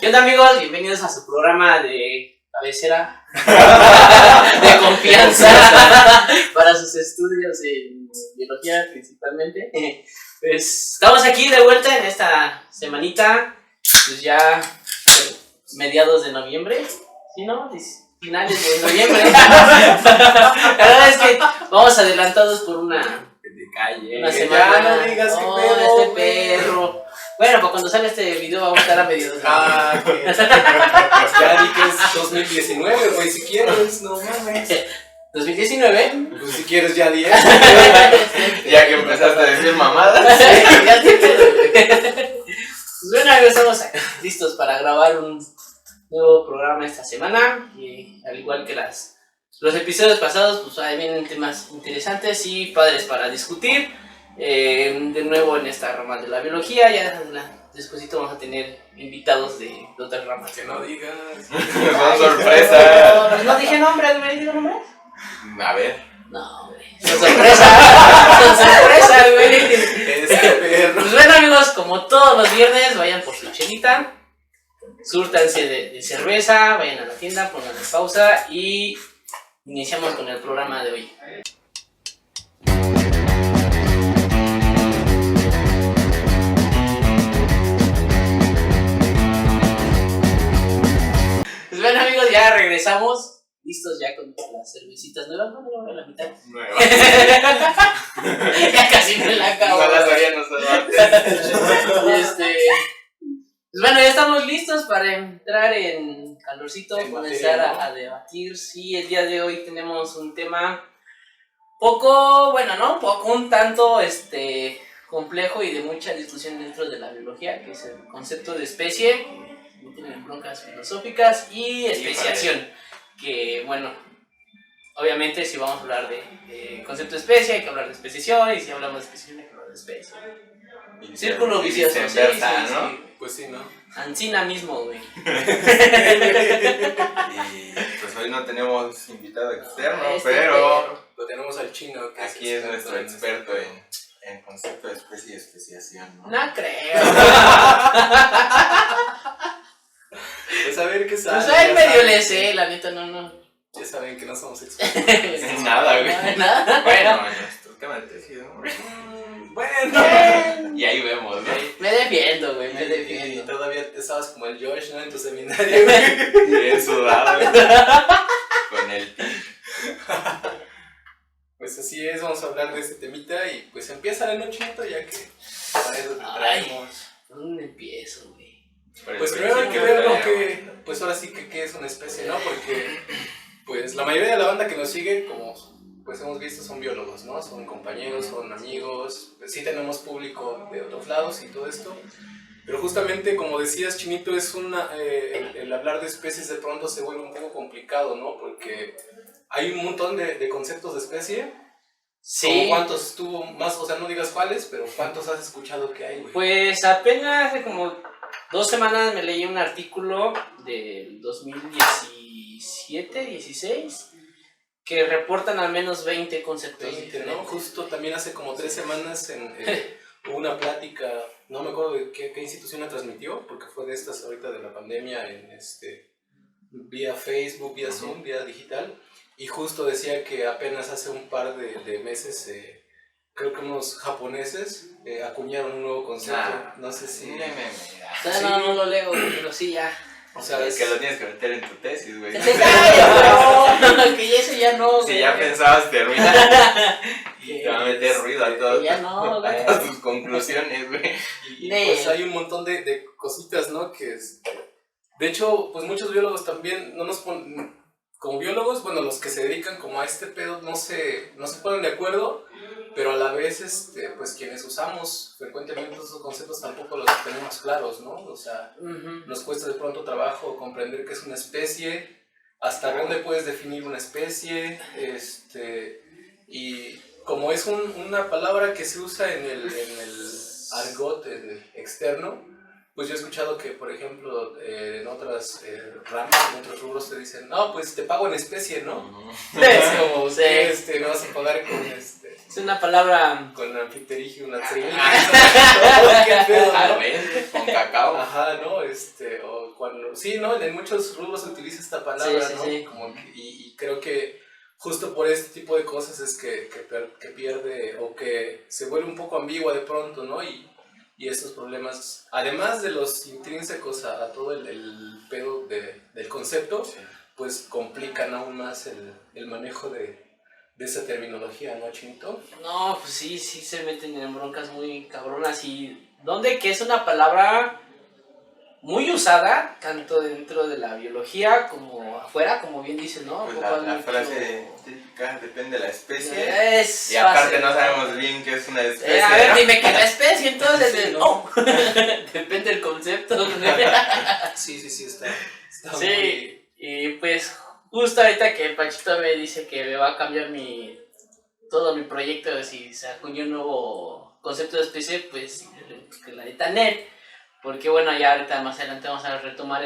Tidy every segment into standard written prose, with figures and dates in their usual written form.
¿Qué onda, amigos? Bienvenidos a su programa de cabecera de confianza para sus estudios en biología principalmente. Pues estamos aquí de vuelta en esta semanita, pues ya mediados de noviembre, ¿sí no? Finales de noviembre. La verdad es que vamos adelantados por una semana. Ya no digas que este perro. Bueno, pues cuando sale este video vamos a estar a mediados. Ya di que es 2019, güey, si quieres, no mames. 2019. Pues si quieres ya 10. Ya que empezaste a decir mamadas. Ya te Pues bueno, amigos, estamos listos para grabar un nuevo programa esta semana. Y al igual que los episodios pasados, pues ahí vienen temas interesantes y padres para discutir. De nuevo en esta rama de la biología, ya despuesito vamos a tener invitados de otras ramas. Que no digas. Son sorpresas. No dije nombres, güey, ¿digo nombres? A ver. No, güey. Son sorpresas, güey. Este perro. Pues bueno, amigos, como todos los viernes, vayan por su chelita, súrtanse de cerveza, vayan a la tienda, pongan pausa y iniciamos con el programa de hoy. Pues bueno, amigos, ya regresamos. Listos ya con las cervecitas nuevas. No, a la mitad. Nueva. Ya casi me la acabo. No las habíamos dado. Pues bueno, ya estamos listos para entrar en calorcito, comenzar a debatir. Sí, el día de hoy tenemos un tema un tanto complejo y de mucha discusión dentro de la biología, que es el concepto de especie, que tienen broncas filosóficas y especiación. Que bueno, obviamente si vamos a hablar de concepto de especie hay que hablar de especiación, y si hablamos de especiación hay que hablar de especie. Círculo vicioso, sí, ¿no? Pues sí, ¿no? Ancina mismo, güey. Y pues hoy no tenemos invitado externo, Este pero Lo tenemos al chino. Que aquí es nuestro experto en concepto de especie y especiación, ¿no? No creo. Pues a ver qué sale. Pues ahí medio le sé, la neta, no. Ya saben que no somos expertos. Nada, güey. Nada. Bueno, nuestro tema de tesis, ¿no? Bueno. Y ahí vemos, ¿no? Me defiendo, güey, me Y defiendo. todavía estabas como el Josh, ¿no? En tu seminario, güey. Bien sudado, güey. Con el Pues así es, vamos a hablar de este temita y pues empieza la noche, ya que para eso te traemos. ¿Por dónde empiezo, güey? Pues primero hay que ver lo que, pues ahora sí que qué es una especie, ¿no? Porque pues la mayoría de la banda que nos sigue, como pues hemos visto, son biólogos, ¿no? Son compañeros, son amigos, pues sí tenemos público de otros lados y todo esto. Pero justamente, como decías, Chinito, es el hablar de especies de pronto se vuelve un poco complicado, ¿no? Porque hay un montón de conceptos de especie. Sí. ¿Cómo cuántos tú más, o sea, no digas cuáles, pero cuántos has escuchado que hay, güey? Pues apenas hace como 2 semanas me leí un artículo del 2017, 16, que reportan al menos 20 conceptos 20, diferentes. ¿no? Justo también hace como 3 semanas hubo una plática, no me acuerdo de qué institución la transmitió, porque fue de estas ahorita de la pandemia, vía Facebook, vía Zoom, vía digital, y justo decía que apenas hace un par de meses, creo que unos japoneses acuñaron un nuevo concepto, no sé si... No lo leo, pero sí ya. O sea, Es que lo tienes que meter en tu tesis, güey. No, que eso ya no, güey. Si ya pensabas terminar y te va a meter ruido a todo. Ya no, güey. A tus conclusiones, güey. Y pues hay un montón de cositas, ¿no? Que es... De hecho, pues muchos biólogos también no nos ponen... Como biólogos, bueno, los que se dedican como a este pedo no se ponen de acuerdo, pero a la vez, pues quienes usamos frecuentemente esos conceptos tampoco los tenemos claros, ¿no? O sea, nos cuesta de pronto trabajo comprender qué es una especie, hasta dónde puedes definir una especie, y como es una palabra que se usa en el argot externo, pues yo he escuchado que, por ejemplo, en otras ramas, en otros rubros te dicen, no, pues te pago en especie, ¿no? Es como Sí. que me vas a pagar con Es una palabra... con anfiterigia, una ¿Qué Ah, pedo, al no? revés, con cacao. Ajá, ¿no? O cuando... Sí, ¿no? En muchos rubros se utiliza esta palabra, Sí, ¿no? sí. Como y creo que justo por este tipo de cosas es que pierde o que se vuelve un poco ambigua de pronto, ¿no? Y estos problemas, además de los intrínsecos a todo el pedo del concepto, Sí. pues complican aún más el manejo de esa terminología, ¿no, Chinito? No, pues sí se meten en broncas muy cabronas y donde que es una palabra muy usada, tanto dentro de la biología como afuera, como bien dices, ¿no? Pues Ocupan la mucho- frase típica depende de la especie. Es Y aparte fácil. no sabemos bien qué es una especie. A ver, ¿no? dime qué es la especie, entonces. Sí, ¿no? Oh. Depende del concepto. Sí, está Sí, muy... y pues justo ahorita que Pachito me dice que me va a cambiar todo mi proyecto, si se acuña un nuevo concepto de especie, pues que la neta net, porque bueno, ya ahorita más adelante vamos a retomar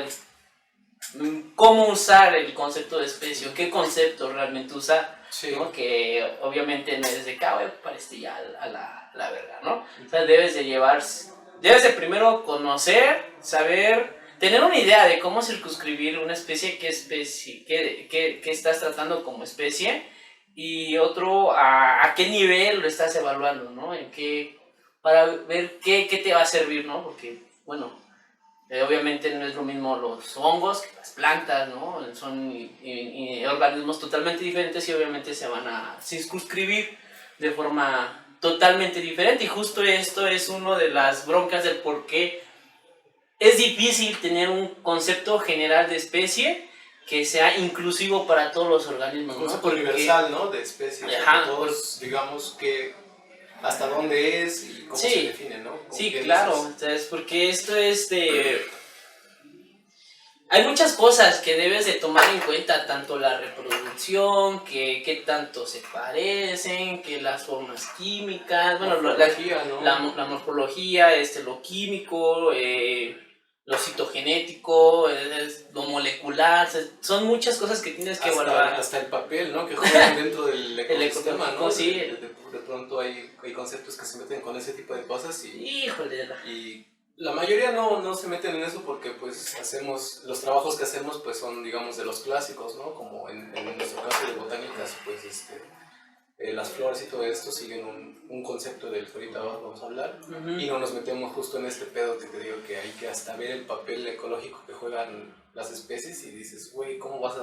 cómo usar el concepto de especie, o qué concepto realmente usar, Sí. ¿no? Que obviamente no es de cabe para ya a la verga, ¿no? O sea, debes de primero conocer, saber, tener una idea de cómo circunscribir una especie, qué estás tratando como especie, y otro, a qué nivel lo estás evaluando, ¿no? Para ver qué te va a servir, ¿no? Porque, bueno, obviamente no es lo mismo los hongos que las plantas, ¿no? Son organismos totalmente diferentes y obviamente se van a circunscribir de forma totalmente diferente. Y justo esto es una de las broncas del por qué es difícil tener un concepto general de especie que sea inclusivo para todos los organismos, Un ¿no? concepto Porque- universal, ¿no? De especies. Ajá, que todos, digamos, que hasta dónde es y cómo Sí. se define, ¿no? Como Sí, bien claro, dices. entonces, porque esto es de... Hay muchas cosas que debes de tomar en cuenta, tanto la reproducción, que tanto se parecen, que las formas químicas, bueno, Morfología, ¿no? la morfología, lo químico, lo citogenético, lo molecular, o sea, son muchas cosas que tienes que evaluar. Hasta el papel, ¿no? Que juegan dentro del El ecosistema, ¿no? ecológico, sí. De pronto hay conceptos que se meten con ese tipo de cosas Híjole, y la mayoría no se meten en eso porque pues los trabajos que hacemos pues son digamos de los clásicos, ¿no? Como en nuestro caso de botánicas pues las flores y todo esto siguen un concepto del que ahorita vamos a hablar y no nos metemos justo en este pedo que te digo que hay que hasta ver el papel ecológico que juegan las especies y dices, güey, ¿cómo vas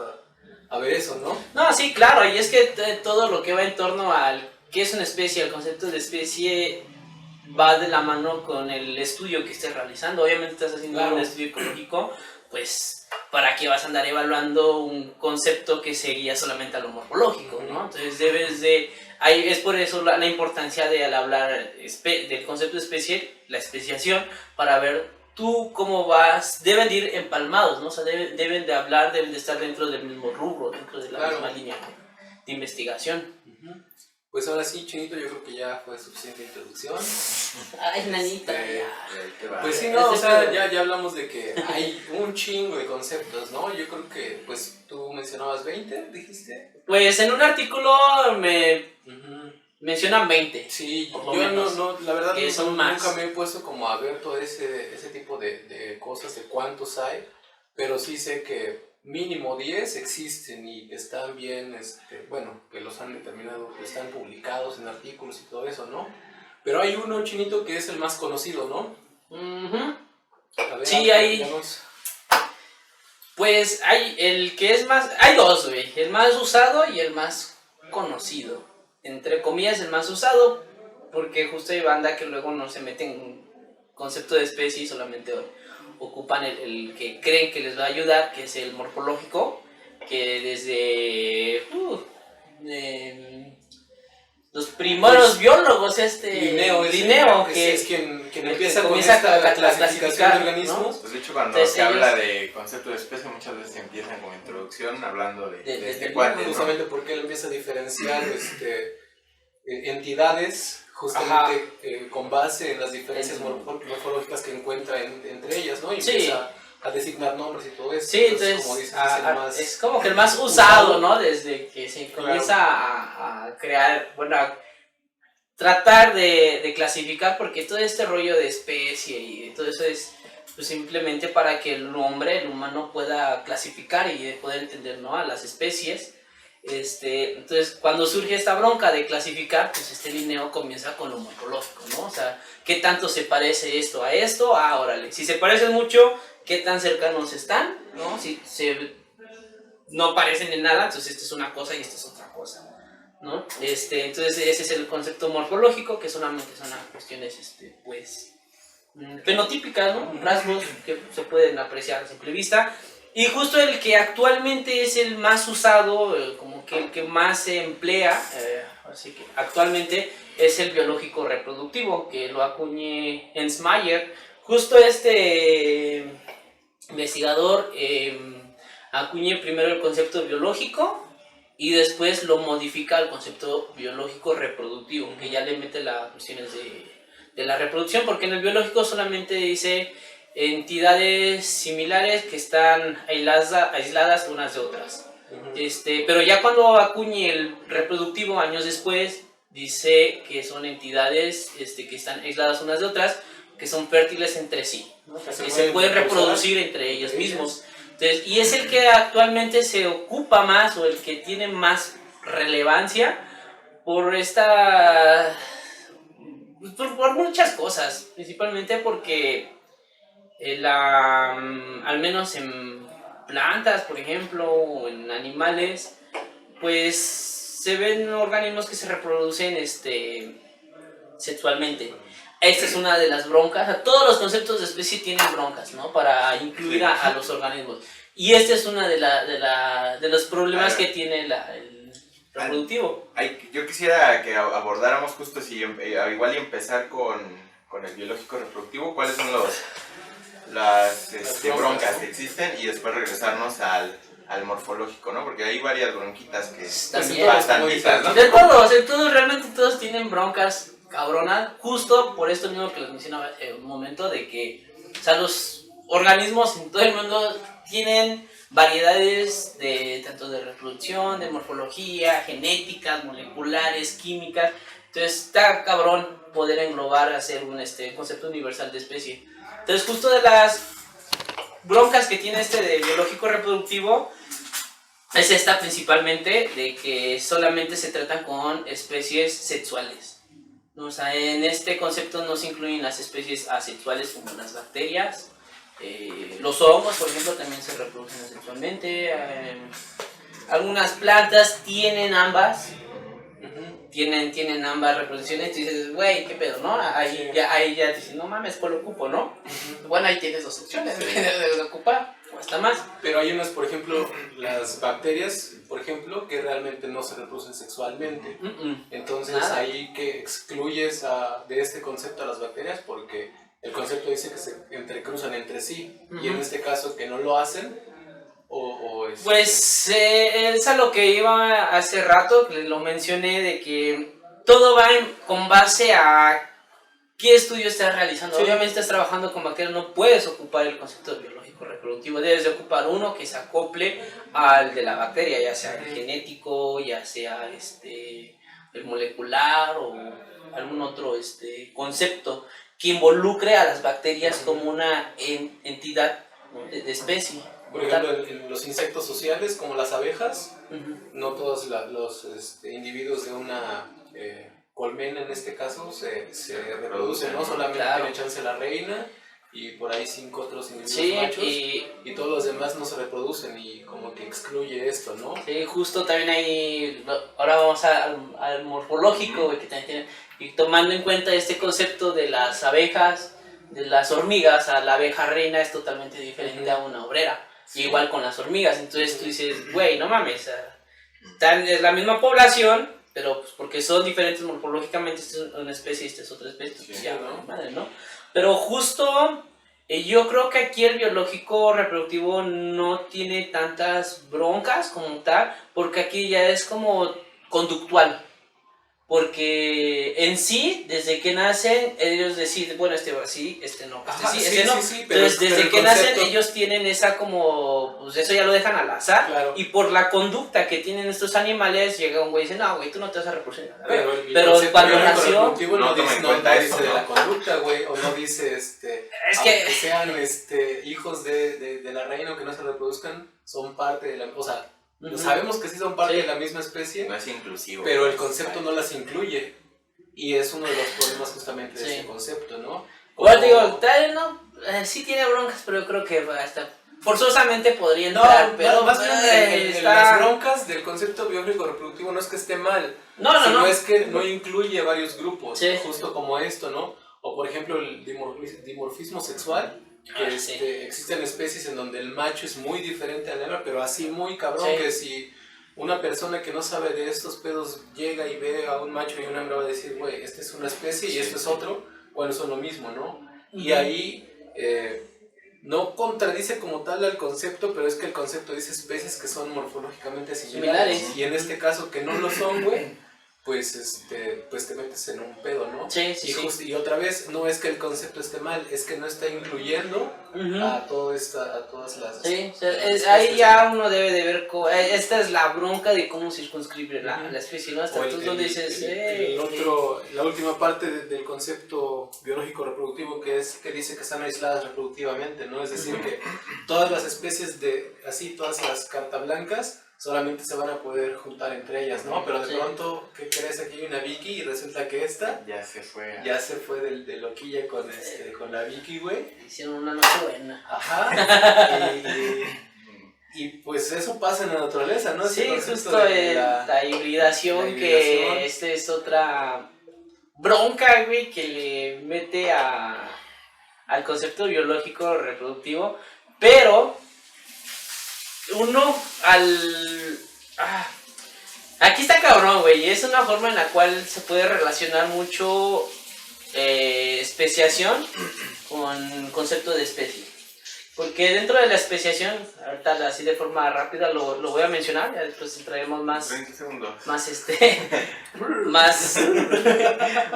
a ver eso, no? No, sí, claro, y es que todo lo que va en torno al qué es una especie, el concepto de especie va de la mano con el estudio que estés realizando. Obviamente estás haciendo Claro. un estudio ecológico, pues ¿para qué vas a andar evaluando un concepto que sería solamente a lo morfológico, ¿no? Entonces es por eso la importancia de al hablar del concepto de especie, la especiación, para ver tú cómo vas, deben de ir empalmados, ¿no? O sea, deben de estar dentro del mismo rubro, dentro de la Claro. misma línea de investigación. Pues ahora sí, Chinito, yo creo que ya fue suficiente introducción. Ay, nanita, Este, ya. Pues sí, no, o sea, ya hablamos de que hay un chingo de conceptos, ¿no? Yo creo que, pues, tú mencionabas 20, dijiste. Pues en un artículo me Ujú. mencionan 20. Sí, Por lo yo menos, no, la verdad que son nunca más. me he puesto como a ver todo ese tipo de cosas, de cuántos hay, pero sí sé que mínimo 10 existen y que están bien, bueno, que los han determinado, que están publicados en artículos y todo eso, ¿no? Pero hay uno, Chinito, que es el más conocido, ¿no? Ujú. A ver, Sí, hay- díganos. Pues hay dos, güey. El más usado y el más conocido. Entre comillas, el más usado, porque justo hay banda que luego no se meten en concepto de especie y solamente ocupan el que creen que les va a ayudar, que es el morfológico, que desde los primeros biólogos, Linneo, que es quien el empieza que con comienza esta a clasificación de clasificar, organismos. Pues de hecho cuando Entonces se habla ellos- de concepto de especie muchas veces empiezan con introducción hablando de Desde cuates, ¿no? Justamente porque él empieza a diferenciar entidades justamente con base en las diferencias morfológicas que encuentra entre ellas, ¿no? Y empieza a designar nombres y todo eso. Sí, entonces como dices, es como que el más usado, ¿no? Desde que se comienza a crear, bueno, a tratar de clasificar, porque todo este rollo de especie y todo eso es pues simplemente para que el humano pueda clasificar y poder entender, ¿no?, a las especies. Entonces, cuando surge esta bronca de clasificar, pues este Linneo comienza con lo morfológico, ¿no? O sea, ¿qué tanto se parece esto a esto? Ah, órale. Si se parecen mucho, ¿qué tan cercanos están? ¿No? Si no parecen en nada, entonces esta es una cosa y esta es otra cosa, ¿no? Entonces ese es el concepto morfológico, que solamente son las cuestiones, pues, fenotípicas, ¿no? Rasgos que se pueden apreciar a simple vista. Y justo el que actualmente es el más usado, como que el que más se emplea, así que actualmente es el biológico reproductivo, que lo acuñe Ensmayer. Justo este investigador acuñe primero el concepto biológico y después lo modifica al concepto biológico reproductivo, que ya le mete las cuestiones de la reproducción, porque en el biológico solamente dice entidades similares que están aisladas unas de otras. Pero ya cuando acuñe el reproductivo años después, dice que son entidades que están aisladas unas de otras, que son fértiles entre sí, ¿no? Que se pueden reproducir entre ellos mismos. Entonces, y es el que actualmente se ocupa más, o el que tiene más relevancia por por muchas cosas, principalmente porque al menos en plantas, por ejemplo, o en animales, pues se ven organismos que se reproducen sexualmente. Esta es una de las broncas. O sea, todos los conceptos de especie tienen broncas, ¿no? Para incluir a los organismos. Y esta es una de los problemas que tiene el reproductivo. Yo quisiera que abordáramos justo igual y empezar con el biológico reproductivo, cuáles son las broncas que existen, y después regresarnos al morfológico, ¿no? Porque hay varias bronquitas que también bastantitas, ¿no? De todos, realmente todos tienen broncas cabronas, justo por esto mismo que les mencionaba hace un momento, de que, o sea, los organismos en todo el mundo tienen variedades tanto de reproducción, de morfología, genéticas, moleculares, químicas. Entonces está cabrón poder englobar, hacer un concepto universal de especie. Entonces, justo de las broncas que tiene de biológico reproductivo es esta principalmente, de que solamente se tratan con especies sexuales, ¿no? O sea, en este concepto no se incluyen las especies asexuales como las bacterias. Los hongos, por ejemplo, también se reproducen asexualmente. Algunas plantas tienen ambas. Tienen ambas reproducciones, y dices, güey, qué pedo, ¿no? Ahí ya dices, no mames, ¿cuál ocupo, no? Bueno, ahí tienes dos opciones de ocupar, o hasta más. Pero hay unas, por ejemplo, las bacterias, por ejemplo, que realmente no se reproducen sexualmente. Entonces, ahí que excluyes de este concepto a las bacterias, porque el concepto dice que se entrecruzan entre sí, y en este caso que no lo hacen. Pues es a lo que iba hace rato, que lo mencioné, de que todo va con base a qué estudio estás realizando. Sí. Obviamente estás trabajando con bacterias, no puedes ocupar el concepto biológico reproductivo, debes de ocupar uno que se acople al de la bacteria, ya sea el genético, ya sea el molecular o algún otro concepto que involucre a las bacterias como una entidad de especie. Por ejemplo, en los insectos sociales, como las abejas, no todos los individuos de una colmena, en este caso, se reproducen, ¿no? Solamente tiene chance la reina y por ahí 5 otros individuos machos, y todos los demás no se reproducen, y como que excluye esto, ¿no? Sí, justo también hay, ahora vamos al morfológico, que también tiene, y tomando en cuenta este concepto de las abejas, de las hormigas, a la abeja reina es totalmente diferente a una obrera. Sí. Igual con las hormigas, entonces tú dices, güey, no mames, es la misma población, pero pues porque son diferentes morfológicamente, esta es una especie y esta es otra especie, pues ya, ¿no? Madre, ¿no? Pero justo yo creo que aquí el biológico reproductivo no tiene tantas broncas como tal, porque aquí ya es como conductual. porque en sí, desde que nacen, ellos deciden, bueno, este va así, este no, Ajá, sí, este no. sí, Entonces, pero desde el que nacen, concepto- ellos tienen esa como, pues eso ya lo dejan al azar. Claro. Y por la conducta que tienen estos animales, llega un güey y dice, no, güey, tú no te vas a reproducir. Pero, el Pero concepto cuando biológico nació, reproductivo no no toma dice, en no cuenta dice eso, de ¿no? la conducta, güey, o no dice, Es aunque que- sean hijos de la reina o que no se reproduzcan, son parte de la, o sea, Ujú. sabemos que sí son parte Sí. de la misma especie, No es inclusivo. pero el concepto no las incluye, y es uno de los problemas justamente de Sí. este concepto, ¿no? Igual Como- digo, tal, no, sí tiene broncas, pero yo creo que hasta forzosamente podría No, entrar, pero más bien está... las broncas del concepto biológico reproductivo no es que esté mal, sino No. es que no incluye varios grupos, Sí. justo como esto, ¿no? O por ejemplo el dimorfismo sexual, que Sí. existen especies en donde el macho es muy diferente a la hembra, pero así muy cabrón, Sí. que si una persona que no sabe de estos pedos llega y ve a un macho y una hembra va a decir, güey, esta es una especie y Sí, esto es sí. otro, bueno, son lo mismo, ¿no? Y Ujú. ahí no contradice como tal al concepto, pero es que el concepto dice especies que son morfológicamente similares. Similares. Y en este caso que no lo son, güey, pues, pues te metes en un pedo, ¿no? Sí, sí, sí. Y otra vez, no es que el concepto esté mal, es que no está incluyendo Ujú. a todas las... Sí, o sea, las ahí especies, ya ¿no? uno debe de ver cómo, esta es la bronca de cómo circunscribir la, Ujú. la especie, ¿no? Hasta O tú donde dices, la última parte del concepto biológico reproductivo que dice que están aisladas reproductivamente, ¿no? Es decir, que todas las especies todas las cartablancas solamente se van a poder juntar entre ellas, ¿no? Pero de Sí. pronto, ¿qué crees? Aquí hay una Vicky y resulta que esta Ya se fue. ya se fue de loquilla con la Vicky, güey. hicieron una noche buena. Ajá. Y pues eso pasa en la naturaleza, ¿no? Ese Sí, concepto justo de la hibridación, la hibridación. que es otra bronca, güey, que le mete al concepto biológico reproductivo, pero uno aquí está cabrón, güey, es una forma en la cual se puede relacionar mucho especiación con concepto de especie. Porque dentro de la especiación, ahorita así de forma rápida lo voy a mencionar, ya después traemos más 30 segundos.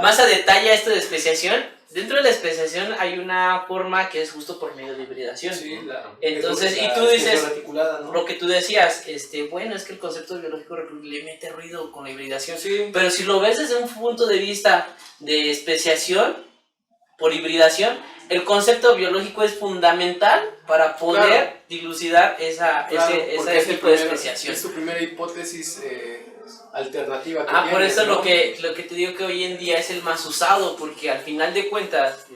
más a detalle esto de especiación. Dentro de la especiación hay una forma que es justo por medio de hibridación. Sí, Entonces, y tú dices, reticulada, ¿no? lo que tú decías, bueno, es que el concepto biológico le mete ruido con la hibridación. Sí. Pero si lo ves desde un punto de vista de especiación por hibridación, el concepto biológico es fundamental para poder dilucidar ese tipo de especiación. Es tu primera hipótesis alternativa que Por tienes, eso ¿no? lo que te digo que hoy en día es el más usado, porque al final de cuentas,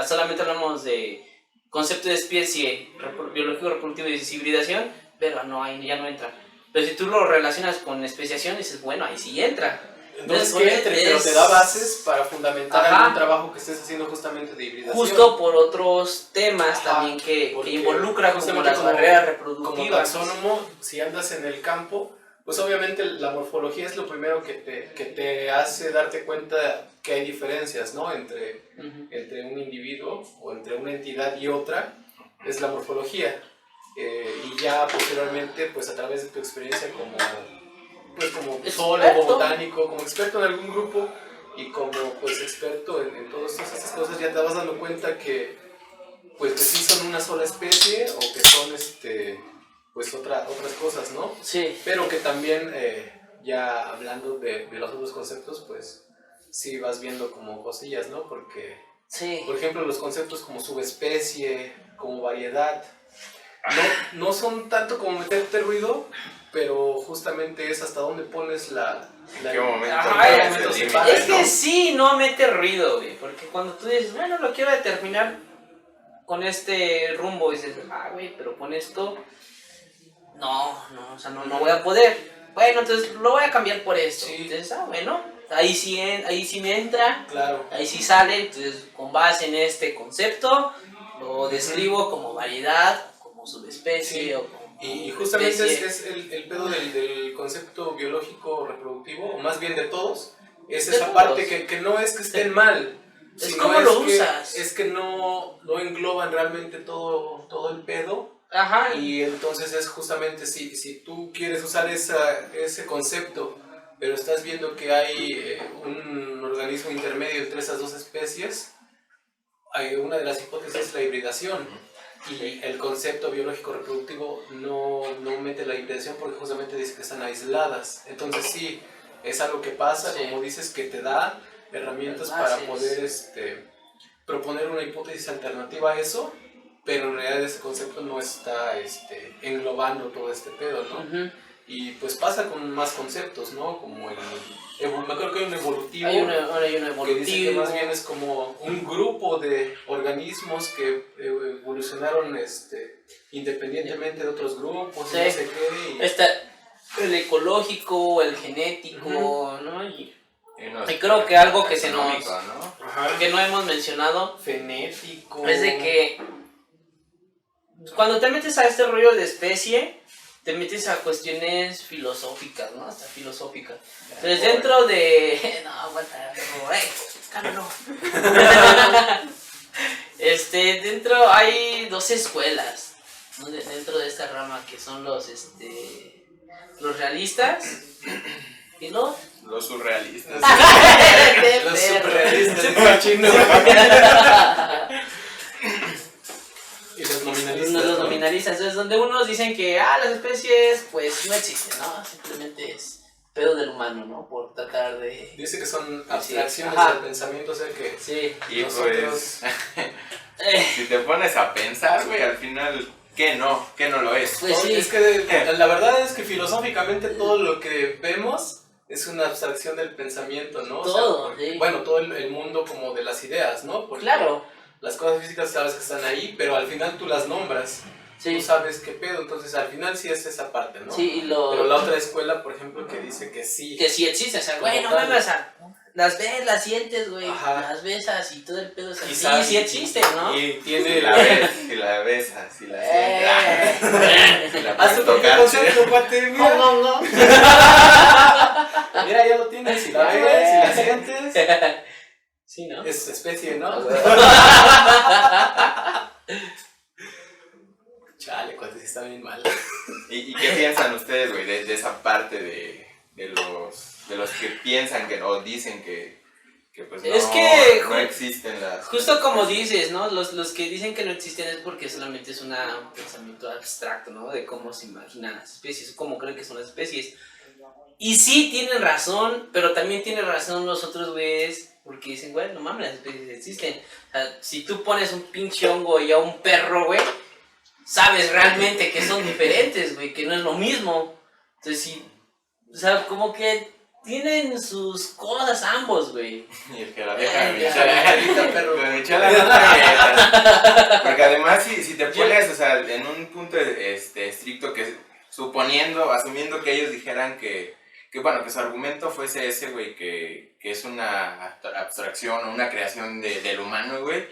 solamente hablamos de concepto de especie, biológico reproductivo y hibridación, pero no, ahí ya no entra. Pero si tú lo relacionas con especiación, dices, bueno, ahí sí entra. No es que entre, pero te da bases para fundamentar algún trabajo que estés haciendo justamente de hibridación. Justo por otros temas también que porque involucra como justamente las barreras Como reproductivas. taxónomo, si andas en el campo, pues obviamente la morfología es lo primero que te hace darte cuenta que hay diferencias, ¿no? Entre un individuo o entre una entidad y otra, es la morfología. Y ya posteriormente, pues a través de tu experiencia como zoólogo, botánico, como experto en algún grupo y como pues experto en todas estas cosas, ya te vas dando cuenta que pues que sí son una sola especie o que son pues otras cosas, ¿no? Sí. Pero que también ya hablando de los otros conceptos, pues sí vas viendo como cosillas, ¿no? Porque, Sí. por ejemplo, los conceptos como subespecie, como variedad, no son tanto como meterte ruido, pero justamente es hasta dónde pones ¿En qué momento? Es que sí, no mete ruido, güey, porque cuando tú dices, bueno, lo quiero determinar con este rumbo, dices, güey, pero con esto, no, o sea, no voy a poder. Bueno, entonces lo voy a cambiar por esto. Sí. Entonces, bueno, ahí sí me entra, Claro. ahí sí sale, entonces con base en este concepto, lo describo como variedad, como subespecie Sí. o como Y justamente especie. es el pedo del concepto biológico reproductivo, o más bien de todos, es De esa todos. parte que no es que estén mal, Es sino como lo que, usas. es que no engloban realmente todo el pedo, Ajá. y entonces es justamente si tú quieres usar ese concepto pero estás viendo que hay un organismo intermedio entre esas dos especies, una de las hipótesis es la hibridación. Y el concepto biológico reproductivo no mete la hibridación porque justamente dice que están aisladas. Entonces sí, es algo que pasa, Sí. como dices, que te da herramientas para poder proponer una hipótesis alternativa a eso, pero en realidad ese concepto no está englobando todo este pedo, ¿no? Ujú. Y pues pasa con más conceptos, ¿no? Como me acuerdo que hay un evolutivo. Hay uno Que dice que evolutivo. más bien es como un grupo de organismos que evolucionaron independientemente de otros grupos, Sí. y no sé qué. Y Está el ecológico, el genético, ¿no? Y Y creo que algo que se nos- económico, ¿no? ajá, que no hemos mencionado fenético. es de que cuando te metes a este rollo de especie, te metes a cuestiones filosóficas, ¿no? Hasta filosóficas. Entonces dentro de... No, aguanta, cámelo. Dentro hay dos escuelas, ¿no? Dentro de esta rama que son los realistas y los... Los surrealistas. Los surrealistas de chino. Y los nominalistas. Los ¿no? nominalistas, entonces donde unos dicen que las especies pues no existen, ¿no? Simplemente es pedo del humano, ¿no? Por tratar de... Dice que son abstracciones Ajá. del pensamiento, o sea que Sí. Y nosotros... pues, si te pones a pensar, güey, al final, ¿qué no lo es? Pues sí. Es que la verdad es que filosóficamente todo lo que vemos es una abstracción del pensamiento, ¿no? Todo, porque, sí. bueno, todo el mundo como de las ideas, ¿no? Porque Claro. las cosas físicas sabes que están ahí, pero al final tú las nombras, Sí. tú sabes qué pedo, entonces al final sí es esa parte, ¿no? Sí, y lo... Pero la otra escuela, por ejemplo, que dice que sí. Que sí existe, o sea, güey, no Como tal. mames, o sea, las ves, las sientes, güey, Ajá. las besas y todo el pedo, o sea, Y sí, sabes- sí existe, ¿no? Y Si tiene la ves, si la besas, si la sientes. Si la Haz tu puedes propio tocar, concepto, cuate, mira. no. Mira, ya lo tienes, si la ves, si la sientes. Sí, ¿no? Es especie, ¿no? Chale, cuate, sí está bien mal. ¿Y qué piensan ustedes, güey, de esa parte de los que piensan que o dicen que pues no, Es que no existen las... Justo como dices, ¿no? Los que dicen que no existen es porque solamente es un pensamiento abstracto, ¿no? De cómo se imaginan las especies, cómo creen que son las especies. Y sí tienen razón, pero también tienen razón los otros güeyes, porque dicen, güey, no mames, las especies existen. O sea, si tú pones un pinche hongo y a un perro, güey, sabes realmente que son diferentes, güey, que no es lo mismo. Entonces sí, o sea, como que tienen sus cosas ambos, güey. Y el que la deja, Ya. Perro. Con Michela no está bien. Porque además si te pones, o sea, en un punto estricto que asumiendo que ellos dijeran que bueno, que su argumento fuese ese, güey, que es una abstracción o una creación del humano, güey.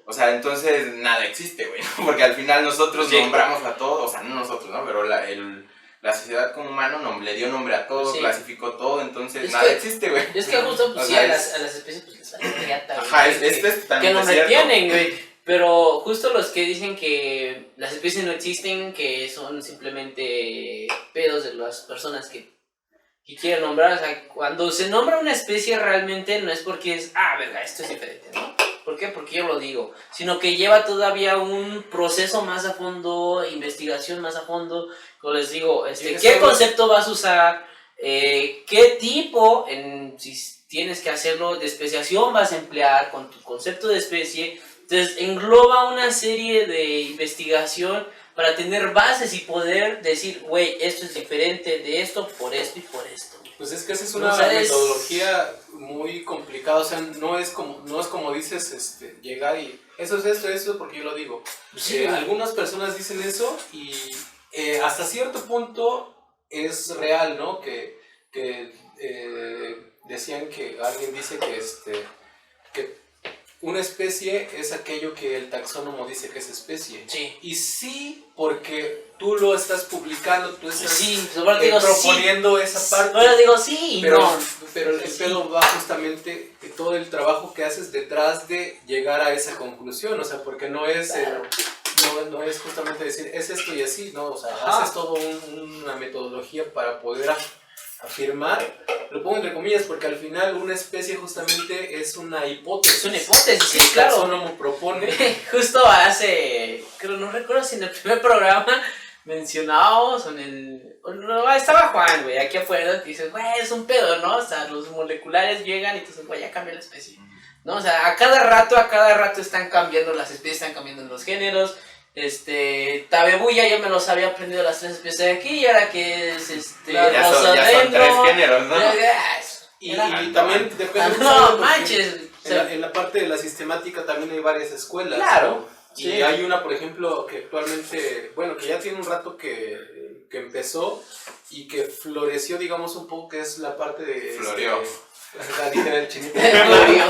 O sea, entonces nada existe, güey, ¿no? Porque al final nosotros Sí. nombramos a todo, o sea, no nosotros, ¿no? Pero la sociedad como humano le dio nombre a todo, Sí. clasificó todo, entonces Es nada que- existe, güey. Es que justo, pues O sí, sea, a las especies pues les vale riata, güey. Ajá, esto es ¿Qué totalmente nombre cierto. tienen, güey? Pero justo los que dicen que las especies no existen, que son simplemente pedos de las personas que quieren nombrar, o sea, cuando se nombra una especie realmente no es porque es, verga, esto es diferente, ¿no? ¿Por qué? Porque yo lo digo, sino que lleva todavía un proceso más a fondo, investigación más a fondo, como les digo, ¿qué concepto vas a usar? ¿Qué tipo, si tienes que hacerlo, de especiación vas a emplear con tu concepto de especie? Entonces engloba una serie de investigación para tener bases y poder decir, güey, esto es diferente de esto por esto y por esto. Pues es que esa es una O sea, metodología muy complicada, o sea, no es como dices, llegar y eso es esto, porque yo lo digo. Sí. Algunas personas dicen eso y hasta cierto punto es real, ¿no? Que decían que alguien dice que una especie es aquello que el taxónomo dice que es especie. Sí. Y sí, porque tú lo estás publicando, tú estás Sí, sobre todo digo proponiendo esa parte. Ahora digo sí y Pero, no. pero el Sí. pedo va justamente de todo el trabajo que haces detrás de llegar a esa conclusión, o sea, porque no es Claro. no es justamente decir es esto y así, no, o sea, Ajá. haces todo una metodología para poder afirmar, lo pongo entre comillas porque al final una especie justamente es una hipótesis. Es una hipótesis, sí, El claro. taxónomo propone. Justo hace, creo, no recuerdo si en el primer programa mencionábamos estaba Juan, güey, aquí afuera, que dices, güey, es un pedo, ¿no? O sea, los moleculares llegan y te dicen, güey, ya cambia la especie, ¿no? O sea, a cada rato están cambiando las especies, están cambiando los géneros. Tabebuya yo me los había aprendido las 3 especies de aquí, y ahora que es Claro, Ya son 3 géneros, ¿no? Y también depende no porque manches. en la parte de la sistemática también hay varias escuelas. Claro. ¿no? Y Sí. hay una, por ejemplo, que actualmente, bueno, que ya tiene un rato que empezó y que floreció, digamos, un poco, que es la parte de... Floreó. La dije en el chinito. Floreó.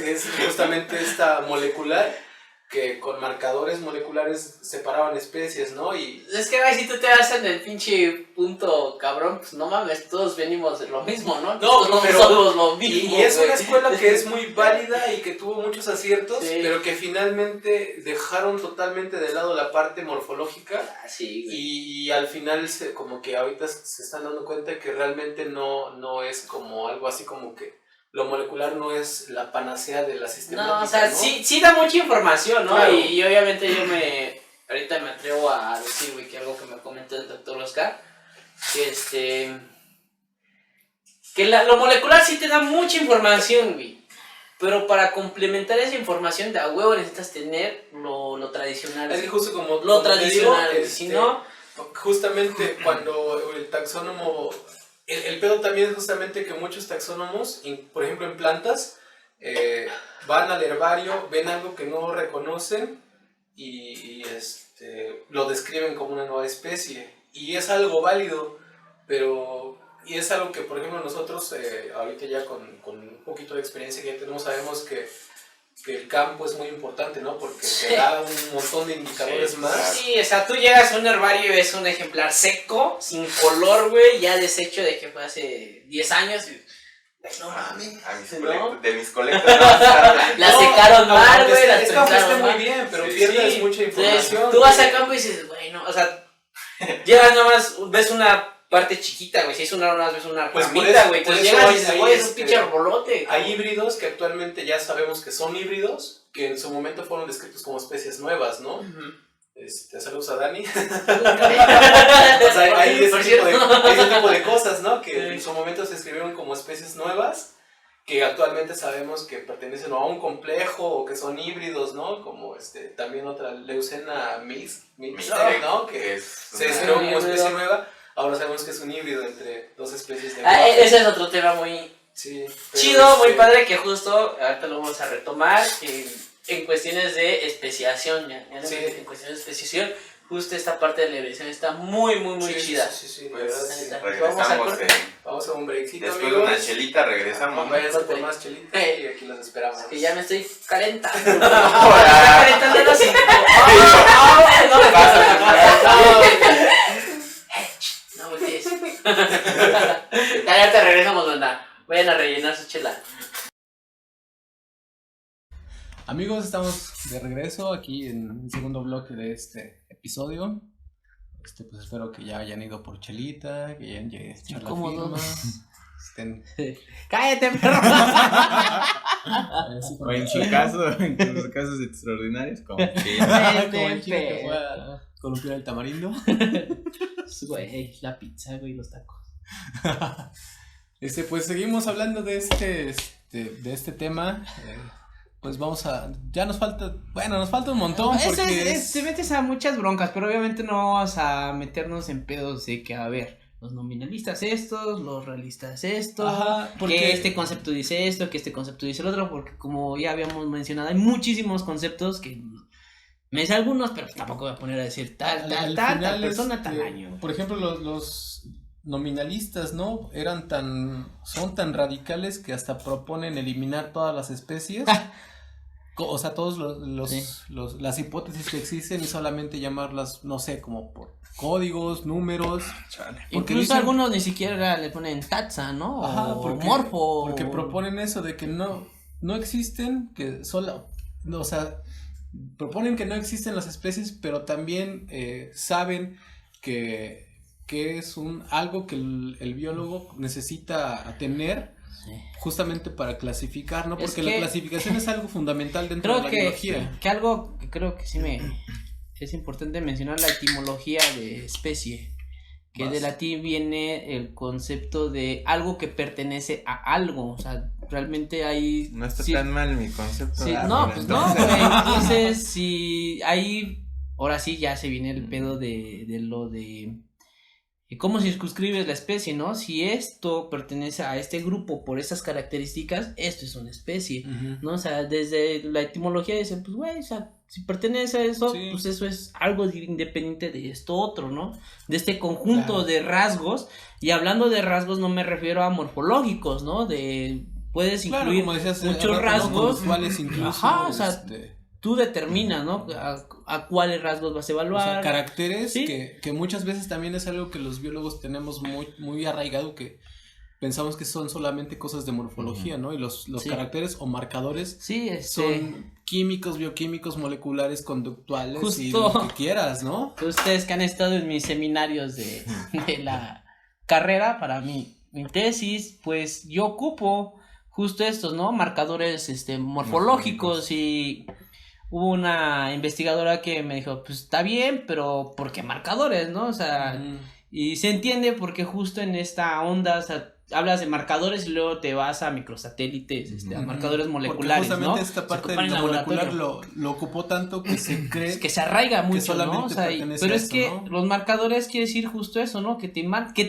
Que es justamente esta molecular que con marcadores moleculares separaban especies, ¿no? Y Es que, güey, si tú te vas en el pinche punto cabrón, pues no mames, todos venimos de lo mismo, ¿no? No, todos pero- somos lo mismo. y es güey. una escuela que es muy válida y que tuvo muchos aciertos, Sí. pero que finalmente dejaron totalmente de lado la parte morfológica Ah, sí, güey. y al final como que ahorita se están dando cuenta que realmente no es como algo así como que lo molecular no es la panacea de la sistemática, No, o sea, ¿no? sí da mucha información, ¿no? Claro. Y obviamente ahorita me atrevo a decir, güey, que algo que me comentó el doctor Oscar, que lo molecular sí te da mucha información, güey. Pero para complementar esa información de a huevo necesitas tener lo tradicional. Es que justo como Lo como te tradicional, digo, si no... justamente cuando el taxónomo, el pedo también es justamente que muchos taxónomos, por ejemplo en plantas, van al herbario, ven algo que no reconocen y lo describen como una nueva especie. Y es algo válido, y es algo que, por ejemplo, nosotros, ahorita ya con un poquito de experiencia que ya tenemos, sabemos que el campo es muy importante, ¿no? Porque te da un montón de indicadores más. Sí, o sea, tú llegas a un herbario y ves un ejemplar seco, sin color, güey, ya deshecho de que fue hace 10 años y... No mames, ¿no? De mis colectas no, La secaron mal, güey, la Es que aunque esté trenzaron muy mal. bien, pero Sí, pierdes sí. mucha Entonces, información. tú vas al campo y dices, güey, no, o sea, llegas nomás, ves una parte chiquita, güey, si es una nomás ves una Pues por ramita, eso- güey, por entonces eso llegas y hay- dices, hay güey, es un pinche arbolote. Hay híbridos que actualmente ya sabemos que son híbridos, que en su momento fueron descritos como especies nuevas, ¿no? Ujú. Saludos a Dani. O sea, hay Por ese cierto. tipo de cosas, ¿no? Que Sí. en su momento se escribieron como especies nuevas, que actualmente sabemos que pertenecen a un complejo o que son híbridos, ¿no? Como también otra Leucena mixta, ¿no? Que es se una- describió como híbrido. especie nueva. Ahora sabemos que es un híbrido entre dos especies de Ah, guajes. ese es otro tema muy Sí, pero chido, muy padre, que justo ahorita lo vamos a retomar, que en cuestiones de especiación, Sí. en cuestiones de especiación, justo esta parte de la evolución está muy sí, chida. Sí, Pues, la verdad, sí. Vamos a regresamos corte. Vamos a un breakcito, después de amigos. una chelita regresamos. Váyanse por Corte. más chelitas y aquí los esperamos. Que ya me estoy calentando. Me estoy calentando los cinco. No voltees. Ya te regresamos, banda. Vayan a rellenar su chela. Amigos, estamos de regreso aquí en el segundo bloque de este episodio. Pues espero que ya hayan ido por chelita, que hayan llegado a echar la Incómodo. firma. Estén Cállate, perro. así O en su caso, en sus casos extraordinarios, como como el chino que fue a columpiar el tamarindo. Güey, la pizza, güey, los tacos. Pues seguimos hablando de este tema. Pues vamos a, ya nos falta un montón porque Te metes a muchas broncas, pero obviamente no vamos a meternos en pedos de que, a ver, los nominalistas estos, los realistas estos, Ajá, que porque este concepto dice esto, que este concepto dice el otro, porque como ya habíamos mencionado, hay muchísimos conceptos que me sé algunos, pero tampoco voy a poner a decir tal al persona, final, tal año. por ejemplo, los nominalistas, ¿no? Son tan radicales que hasta proponen eliminar todas las especies. O sea, todos las hipótesis que existen y solamente llamarlas, no sé, como por códigos, números. Porque Incluso dicen- algunos ni siquiera le ponen taxa, ¿no? Ajá, O porque, morfo. porque proponen eso de que no existen, o sea, proponen que no existen las especies, pero también saben que que es algo que el biólogo necesita tener Sí. justamente para clasificar, ¿no? Es Porque que- la clasificación es algo fundamental dentro de Creo la biología. que algo que creo que sí es importante mencionar la etimología de especie, que Vas. de latín viene el concepto de algo que pertenece a algo, o sea, realmente hay... No está sí, tan mal mi concepto. sí, de no, árbol, pues no, entonces. güey, entonces si hay, ahora sí ya se viene el pedo de lo de cómo circunscribes la especie, ¿no? Si esto pertenece a este grupo por esas características, esto es una especie. Ujú. ¿No? O sea, desde la etimología dicen, pues, güey, o sea, si pertenece a eso, Sí. pues eso es algo independiente de esto otro, ¿no? De este conjunto Claro. de rasgos, y hablando de rasgos no me refiero a morfológicos, ¿no? Puedes Claro, incluir como decías, muchos rato, ¿no? rasgos, Conductuales incluso. Ajá, o sea, tú determinas, ¿no? A cuáles rasgos vas a o evaluar. sea, caracteres Sí. que muchas veces también es algo que los biólogos tenemos muy arraigado, que pensamos que son solamente cosas de morfología, ¿no? Y los Sí. caracteres o marcadores Sí, son químicos, bioquímicos, moleculares, conductuales y Justo. lo que quieras, ¿no? Ustedes que han estado en mis seminarios de la carrera para mi tesis, pues yo ocupo justo estos, ¿no? Marcadores morfológicos, y hubo una investigadora que me dijo, pues está bien, pero ¿por qué marcadores, no? O sea, y se entiende porque justo en esta onda, o sea, hablas de marcadores y luego te vas a microsatélites, a marcadores moleculares, Porque ¿no? justamente esta Se parte ocupan de en lo molecular laboratorio. lo ocupó tanto que se cree Es que se arraiga mucho, solamente ¿no? O sea, pertenece pero a es eso, que ¿no? los marcadores quiere decir justo eso, ¿no? Que te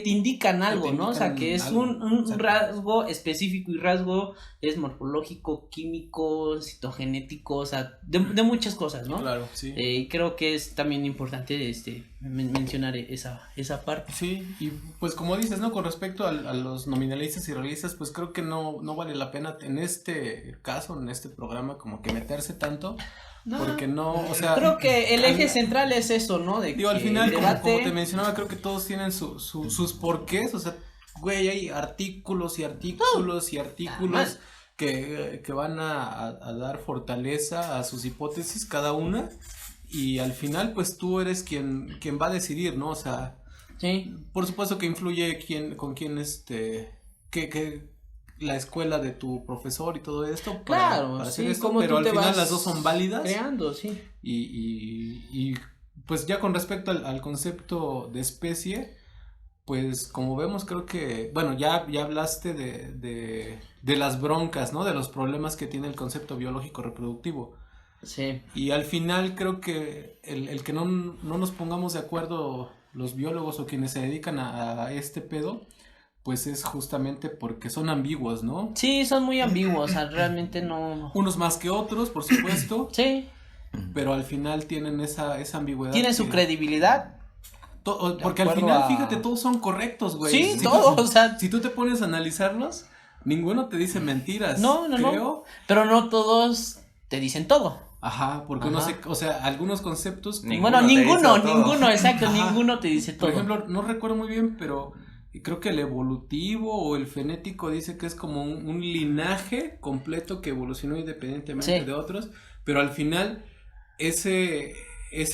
indican algo, ¿no? O sea, que es algo, un exacto. rasgo específico, y rasgo es morfológico, químico, citogenético, o sea, de muchas cosas, ¿no? Claro, sí. Y creo que es también importante mencionar esa parte. Sí, y pues como dices, ¿no? Con respecto a los nominalistas y realistas, pues creo que no vale la pena en este caso, en este programa, como que meterse tanto, porque no, o sea... Creo que el eje central es eso, ¿no? De Digo, al que final, el como debate... te mencionaba, creo que todos tienen sus porqués, o sea, güey, hay artículos y artículos y artículos que van a dar fortaleza a sus hipótesis cada una, y al final, pues tú eres quien va a decidir, ¿no? O sea, Sí. por supuesto que influye con quién que la escuela de tu profesor y todo esto Claro, para hacer sí, esto, como pero tú al te final vas las dos son válidas. Creando, sí. Y pues ya con respecto al concepto de especie, pues como vemos creo que, bueno, ya hablaste de las broncas, ¿no? De los problemas que tiene el concepto biológico reproductivo. Sí. Y al final creo que el que no nos pongamos de acuerdo los biólogos o quienes se dedican a este pedo, pues es justamente porque son ambiguos, ¿no? Sí, son muy ambiguos, o sea, realmente no... Unos más que otros, por supuesto, Sí, pero al final tienen esa ambigüedad. tiene su que- credibilidad. Porque al acuerdo final, a- fíjate, todos son correctos, güey. Sí, Si todos, tú- o sea... Si tú te pones a analizarlos, ninguno te dice mentiras. No, creo. pero no todos te dicen todo. Ajá, porque uno Ajá. o sea, algunos conceptos. Ninguno Bueno, te dice todo. ninguno, exacto, Ajá. ninguno te dice todo. Por ejemplo, no recuerdo muy bien, pero creo que el evolutivo o el fenético dice que es como un linaje completo que evolucionó independientemente Sí. de otros, pero al final ese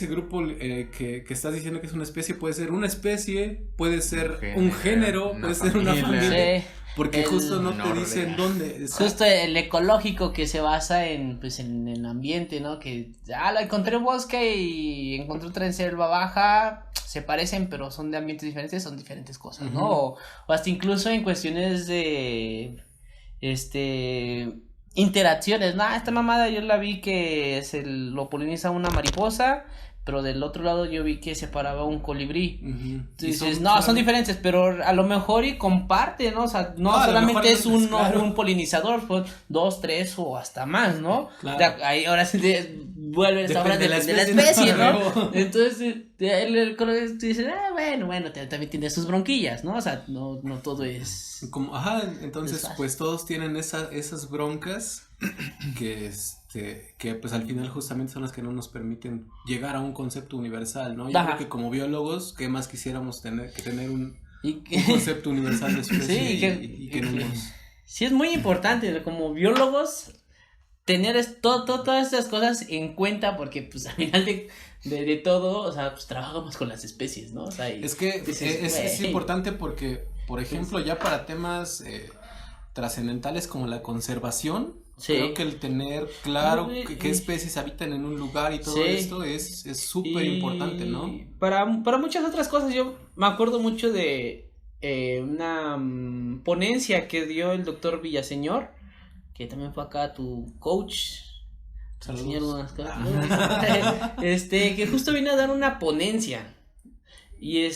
grupo que estás diciendo que es una especie puede ser una especie, puede ser un género, una puede ser una familia. familia, Sí. porque El- justo no te Una dicen ordena. dónde. Exacto. Justo el ecológico que se basa en el ambiente, ¿no? Que, la encontré en bosque y encontré otra en selva baja, se parecen, pero son de ambientes diferentes, son diferentes cosas, ¿no? Ujú. O hasta incluso en cuestiones de, interacciones, esta mamada yo la vi que lo poliniza una mariposa, pero del otro lado yo vi que se paraba un colibrí. Ujú. Tú Y dices, claro, son diferentes, pero a lo mejor y comparte, ¿no? O sea, no No, a lo solamente mejor es no, uno, claro. un polinizador, son 2, 3 o hasta más, ¿no? Claro. O sea, ahí ahora sí vuelve esa hora Depende de de la la especie, especie, ¿no? ¿no? Entonces, el color, tú dices, bueno, también tiene sus bronquillas, ¿no? O sea, no todo es... Entonces fácil. pues todos tienen esas broncas que pues al final justamente son las que no nos permiten llegar a un concepto universal, ¿no? Yo Ajá. creo que como biólogos, ¿qué más quisiéramos tener un Y concepto universal de especie Sí, y que no nos... sí es muy importante, como biólogos tener todas estas cosas en cuenta porque pues al final de todo, o sea, pues trabajamos con las especies, ¿no? O sea, Es que es importante porque, por ejemplo, ya para temas trascendentales como la conservación, creo que el tener claro qué especies habitan en un lugar y todo esto es súper importante, ¿no? Para muchas otras cosas, yo me acuerdo mucho de una ponencia que dio el doctor Villaseñor, que también fue acá tu coach. Saludos. Que justo vino a dar una ponencia. Y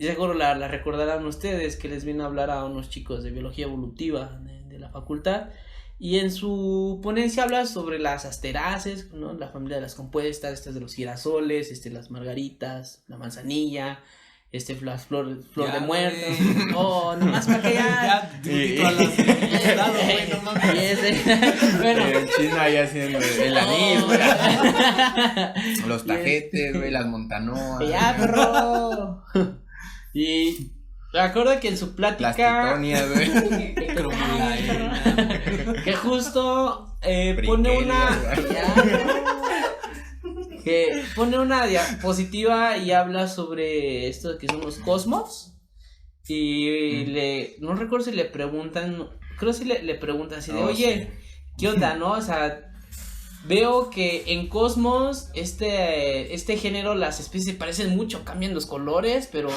seguro la recordarán ustedes, que les vino a hablar a unos chicos de biología evolutiva de la facultad. Y en su ponencia habla sobre las asteráceas, ¿no? La familia de las compuestas, estas de los girasoles, las margaritas, la manzanilla, la flor de muerto. Oh, nomás para que ya. Bueno, el chino ahí haciendo el anís, güey. Los tajetes, güey, las montanoas. Ya, perro. Y me acuerdo que en su plática. Las titonias, güey. Que justo pone una diapositiva y habla sobre esto que son los cosmos. Y no recuerdo si le preguntan, creo si le preguntan así de, oye, ¿qué onda, no? O sea, veo que en Cosmos, este género, las especies se parecen mucho, cambian los colores, pero,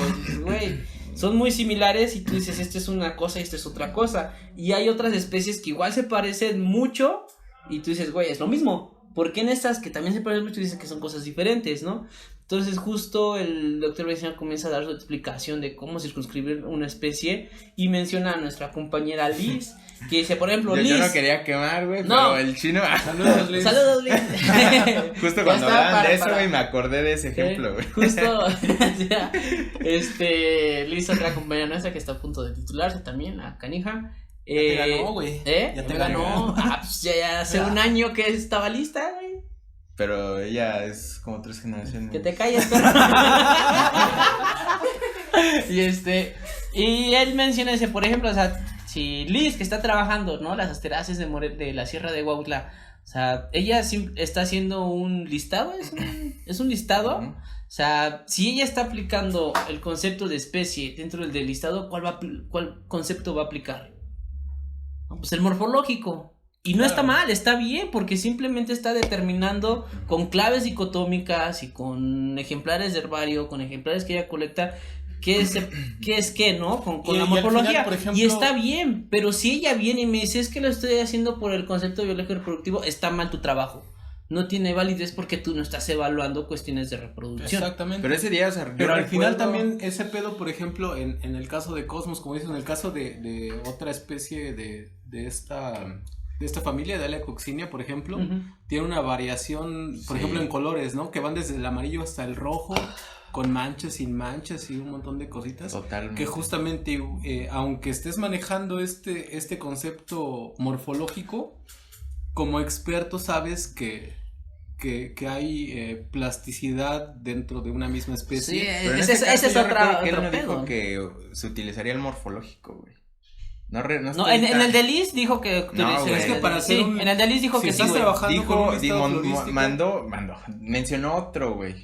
güey, son muy similares y tú dices, esto es una cosa y esto es otra cosa. Y hay otras especies que igual se parecen mucho y tú dices, güey, es lo mismo. ¿Por qué en estas que también se parecen mucho dices que son cosas diferentes, no? Entonces justo el doctor Villaseñor comienza a dar su explicación de cómo circunscribir una especie y menciona a nuestra compañera Liz, que dice, por ejemplo, Liz. Yo no quería quemar, güey, no. pero el chino. Saludos, Liz. Saludos, Liz. Justo cuando hablaban de eso, güey, me acordé de ese ejemplo, güey. Justo, Liz, otra compañera nuestra que está a punto de titularse también, la canija. Ya te ganó, güey. Ya te ganó. Pues ya hace un año que estaba lista, güey. Pero ella es como 3 generaciones. Que te calles, perro. Y él menciona ese, por ejemplo, o sea, si Liz, que está trabajando, ¿no? Las asteráceas de la Sierra de Huautla, o sea, ella está haciendo un listado, es un listado. O sea, si ella está aplicando el concepto de especie dentro del listado, ¿cuál concepto va a aplicar? Pues el morfológico. Y no está mal, está bien, porque simplemente está determinando con claves dicotómicas y con ejemplares de herbario, con ejemplares que ella colecta, qué es qué, ¿no? Con la morfología. Final, por ejemplo, y está bien, pero si ella viene y me dice, es que lo estoy haciendo por el concepto biológico reproductivo, está mal tu trabajo. No tiene validez porque tú no estás evaluando cuestiones de reproducción. Exactamente. Pero ese día, o sea, pero al final también ese pedo, por ejemplo, en el caso de Cosmos, como dices, en el caso de otra especie de esta familia de Aleacoccinia, por ejemplo, tiene una variación, por ejemplo, en colores, ¿no? Que van desde el amarillo hasta el rojo, con manchas, sin manchas y un montón de cositas. Totalmente. Que justamente, aunque estés manejando este concepto morfológico, como experto sabes que hay plasticidad dentro de una misma especie. Sí, ese es otro que él no pedo. dijo que se utilizaría el morfológico, güey. No, en el de Liz dijo que no, es que para hacer en el de Liz dijo si que estás sí, trabajando con un listado florístico, mencionó otro, güey.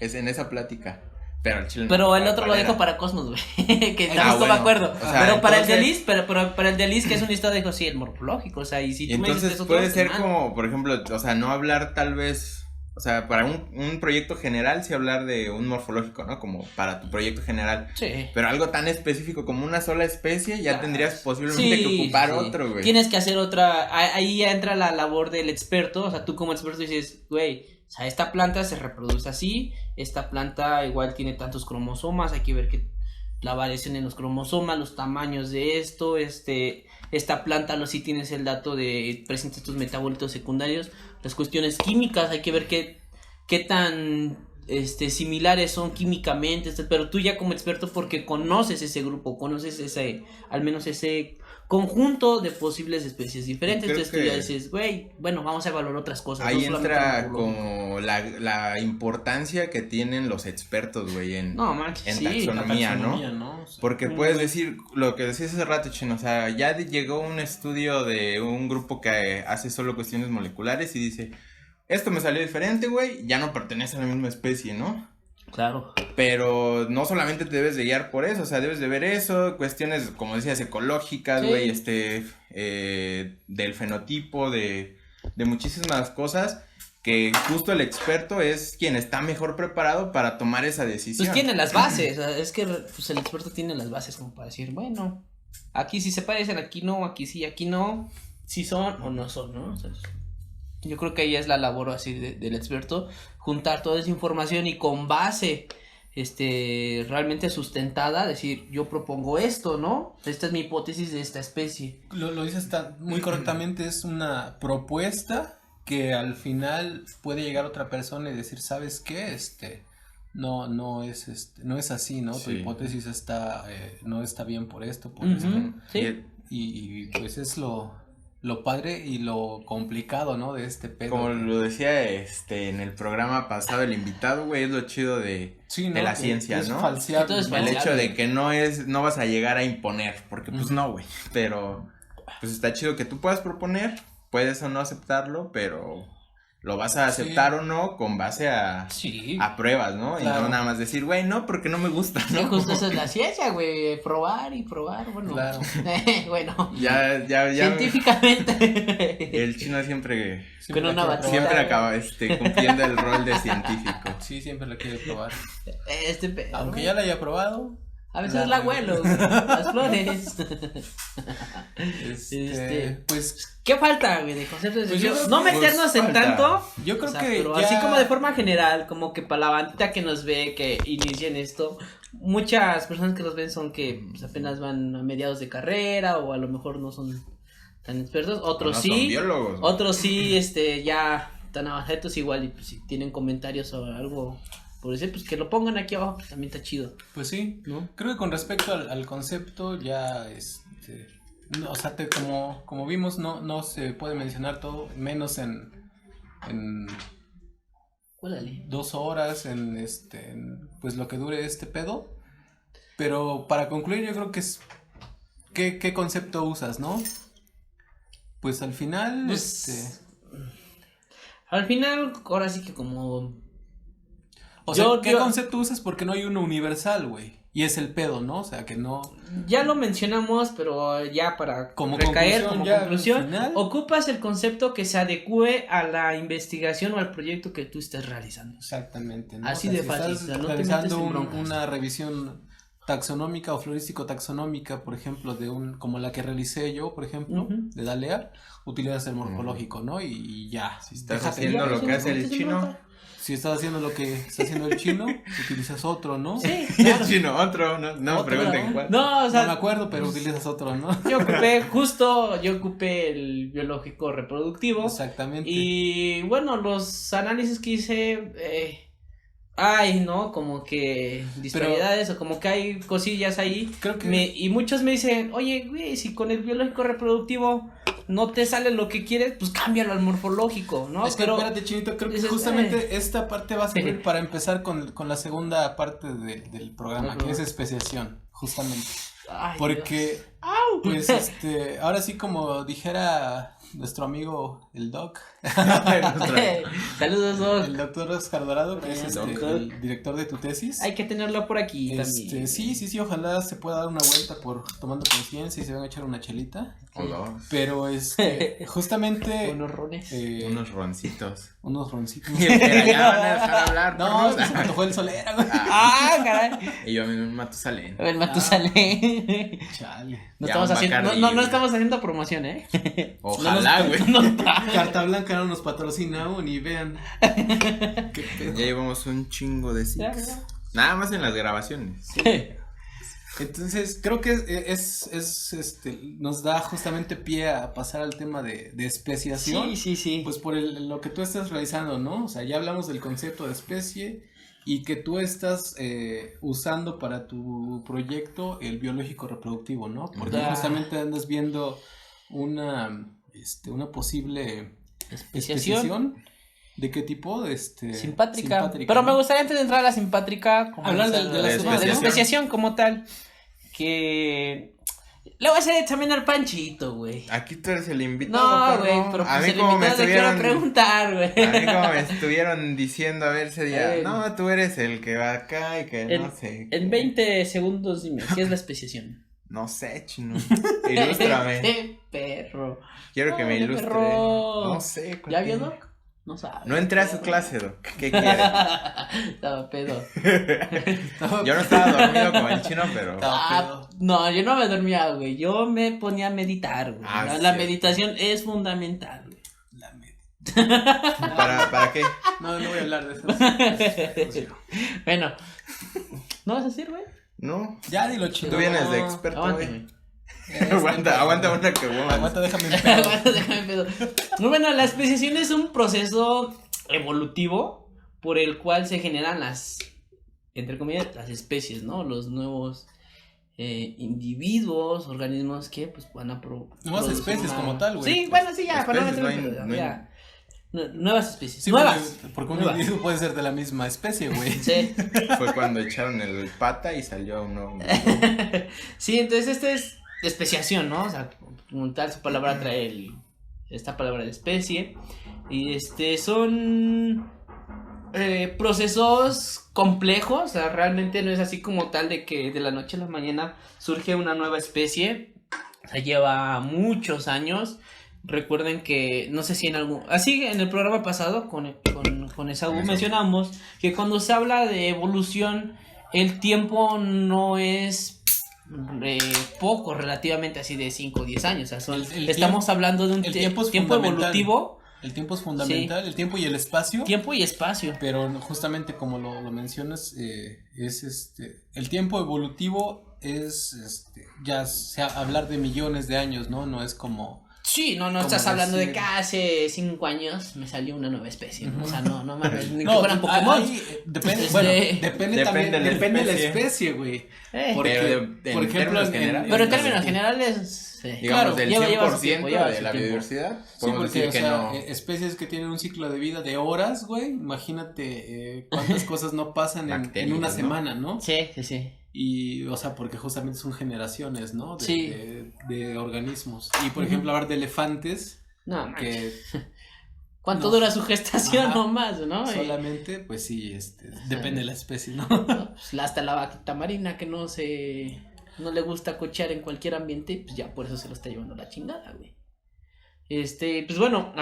Es en esa plática. Pero el chile pero el otro lo dijo para Cosmos, güey. Que justo bueno, me acuerdo. O sea, pero para entonces, el de Liz, pero para el de Liz, que es un listado, dijo sí, el morfológico. O sea, y si tú entonces me dices eso, puede ser como, por ejemplo, o sea, no hablar tal vez. O sea, para un proyecto general sí hablar de un morfológico, ¿no? Como para tu proyecto general. Sí. Pero algo tan específico como una sola especie ya tendrías posiblemente que ocupar otro, güey. Tienes que hacer otra, ahí ya entra la labor del experto, o sea, tú como experto dices, güey, o sea, esta planta se reproduce así, esta planta igual tiene tantos cromosomas, hay que ver que la variación en los cromosomas, los tamaños de esto, esta planta, sí tienes el dato de presenta estos metabolitos secundarios, las cuestiones químicas, hay que ver qué tan similares son químicamente, pero tú ya como experto porque conoces ese grupo, conoces al menos ese conjunto de posibles especies diferentes, Creo entonces tú ya que dices, güey, bueno, vamos a evaluar otras cosas. ahí no solamente entra lo biológico. como la importancia que tienen los expertos, güey, en No, manches, en sí. taxonomía, ¿no? O sea, Porque Mm. puedes decir lo que decías hace rato, Chino, o sea, ya llegó un estudio de un grupo que hace solo cuestiones moleculares y dice, esto me salió diferente, güey, ya no pertenece a la misma especie, ¿no? Claro. Pero no solamente te debes de guiar por eso, o sea, debes de ver eso, cuestiones, como decías, ecológicas, Sí. güey, del fenotipo, de muchísimas cosas, que justo el experto es quien está mejor preparado para tomar esa decisión. Pues tiene las bases, o sea, es que pues, el experto tiene las bases como para decir, bueno, aquí sí se parecen, aquí no, aquí sí, aquí no, si son o no son, ¿no? O sea, yo creo que ahí es la labor así del experto, juntar toda esa información y con base realmente sustentada, decir, yo propongo esto, ¿no? Esta es mi hipótesis de esta especie. Lo dices muy correctamente, es una propuesta que al final puede llegar otra persona y decir, ¿sabes qué? No es así, ¿no? Tu Sí. hipótesis no está bien por esto, por Ujú, esto. sí. Y pues es lo padre y lo complicado, ¿no? De este pedo. Como lo decía en el programa pasado el invitado, güey, es lo chido Sí, de ¿no? la Que ciencia, es ¿no? falseable, Que todo es ¿no? El falseable. hecho de que no vas a llegar a imponer, porque pues Ujú. no, güey, pero pues está chido que tú puedas proponer, puedes o no aceptarlo, pero lo vas a aceptar Sí. o no con base a Sí. pruebas, ¿no? Claro. Y no nada más decir, güey, no, porque no me gusta, Sí, ¿no? justo eso es la ciencia, güey, probar y probar, bueno. Claro. Bueno, Ya, científicamente. el Chino siempre Con una la quiere batida. probar. siempre acaba cumpliendo el rol de científico. Sí, siempre la quiere probar. Pedo, Aunque güey. ya la haya probado. A veces la huelo, güey, las flores. Pues ¿Qué falta, güey, de conceptos de Pues yo sentido? creo No que, meternos pues, en falta. tanto. yo creo O sea, que pero ya... así como de forma general, como que para la bandita que nos ve, que inicien esto, muchas personas que nos ven son que pues, apenas van a mediados de carrera o a lo mejor no son tan expertos, otros No sí, son biólogos, güey. otros sí, ya tan avanzados igual y pues si tienen comentarios o algo por decir, pues que lo pongan aquí abajo, pues también está chido, Pues sí, ¿no? creo que con respecto al concepto ya, no, o sea, como vimos, no se puede mencionar todo, menos en Cuélale. 2 horas, en pues lo que dure este pedo. Pero para concluir, yo creo que es, ¿qué concepto usas, no? Pues al final, Pues, al final, ahora sí que como o sea, yo- ¿qué yo- concepto usas? Porque no hay uno universal, güey. Y es el pedo, ¿no? O sea, que no... ya lo mencionamos, pero ya para Como recaer conclusión, como ya al conclusión, final. ocupas el concepto que se adecue a la investigación o al proyecto que tú estés realizando. Exactamente, ¿no? Así O sea, de si fácil, estás o sea, no te realizando metes en broncas. una revisión taxonómica o florístico-taxonómica, por ejemplo, como la que realicé yo, por ejemplo, Ujú. de Dalea, utilizas el morfológico, ¿no? Y ya. Si estás Déjate haciendo ya. lo que hace el Sin chino, bronca. Si estás haciendo lo que está haciendo el chino, utilizas otro, ¿no? Sí, el claro. chino, otro, no me Otro, pregunten ¿no? cuál. No, o No sea, me acuerdo, pero utilizas otro, ¿no? yo ocupé el biológico reproductivo. Exactamente. Y bueno, los análisis que hice, hay, ¿no? Como que disparidades o como que hay cosillas ahí. Creo que... Y muchos me dicen, oye, güey, si con el biológico reproductivo no te sale lo que quieres, pues cámbialo al morfológico, ¿no? Es que espérate, Chinito, creo que dices, justamente esta parte va a servir para empezar con la segunda parte del programa, Ajá. que es especiación, justamente. Ay, Porque, pues, ahora sí como dijera nuestro amigo el Doc, Dios. Saludos, Doc. el doctor Oscar Dorado, que es Doctor. el director de tu tesis. Hay que tenerlo por aquí también. Sí, ojalá se pueda dar una vuelta por tomando conciencia y se van a echar una chelita. O dos. Pero, justamente, Unos rones. Unos roncitos. unos roncitos. Y el que ya van a dejar hablar, No, es perros. que se me antojó el solera, güey. Ah, caray. Y yo a mí un Matusalén. El Matusalén. Chale. No Ya, estamos un haciendo, Bacardi, no güey. estamos haciendo promoción, ¿eh? Ojalá, güey. Carta Blanca no nos patrocina aún y vean. Qué pedo. Ya llevamos un chingo de six. Nada más en las grabaciones. Entonces, creo que nos da justamente pie a pasar al tema de especiación. Sí. Pues por lo que tú estás realizando, ¿no? O sea, ya hablamos del concepto de especie y que tú estás usando para tu proyecto el biológico reproductivo, ¿no? Porque justamente andas viendo una posible especiación. ¿De qué tipo? Simpátrica. Pero me gustaría antes de entrar a la simpátrica hablar de la especiación como tal. Que le voy a hacer también al Panchito, güey. Aquí tú eres el invitado. No, güey, pero a pues mí el como me invitado le quiero estuvieron preguntar, güey. a mí como me estuvieron diciendo a ver ese día, no, tú eres el que va acá y que no sé. En 20 segundos dime, ¿qué es la especiación? No sé, chino. Ilústrame. ¡Qué perro! Quiero que me Ay, ilustre. perro. No sé. ¿Ya vio, Doc? No sabe. No entré a su clase, Doc. ¿Qué quiere? Estaba pedo. Yo no estaba dormido como el chino, pero. No, yo no me dormía, güey. Yo me ponía a meditar, güey. Ah, la sí. meditación es fundamental, güey. ¿Para qué? No voy a hablar de eso. Bueno, ¿no vas a decir, güey? No. Ya dilo, chino. Tú vienes de No, experto, aguante, güey. güey. Aguanta una que hubo. Aguanta, déjame en pedo. Déjame pedo. Bueno, la especiación es un proceso evolutivo por el cual se generan las, entre comillas, las especies, ¿no? Los nuevos individuos, organismos que pues van a nuevas especies como tal, güey. Sí, bueno, sí, ya, para no Especies, meterme, no hay- ya. Nuevas especies. Sí, nuevas. porque un Nuevas. individuo puede ser de la misma especie, güey. Sí. Fue cuando echaron el pata y salió uno. Sí, entonces esta es especiación, ¿no? O sea, como tal su palabra trae esta palabra de especie. Y son procesos complejos, o sea, realmente no es así como tal de que de la noche a la mañana surge una nueva especie. O sea, lleva muchos años. Recuerden que, no sé si en el programa pasado con Esaú mencionamos que cuando se habla de evolución, el tiempo no es poco, relativamente así de 5 o 10 años. O sea, estamos hablando de un el tiempo es tiempo fundamental. evolutivo. El tiempo es fundamental, el tiempo y el espacio. Tiempo y espacio. Pero justamente como lo mencionas, es el tiempo evolutivo es ya sea hablar de millones de años, ¿no? No es como. Sí, no como estás hablando de decir- que hace 5 años me salió una nueva especie, ¿no? O sea, no mames, ni que No, fueran Pokémon. depende, Este- bueno, depende también, de la depende de la especie. especie, güey. Porque, Pero por en ejemplo, términos generales. pero en términos generales, sí. Digamos, Claro, del lleva 100% su tiempo, lleva de su la tiempo. biodiversidad. Sí, Podemos porque, decir o que sea, no. especies que tienen un ciclo de vida de horas, güey, imagínate cuántas cosas no pasan en Bacterias, una ¿no? semana, ¿no? Sí. Y, o sea, porque justamente son generaciones, ¿no? Sí. De organismos. Y, por ejemplo, hablar de elefantes, No, manches. que ¿Cuánto no. dura su gestación Ajá. nomás, no? solamente, pues sí, depende de la especie, ¿no? Pues, hasta la vaquita marina que no le gusta cochear en cualquier ambiente, pues ya por eso se lo está llevando la chingada, güey. Pues bueno,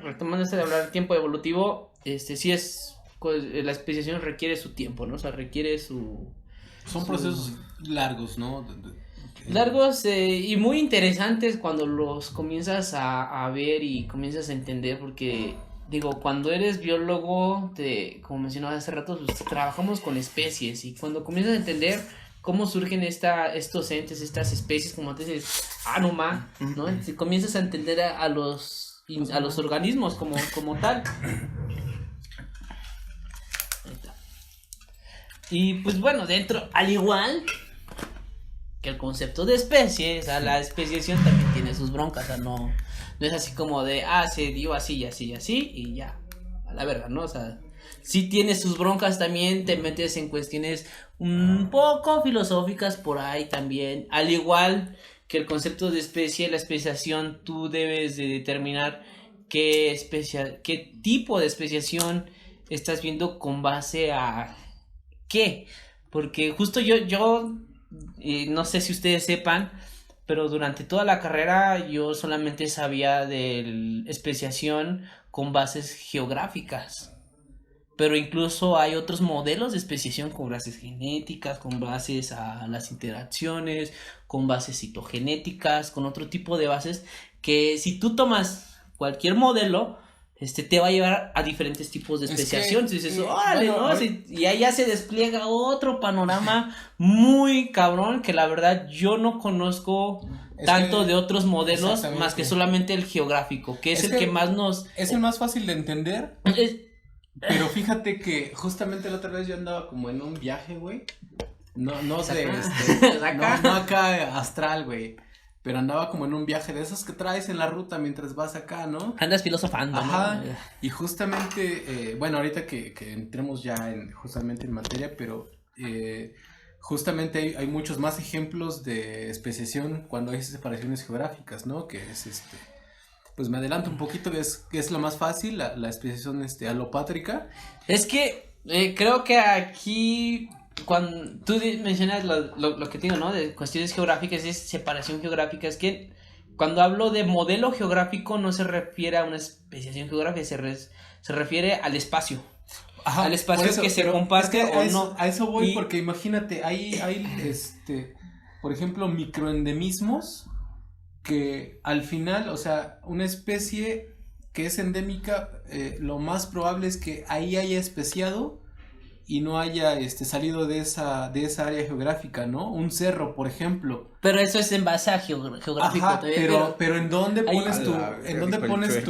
retomando de hablar del tiempo evolutivo, sí la especiación requiere su tiempo, ¿no? O sea, requiere su... Son procesos largos, ¿no? Largos y muy interesantes cuando los comienzas a ver y comienzas a entender, porque digo, cuando eres biólogo, como mencionaba hace rato, pues, trabajamos con especies, y cuando comienzas a entender cómo surgen estos entes, estas especies, como te dices, Anuma, ¿no? Te comienzas a entender a los organismos como tal. Ahí está. Y pues bueno, al igual que el concepto de especie, o sea, la especiación también tiene sus broncas, o sea, no es así como de, se dio así y así y así y ya, a la verga, ¿no? O sea, sí tiene sus broncas también, te metes en cuestiones un poco filosóficas por ahí también, al igual que el concepto de especie, la especiación, tú debes de determinar qué tipo de especiación estás viendo con base a qué, porque justo yo no sé si ustedes sepan, pero durante toda la carrera yo solamente sabía de especiación con bases geográficas, pero incluso hay otros modelos de especiación con bases genéticas, con bases a las interacciones, con bases citogenéticas, con otro tipo de bases que si tú tomas cualquier modelo, te va a llevar a diferentes tipos de especiación. Entonces dices, órale, bueno, ¿no? Y ahí ya se despliega otro panorama muy cabrón que la verdad yo no conozco tanto de otros modelos más que solamente el geográfico, que es el que más nos... Es el más fácil de entender. Pero fíjate que justamente la otra vez yo andaba como en un viaje, güey. No Acá. no acá astral, güey. Pero andaba como en un viaje de esos que traes en la ruta mientras vas acá, ¿no? Andas filosofando, Ajá. ¿no? Y justamente, bueno, ahorita que entremos ya justamente en materia, pero justamente hay muchos más ejemplos de especiación cuando hay separaciones geográficas, ¿no? Que es pues me adelanto un poquito, que es lo más fácil, la especiación alopátrica. Es que creo que aquí, cuando tú mencionas lo que digo, ¿no? De cuestiones geográficas, es separación geográfica. Es que cuando hablo de modelo geográfico no se refiere a una especiación geográfica, se refiere al espacio. Ajá, al espacio por que se pero comparte es que o eso, no. a eso voy, Y- porque imagínate, hay por ejemplo, microendemismos que al final, o sea, una especie que es endémica, lo más probable es que ahí haya especiado y no haya salido de esa área geográfica, ¿no? Un cerro, por ejemplo. Pero eso es en base a geográfico. Ajá, pero ¿en dónde Ahí- pones tu, A la en dónde verga, pones el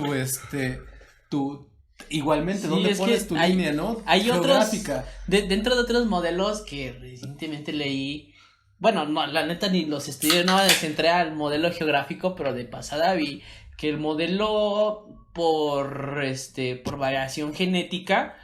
tu, igualmente, Sí, dónde es pones que tu hay- línea, ¿no? hay otros- Geográfica. Dentro de otros modelos que recientemente leí, bueno, no, la neta ni los estudié, no me centré al modelo geográfico, pero de pasada vi que el modelo por variación genética,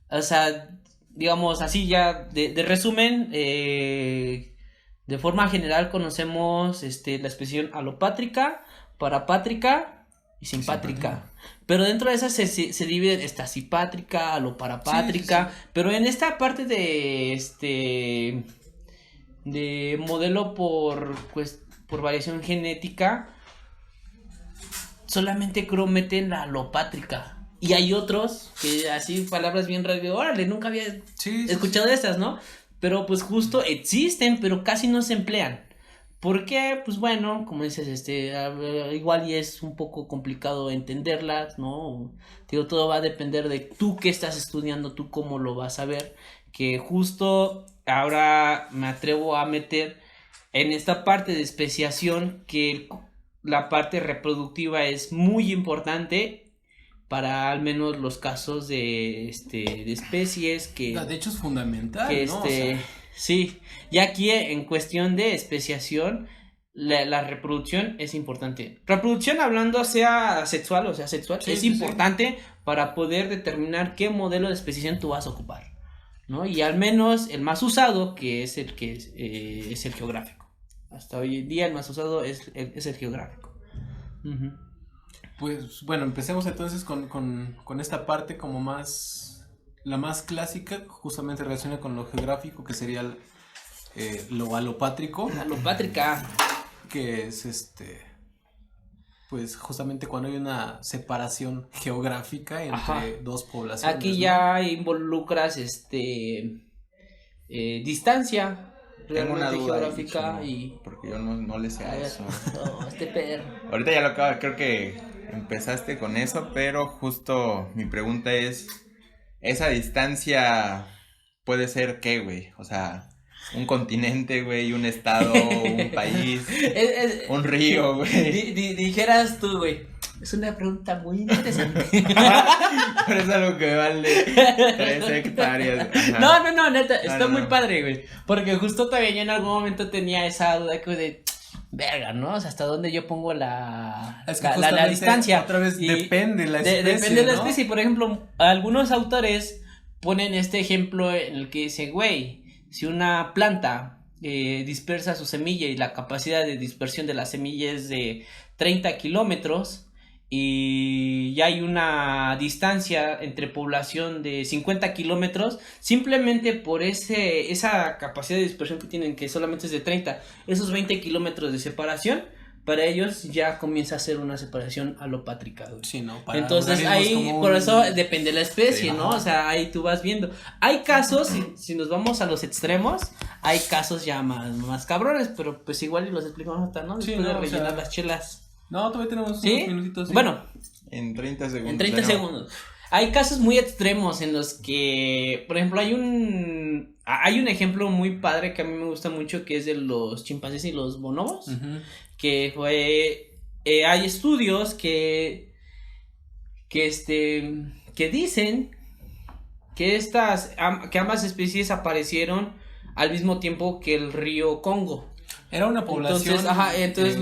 o sea, digamos así ya de resumen, de forma general conocemos la expresión alopátrica, parapátrica y simpátrica. Pero dentro de esas se dividen esta simpátrica, aloparapátrica, pero en esta parte de modelo por variación genética, solamente creo meten la alopátrica. Y hay otros que así palabras bien radio, órale, nunca había escuchado de estas, ¿no? Pero pues justo existen, pero casi no se emplean. ¿Por qué? Pues bueno, como dices, igual y es un poco complicado entenderlas, ¿no? Digo, todo va a depender de tú qué estás estudiando, tú cómo lo vas a ver. Que justo ahora me atrevo a meter en esta parte de especiación que la parte reproductiva es muy importante para al menos los casos de especies que De hecho es fundamental, que ¿no? O sea, sí, y aquí en cuestión de especiación la reproducción es importante. Reproducción hablando sea sexual, es sí, importante para poder determinar qué modelo de especiación tú vas a ocupar, ¿no? Y al menos el más usado, que es el que es el geográfico. Hasta hoy en día el más usado es el geográfico. Uh-huh. Pues bueno, empecemos entonces con esta parte como la más clásica, justamente relaciona con lo geográfico, que sería lo alopátrico, Alopátrica. que es pues justamente cuando hay una separación geográfica entre Ajá. dos poblaciones. Aquí ¿no? ya involucras distancia Tengo una realmente duda ahí, geográfica chino, y porque yo no le sé a eso. perro. Ahorita ya lo acabo, creo que empezaste con eso, pero justo mi pregunta es, ¿esa distancia puede ser qué, güey? O sea, un continente, güey, un estado, un país, un río, güey. Dijeras tú, güey. Es una pregunta muy interesante. Pero es algo que vale 3 hectáreas. Ajá. No, neta, está no, muy no. padre, güey. Porque justo también yo en algún momento tenía esa duda que de, verga, ¿no? O sea, hasta dónde yo pongo la justamente, distancia. otra vez, Y depende la especie, depende de la ¿no? especie. Por ejemplo, algunos autores ponen este ejemplo en el que dice, güey, si una planta dispersa su semilla y la capacidad de dispersión de la semilla es de 30 kilómetros y ya hay una distancia entre población de 50 kilómetros, simplemente por esa capacidad de dispersión que tienen, que solamente es de 30, esos 20 kilómetros de separación, para ellos ya comienza a ser una separación alopátrica, güey. Sí, ¿no? Para Entonces organismos ahí, como por un- eso depende de la especie, Sí, ¿no? ajá. O sea, ahí tú vas viendo. Hay casos, si nos vamos a los extremos, hay casos ya más cabrones, pero pues igual y los explicamos hasta, ¿no? Sí, Después de no, o rellenar sea, las chelas. No, todavía tenemos ¿Sí? unos minutitos. sí. Bueno, En 30 segundos. en 30 bueno, segundos. Hay casos muy extremos en los que, por ejemplo, hay un ejemplo muy padre que a mí me gusta mucho, que es de los chimpancés y los bonobos, Ujú. que fue, hay estudios que dicen que que ambas especies aparecieron al mismo tiempo que el río Congo. Era una población entonces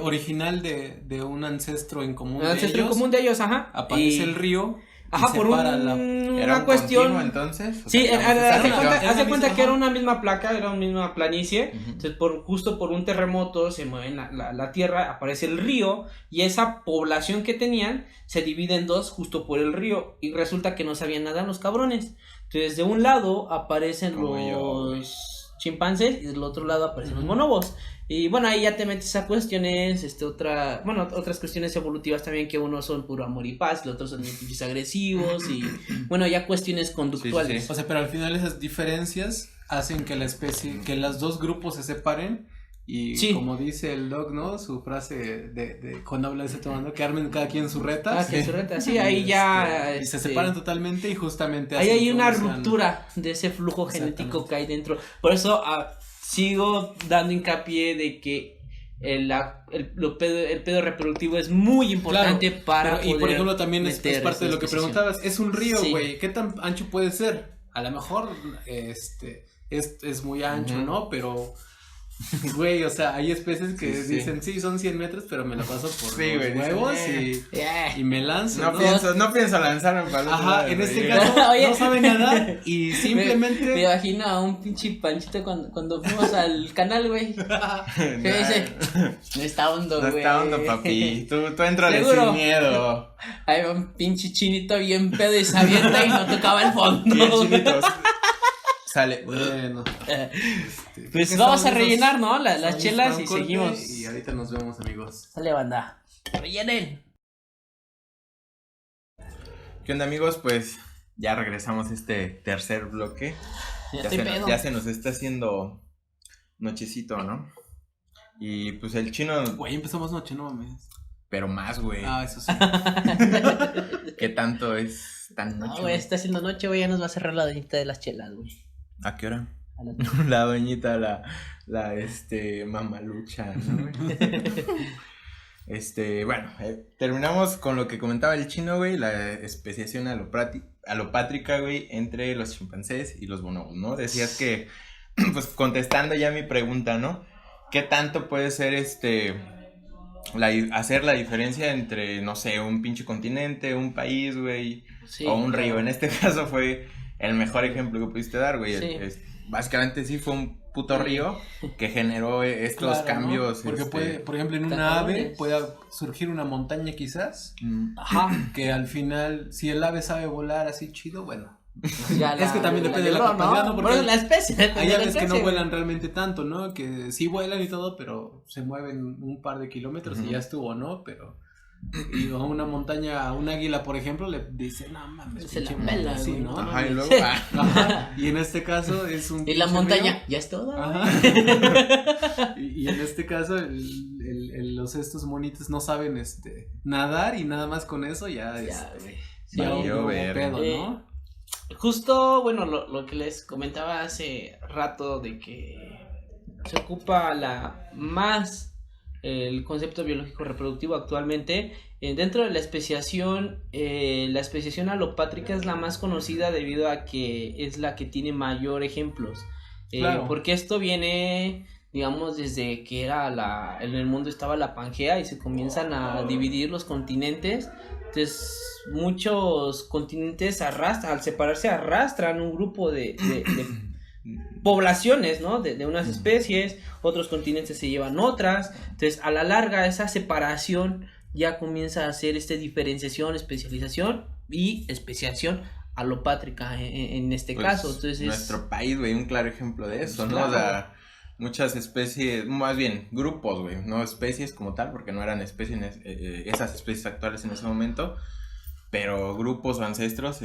original de un ancestro en común. Un ancestro en común de ellos, Aparece el río. Ajá, por una cuestión. Entonces, Sí, haz de una cuenta misma, que era una misma placa, era una misma planicie. Ujú. Entonces, justo por un terremoto se mueve la tierra, aparece el río. Y esa población que tenían se divide en dos, justo por el río. Y resulta que no sabían nada los cabrones. Entonces, de un lado aparecen los chimpancés y del otro lado aparecen los bonobos. Y bueno, ahí ya te metes a cuestiones, otras cuestiones evolutivas también, que unos son puro amor y paz, los otros son pinches agresivos y bueno, ya cuestiones conductuales. Sí. O sea, pero al final esas diferencias hacen que que los dos grupos se separen y como dice el Doc, ¿no? Su frase de cuando habla de ese tomando, que armen cada quien su reta. Sí, ahí ya... Y se separan totalmente y justamente ahí hay una ruptura de ese flujo genético que hay dentro. Por eso sigo dando hincapié de que el pedo reproductivo es muy importante para y por ejemplo también es parte de lo que especiación. preguntabas, es un río, güey, ¿qué tan ancho puede ser? A lo mejor es muy ancho, ¿no? Pero güey, o sea, hay especies que dicen, sí, son 100 metros, pero me la paso por los huevos y me lanzo. No pienso lanzarme para el otro lado, en este güey. caso Oye. no sabe nadar y simplemente... Me imagino a un pinche Panchito cuando fuimos al canal, güey. ¿Qué dice? No está hondo, güey. No está hondo, papi. Tú entrale ¿Seguro? sin miedo. Hay un pinche chinito bien pedo y se avienta y no tocaba el fondo. Y el chinito sale. Bueno, Pues vamos a rellenar, ¿no? Las chelas y seguimos. Y ahorita nos vemos, amigos. Sale, banda. Rellenen. ¿Qué onda, amigos? Pues ya regresamos a este tercer bloque. Ya se nos está haciendo nochecito, ¿no? Y pues el chino... Güey, empezamos noche, no mames. Pero más, güey. Eso sí. ¿Qué tanto es tan noche? No, güey, está haciendo noche, güey, ya nos va a cerrar la doñita de las chelas, güey. ¿A qué hora? A las La doñita, la mamalucha, ¿no? Bueno, terminamos con lo que comentaba el chino, güey, la especiación alopátrica, güey, entre los chimpancés y los bonobos, ¿no? Decías que, pues, contestando ya mi pregunta, ¿no? ¿Qué tanto puede ser, hacer la diferencia entre, no sé, un pinche continente, un país, güey, Sí, o un río? claro. En este caso fue el mejor ejemplo que pudiste dar, güey. Sí. Básicamente sí fue un puto río que generó estos Claro, cambios. ¿no? Porque puede, por ejemplo, en Tan una ave cabrones. puede surgir una montaña quizás, Ajá. que al final, si el ave sabe volar así chido, bueno. Ya Es que también depende de la libró, capacidad, ¿no? Porque Bueno, la especie. depende hay de la aves que no especie, vuelan realmente tanto, ¿no? Que sí vuelan y todo, pero se mueven un par de kilómetros y ya estuvo, ¿no? Pero... Y a una montaña, a un águila, por ejemplo, le dice, no mames, Se la pinche pela, así, güey, ¿no? no Ajá, y luego... Ajá. Y en este caso es un Y la pinche montaña, río. ya es todo. Ajá. Y en este caso estos monitos no saben nadar y nada más con eso ya güey. ya Valió hubo verga. pedo, ¿no? Justo, bueno, lo que les comentaba hace rato de que se ocupa el concepto biológico reproductivo actualmente. Dentro de la especiación alopátrica es la más conocida debido a que es la que tiene mayor ejemplos. Claro. Porque esto viene, digamos, desde que en el mundo estaba la Pangea y se comienzan a dividir los continentes. Entonces, muchos continentes al separarse arrastran un grupo de poblaciones, ¿no? De unas especies, otros continentes se llevan otras. Entonces, a la larga, esa separación ya comienza a hacer diferenciación, especialización y especiación alopátrica en este Pues, caso. Entonces, nuestro país, güey, un claro ejemplo de eso, ¿no? Claro. O sea, muchas especies, más bien grupos, güey, no especies como tal, porque no eran especies, esas especies actuales en ese momento, pero grupos o ancestros,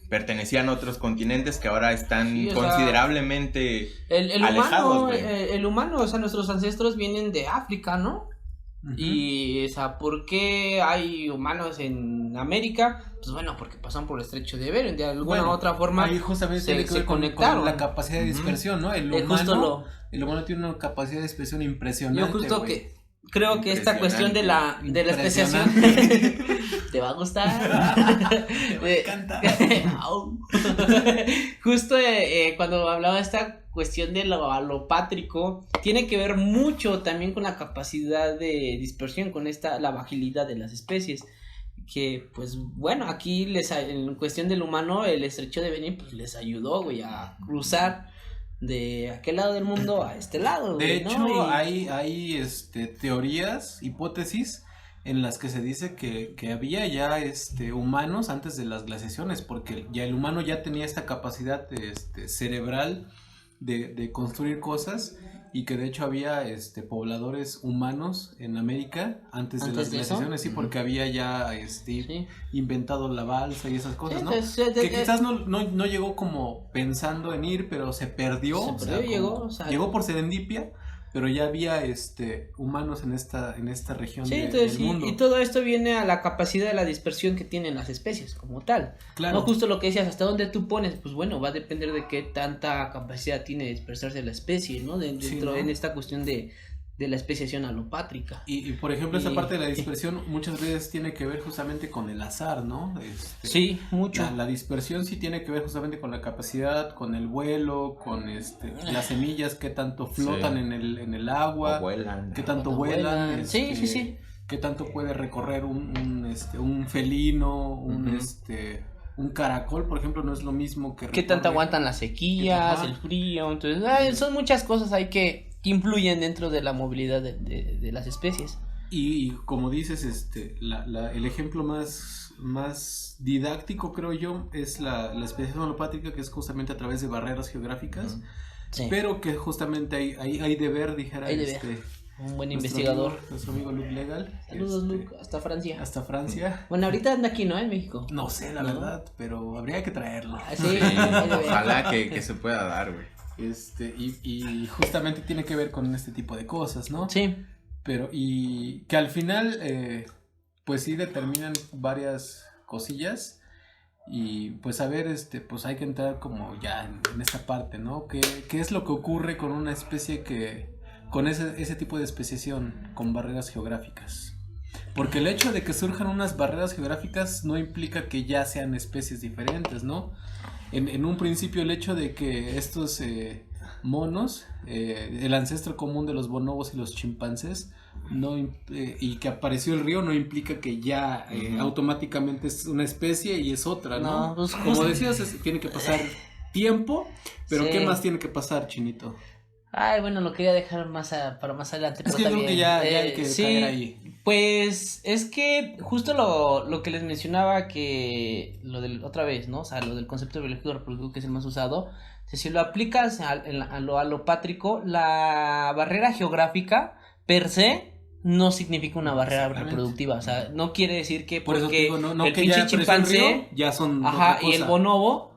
pertenecían a otros continentes que ahora están Sí, o sea, considerablemente el alejados, humano, güey. el humano, o sea, nuestros ancestros vienen de África, ¿no? Y, o sea, ¿por qué hay humanos en América? Pues bueno, porque pasan por el estrecho de Bering, de alguna u otra forma. Ahí justamente tiene que se ver con conectaron. la capacidad de dispersión, ¿no? El Justo humano tiene una capacidad de dispersión impresionante. Yo justo güey. que creo que esta cuestión de la especiación te va a gustar. Me encanta. Au. Justo cuando hablaba de esta cuestión de lo alopátrico, tiene que ver mucho también con la capacidad de dispersión, con la agilidad de las especies. Que pues bueno, aquí en cuestión del humano, el estrecho de Bering pues les ayudó, güey, a cruzar de aquel lado del mundo a este lado. De güey, hecho, ¿no? hay teorías, hipótesis en las que se dice que había ya humanos antes de las glaciaciones, porque ya el humano ya tenía esta capacidad cerebral de construir cosas, y que de hecho había pobladores humanos en América antes de las de eso. glaciaciones, sí, porque había ya Sí. inventado la balsa y esas cosas, Sí, ¿no? entonces, Que quizás no llegó como pensando en ir, pero se perdió. Se o sea, perdió, llegó, como- o sea, llegó por serendipia, pero ya había humanos en esta región Sí, entonces, del mundo. y todo esto viene a la capacidad de la dispersión que tienen las especies como tal. Claro. No justo lo que decías, hasta dónde tú pones, pues bueno, va a depender de qué tanta capacidad tiene de dispersarse la especie, ¿no? Sí, Dentro ¿no? en esta cuestión de la especiación alopátrica. Y por ejemplo, esta Y- parte de la dispersión muchas veces tiene que ver justamente con el azar, ¿no? Sí, mucho. La dispersión sí tiene que ver justamente con la capacidad, con el vuelo, con las semillas, qué tanto flotan Sí. en el agua, O vuelan. qué tanto Cuando vuelan, vuelan. Sí, sí. qué tanto puede recorrer un felino, Ujú. un caracol, por ejemplo, no es lo mismo que ¿Qué tanto recorre- aguantan las sequías, Ajá. el frío? Entonces, son muchas cosas ahí que influyen dentro de la movilidad de las especies. Y como dices, el ejemplo más didáctico, creo yo, es la especiación alopátrica, que es justamente a través de barreras geográficas, Sí. pero que justamente hay deber, dijera Hay deber. Un buen investigador. nuestro amigo Luke Legal. Saludos, Luke, hasta Francia. Hasta Francia. Bueno, ahorita anda aquí, ¿no? En México. No sé, la ¿No? verdad, pero habría que traerlo. Ah, sí, Sí, hay deber. ojalá que se pueda dar, güey. Y justamente tiene que ver con este tipo de cosas, ¿no? Sí. Pero, y que al final, pues sí determinan varias cosillas. Y pues a ver, pues hay que entrar como ya en esta parte, ¿no? ¿Qué es lo que ocurre con una especie con ese tipo de especiación, con barreras geográficas? Porque el hecho de que surjan unas barreras geográficas no implica que ya sean especies diferentes, ¿no? En un principio el hecho de que estos monos, el ancestro común de los bonobos y los chimpancés, y que apareció el río no implica que ya automáticamente es una especie y es otra, ¿no? No, pues, Como justo- decías, tiene que pasar tiempo, pero Sí. ¿qué más tiene que pasar, Chinito? Ay, bueno, lo quería dejar para más adelante. Es pero que yo creo también, que ya hay que sí, caer ahí. Pues es que justo lo que les mencionaba, que lo del otra vez, ¿no? O sea, lo del concepto biológico reproductivo, que es el más usado. Si lo aplicas a lo alopátrico, la barrera geográfica per se no significa una barrera Exactamente. reproductiva. O sea, no quiere decir que Por eso te porque digo, no el que ya pinche apareció el chimpancé, río, ya son ajá, otra y el cosa. bonobo,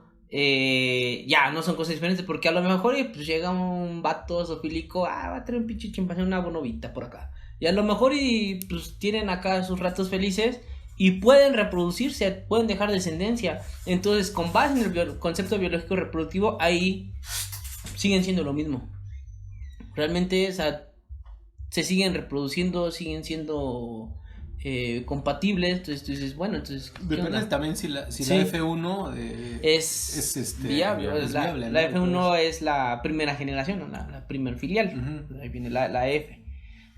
ya no son cosas diferentes, porque a lo mejor pues llega un vato zoofílico, va a tener un pinche chimpancé, una bonobita por acá, y a lo mejor y pues tienen acá sus ratos felices y pueden reproducirse, pueden dejar descendencia. Entonces, con base en el concepto biológico reproductivo, ahí siguen siendo lo mismo. Realmente, o sea, se siguen reproduciendo, siguen siendo compatibles. Entonces tú dices, bueno, entonces ¿qué Depende onda? también si la Sí. F1 Es viable. es la viable, la ¿no? F1 es la primera generación, ¿no? La primer filial. Ujú. Ahí viene la F.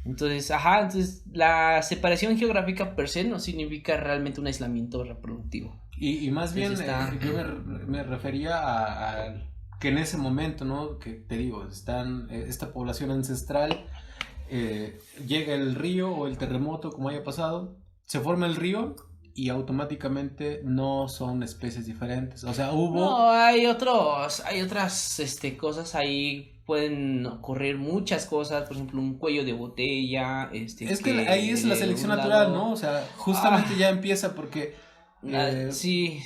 Entonces, entonces la separación geográfica per se no significa realmente un aislamiento reproductivo. Y más bien, Entonces está- yo me refería a que en ese momento, ¿no? Que te digo, esta población ancestral, llega el río o el terremoto, como haya pasado, se forma el río y automáticamente no son especies diferentes. O sea, hubo... No, hay otras cosas ahí. Pueden ocurrir muchas cosas, por ejemplo, un cuello de botella. Es que ahí es la de selección un natural, lado- ¿no? O sea, justamente ya empieza porque... sí,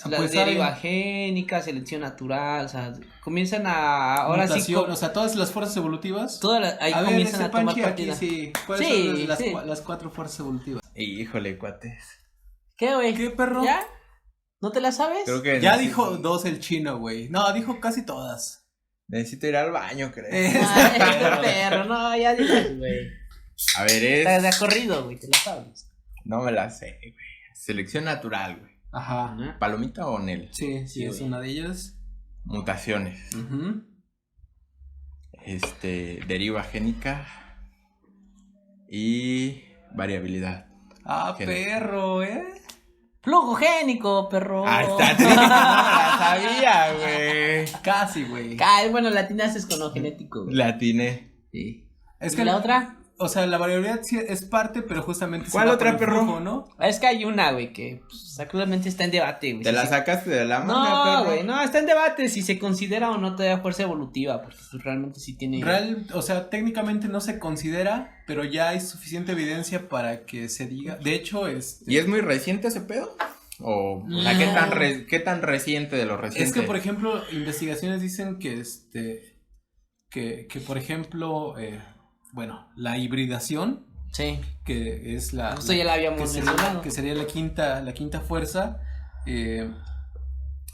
la pues deriva hay génica, selección natural, o sea, comienzan ahora sí, mutación, o sea, todas las fuerzas evolutivas. ahí A ver, comienzan a tomar Panchi, aquí partida. sí. ¿Cuáles Sí, son sí. las 4 fuerzas evolutivas? Híjole, cuates. ¿Qué, güey? ¿Qué, perro? ¿Ya? ¿No te la sabes? Creo que Ya necesito- dijo 2 el chino, güey. No, dijo casi todas. Necesito ir al baño, creo. Ay, qué perro, no, ya dices, güey. A ver, Está de corrido, güey, te la sabes. No me la sé, güey. Selección natural, güey. Ajá. ¿Palomita o Nel? Sí, Sí, es güey. una de ellas. Mutaciones. Ujú. Deriva génica. Y variabilidad. Ah, Génica. perro, Flujo génico, perro. Ahí está, no la sabía, güey. Casi, güey. Ay, bueno, latinaste con lo genético, güey. La atiné. Sí. Es ¿Y que la otra? O sea, la variabilidad sí es parte, pero justamente... ¿Cuál se va otra, por el perro? flujo, ¿no? Es que hay una, güey, que pues, actualmente está en debate, güey. ¿Te si la se- sacaste de la manga, No, perro? güey, no, está en debate si se considera o no todavía fuerza evolutiva, porque pues, realmente sí tiene... O sea, técnicamente no se considera, pero ya hay suficiente evidencia para que se diga. De hecho, ¿Y es muy reciente ese pedo? O sea, ¿qué tan reciente de lo reciente? es que, por ejemplo, investigaciones dicen que que por ejemplo, bueno, la hibridación, Sí. que es la... Esto ya la habíamos que sería, mencionado. que sería la quinta fuerza,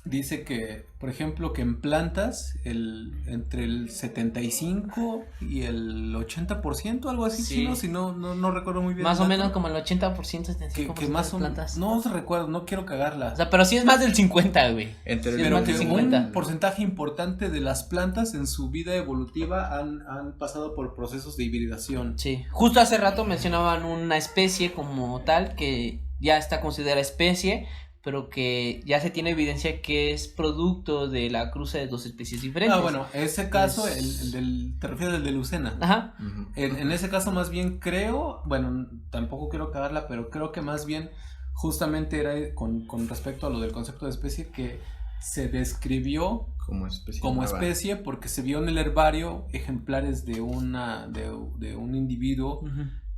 dice que, por ejemplo, que en plantas entre el 75 y el 80%, algo así, Sí. chino, si no recuerdo muy bien. Más el o dato, menos como el 80%, que más o menos, plantas. no recuerdo, no quiero cagarla. O sea, pero sí es más del 50, güey. Entre Sí, el pero más que del 50. 50. Un porcentaje importante de las plantas en su vida evolutiva han pasado por procesos de hibridación. Sí. Justo hace rato mencionaban una especie como tal que ya está considerada especie, pero que ya se tiene evidencia que es producto de la cruza de dos especies diferentes. Ah, bueno, ese caso, Es- te refieres al de Lucena. Ajá. Ujú. En ese caso más bien creo, bueno, tampoco quiero cagarla, pero creo que más bien justamente era con respecto a lo del concepto de especie que se describió Como especie. como nueva. especie porque se vio en el herbario ejemplares de de un individuo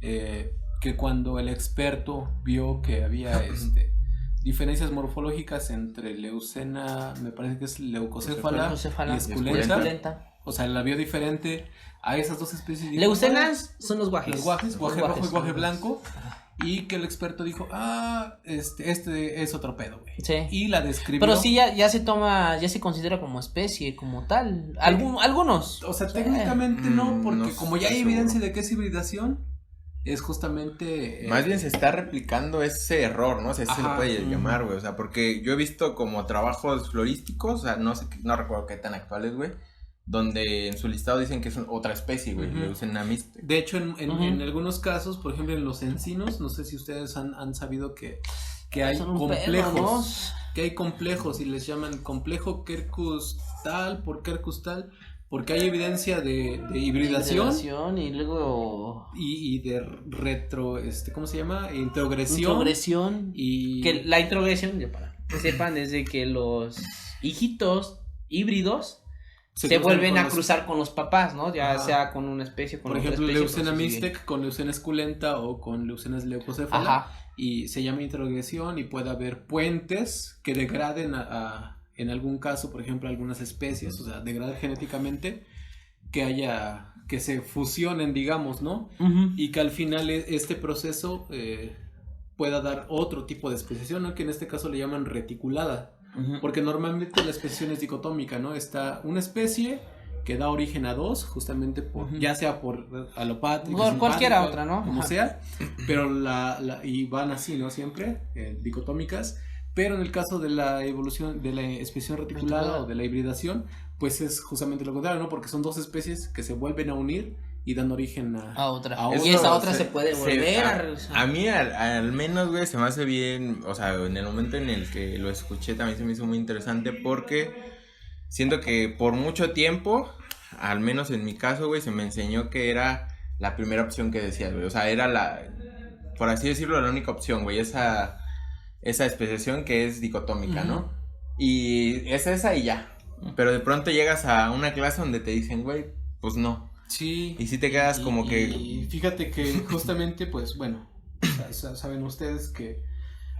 que cuando el experto vio que había diferencias morfológicas entre leucena, me parece que es leucocéfala Leucocéfala y esculenta, esculenta. o sea, la vio diferente a esas dos especies. Dijo, Leucenas son los guajes. los guajes, guaje rojo y guaje guajes. blanco, y que el experto dijo, este es otro pedo, güey. Sí. Y la describió. Pero sí ya se toma, ya se considera como especie, como tal. Algunos. O sea, técnicamente no, porque no como ya hay estoy evidencia seguro. de que es hibridación, es justamente... Más bien se está replicando ese error, ¿no? O sea, se le Ajá. puede llamar, güey. O sea, porque yo he visto como trabajos florísticos, o sea, no recuerdo qué tan actuales, güey. Donde en su listado dicen que es otra especie, güey. Ujú. Leucena mixta. De hecho, en Ujú. algunos casos, por ejemplo, en los encinos, no sé si ustedes han sabido que hay Son un complejos. pedo, ¿no? Que hay complejos y les llaman complejo Quercus tal por Quercus tal, porque hay evidencia de hibridación Y luego y de ¿cómo se llama? Introgresión. introgresión. Y Que la introgresión, ya para que sepan, es de que los hijitos híbridos se cruzan vuelven con a los- cruzar con los papás, ¿no? Ya Ajá. sea con una especie, con por otra ejemplo, especie. Leucena pues, sí sigue. mixtec con Leucena esculenta o con Leucena leucocéfala. Ajá. Y se llama introgresión y puede haber puentes que degraden en algún caso, por ejemplo, algunas especies, o sea, degradar genéticamente, que se fusionen, digamos, ¿no? Ujú. Y que al final este proceso pueda dar otro tipo de especiación, ¿no? Que en este caso le llaman reticulada, Ujú. porque normalmente la especiación es dicotómica, ¿no? Está una especie que da origen a dos, justamente Ujú. ya sea por alopátrica, Por cualquiera simpátrica, otra, ¿no? como Ajá. sea, pero y van así, ¿no? Siempre dicotómicas, pero en el caso de la evolución, de la especiación reticulada Reticulada. o de la hibridación, pues es justamente lo contrario, ¿no? Porque son dos especies que se vuelven a unir y dan origen A otra. a Y otra. esa otra se puede volver a regresar. A mí al menos, güey, se me hace bien, o sea, en el momento en el que lo escuché también se me hizo muy interesante porque siento que por mucho tiempo, al menos en mi caso, güey, se me enseñó que era la primera opción que decías, güey, o sea, era por así decirlo, la única opción, güey, esa especiación que es dicotómica, ¿no? Y es esa y ya, pero de pronto llegas a una clase donde te dicen, güey, pues no. Sí. Y si te quedas como que... Y fíjate que justamente, pues bueno, saben ustedes que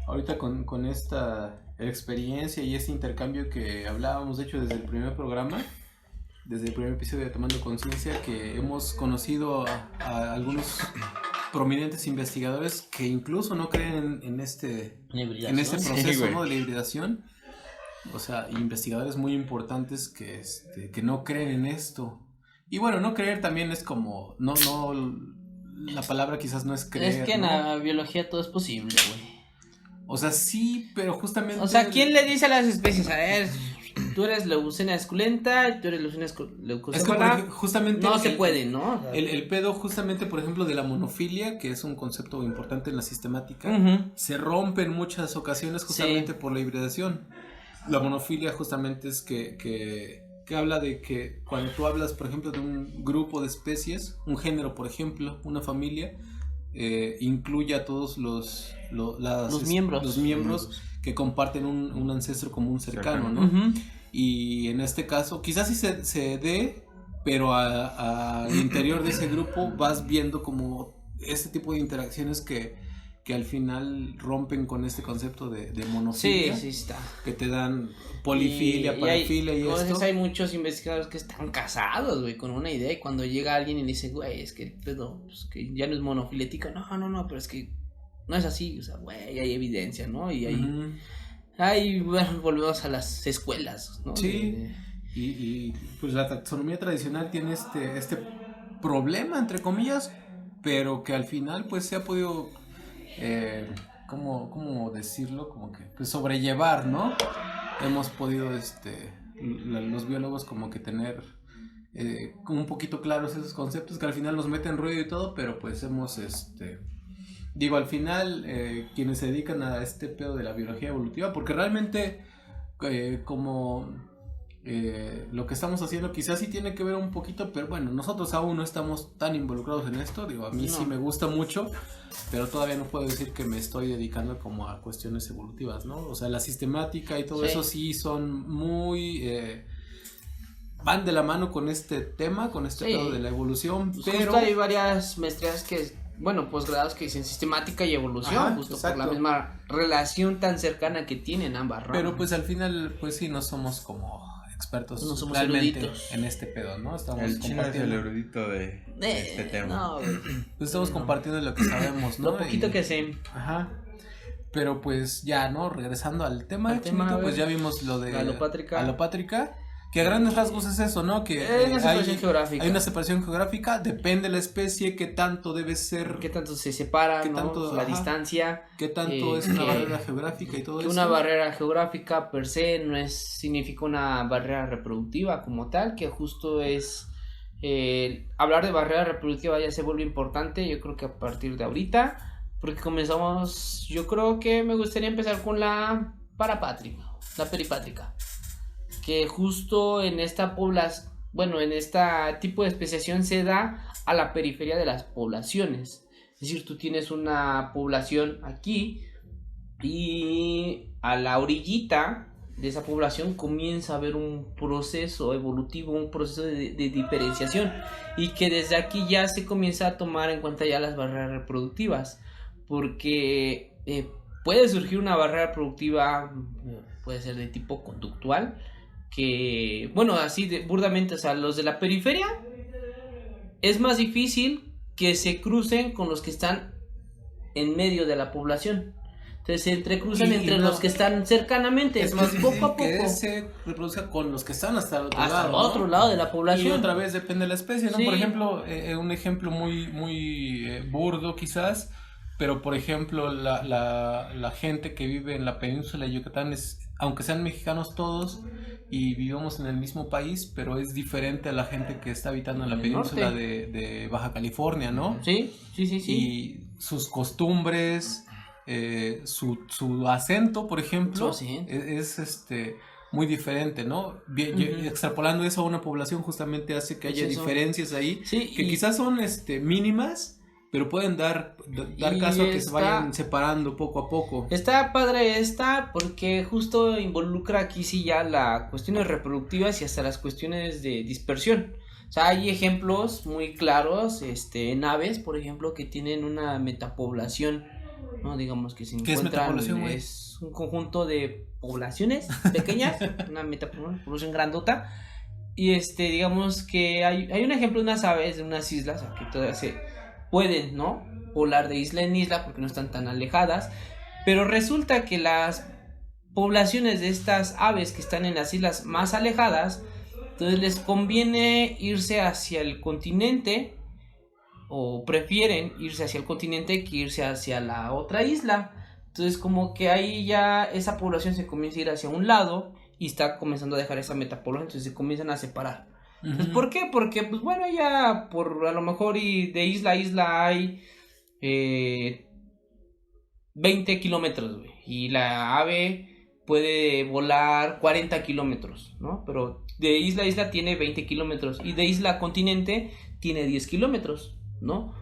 ahorita con esta experiencia y este intercambio que hablábamos, de hecho, desde el primer programa, desde el primer episodio de Tomando Conciencia, que hemos conocido a algunos prominentes investigadores que incluso no creen en este Hibridación. proceso, güey. ¿no? De la hibridación. O sea, investigadores muy importantes que no creen en esto. Y bueno, no creer también es como, no la palabra quizás no es creer. Es que en ¿no? la biología todo es posible, güey. O sea, sí, pero justamente... O sea, ¿quién le dice a las especies? A ver, tú eres leucemia esculenta, tú eres leucemia Es que leucocéfala. justamente... No se puede, ¿no? O sea, El pedo justamente, por ejemplo, de la monofilia, que es un concepto importante en la sistemática, Ujú. se rompe en muchas ocasiones justamente por la hibridación. La monofilia justamente es que habla de que cuando tú hablas, por ejemplo, de un grupo de especies, un género, por ejemplo, una familia, incluye a todos los miembros que comparten un ancestro común cercano, ¿no? Ujú. Y en este caso, quizás sí se dé, pero al interior de ese grupo vas viendo como este tipo de interacciones que al final rompen con este concepto de monofilia, Sí está. que te dan polifilia, parafilia y entonces esto. hay muchos investigadores que están casados, güey, con una idea, y cuando llega alguien y dice, güey, es que el pedo, pues, que ya no es monofilético, no, pero es que no es así, o sea, güey, hay evidencia, ¿no? Y ahí, Ujú. bueno, volvemos a las escuelas, ¿no? Sí. Y pues la taxonomía tradicional tiene este problema, entre comillas, pero que al final pues se ha podido, ¿cómo decirlo? Como que pues, sobrellevar, ¿no? Hemos podido, los biólogos como que tener un poquito claros esos conceptos que al final nos meten ruido y todo, pero pues hemos, digo, al final quienes se dedican a este pedo de la biología evolutiva, porque realmente lo que estamos haciendo quizás sí tiene que ver un poquito, pero bueno, nosotros aún no estamos tan involucrados en esto, digo, a mí sí me gusta mucho, pero todavía no puedo decir que me estoy dedicando como a cuestiones evolutivas, ¿no? O sea, la sistemática y todo eso sí son muy... van de la mano con este tema, con este pedo de la evolución, Pues pero... justo hay varias maestrías posgrados que dicen sistemática y evolución, Ajá, justo exacto. por la misma relación tan cercana que tienen ambas ramas. Pero pues al final, pues sí, no somos como expertos No somos realmente eruditos en este pedo, ¿no? Estamos El chino es el compartiendo, erudito de este tema. No, güey, pues estamos compartiendo lo que sabemos, ¿no? lo poquito Y- que sé. Ajá. Pero pues ya, ¿no? Regresando al tema, Al tema, Chinito, a ver. pues ya vimos lo de Alopátrica. que a grandes rasgos es eso, ¿no? Que Una separación geográfica. hay una separación geográfica, depende de la especie, qué tanto debe ser, ¿Qué tanto se separa, ¿Qué no? tanto, La ajá. distancia. qué tanto es una que- barrera geográfica y todo Que eso. una barrera geográfica per se no significa una barrera reproductiva como tal, que justo es hablar de barrera reproductiva ya se vuelve importante, yo creo que a partir de ahorita, porque comenzamos, yo creo que me gustaría empezar con la parapátrica, la peripátrica, que justo en esta en este tipo de especiación se da a la periferia de las poblaciones, es decir, tú tienes una población aquí y a la orillita de esa población comienza a haber un proceso evolutivo, un proceso de diferenciación, y que desde aquí ya se comienza a tomar en cuenta ya las barreras reproductivas, porque puede surgir una barrera reproductiva, puede ser de tipo conductual, que, bueno, así burdamente, o sea, los de la periferia es más difícil que se crucen con los que están en medio de la población. Entonces se entrecruzan entre los que están cercanamente. Es más difícil poco a poco. que se reproduzca con los que están hasta el otro Hasta lado, el ¿no? otro lado de la población. Y otra vez depende de la especie, ¿no? Sí. Por ejemplo, un ejemplo muy burdo quizás, pero por ejemplo la gente que vive en la península de Yucatán aunque sean mexicanos todos y vivimos en el mismo país, pero es diferente a la gente que está habitando en la En el península norte. de Baja California, ¿no? Sí. Y sus costumbres, su acento, por ejemplo, Su acento. es muy diferente, ¿no? Extrapolando eso a una población justamente hace que haya Es eso. diferencias ahí, Sí, que y- quizás son mínimas, pero pueden dar Y caso a que se está- vayan separando poco a poco. Está padre porque justo involucra aquí sí ya las cuestiones reproductivas y hasta las cuestiones de dispersión. O sea, hay ejemplos muy claros, en aves, por ejemplo, que tienen una metapoblación, ¿no? Digamos que se ¿Qué es encuentran, metapoblación, güey? es un conjunto de poblaciones pequeñas, una metapoblación grandota, y digamos que hay un ejemplo de unas aves de unas islas, o sea, que todavía se pueden, ¿no? Volar de isla en isla porque no están tan alejadas, pero resulta que las poblaciones de estas aves que están en las islas más alejadas, entonces les conviene irse hacia el continente o prefieren irse hacia el continente que irse hacia la otra isla. Entonces como que ahí ya esa población se comienza a ir hacia un lado y está comenzando a dejar esa metapoblación, entonces se comienzan a separar. Entonces, ¿por qué? Porque pues bueno, ya por a lo mejor y de isla a isla hay 20 kilómetros, güey, y la ave puede volar 40 kilómetros, ¿no? Pero de isla a isla tiene 20 kilómetros y de isla a continente tiene 10 kilómetros, ¿no?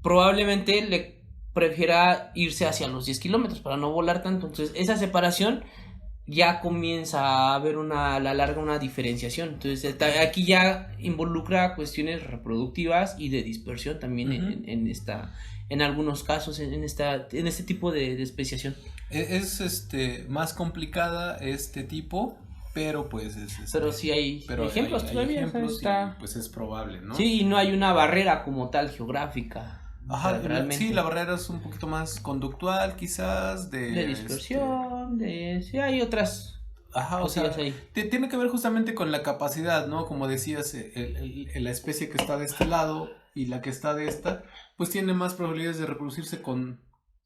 Probablemente le prefiera irse hacia los 10 kilómetros para no volar tanto. Entonces esa separación ya comienza a haber a la larga una diferenciación. Entonces aquí ya involucra cuestiones reproductivas y de dispersión también en algunos casos en este tipo de especiación. Es más complicada este tipo, pero pues pero sí hay ejemplos hay todavía, ejemplos está... y pues es probable, ¿no? Sí, y no hay una barrera como tal geográfica. Ajá, O sea, realmente. sí, la barrera es un poquito más conductual, quizás, De dispersión, sí, hay otras ajá, o sea, cosillas ahí. tiene que ver justamente con la capacidad, ¿no? Como decías, la especie que está de este lado y la que está de esta, pues tiene más probabilidades de reproducirse con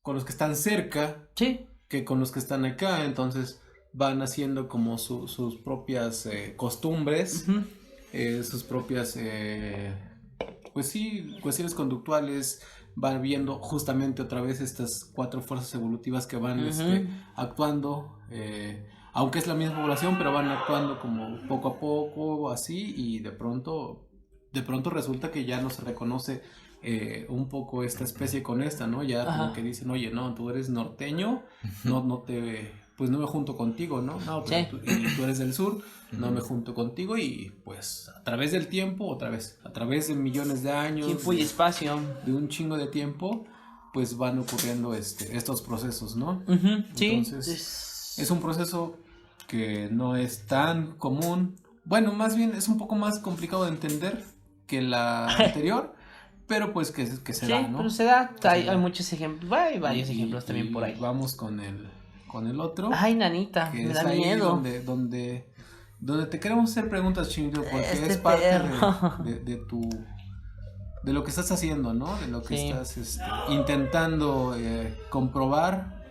los que están cerca Sí. que con los que están acá, entonces van haciendo como sus propias costumbres, Uh-huh. sus propias, pues sí, cuestiones conductuales, van viendo justamente otra vez estas 4 fuerzas evolutivas que van Uh-huh. actuando, aunque es la misma población, pero van actuando como poco a poco, así, y de pronto resulta que ya no se reconoce un poco esta especie con esta, ¿no? Ya Ajá. como que dicen, oye, no, tú eres norteño, pues no me junto contigo, ¿no? No, pero Sí. tú eres del sur, no me junto contigo, y pues a través del tiempo, otra vez, a través de millones de años, Tiempo y espacio. de un chingo de tiempo, pues van ocurriendo estos procesos, ¿no? Uh-huh. Sí. Entonces, es un proceso que no es tan común. Bueno, más bien es un poco más complicado de entender que la anterior, pero pues que se Sí, da, ¿no? pero se da. Se Hay da. muchos ejemplos. Hay varios Y- ejemplos también por ahí. Vamos con el otro. Ay, nanita, que me es da ahí miedo. donde te queremos hacer preguntas, Chinito, porque Este es parte perro. de lo que estás haciendo, ¿no? De lo que Sí. estás intentando comprobar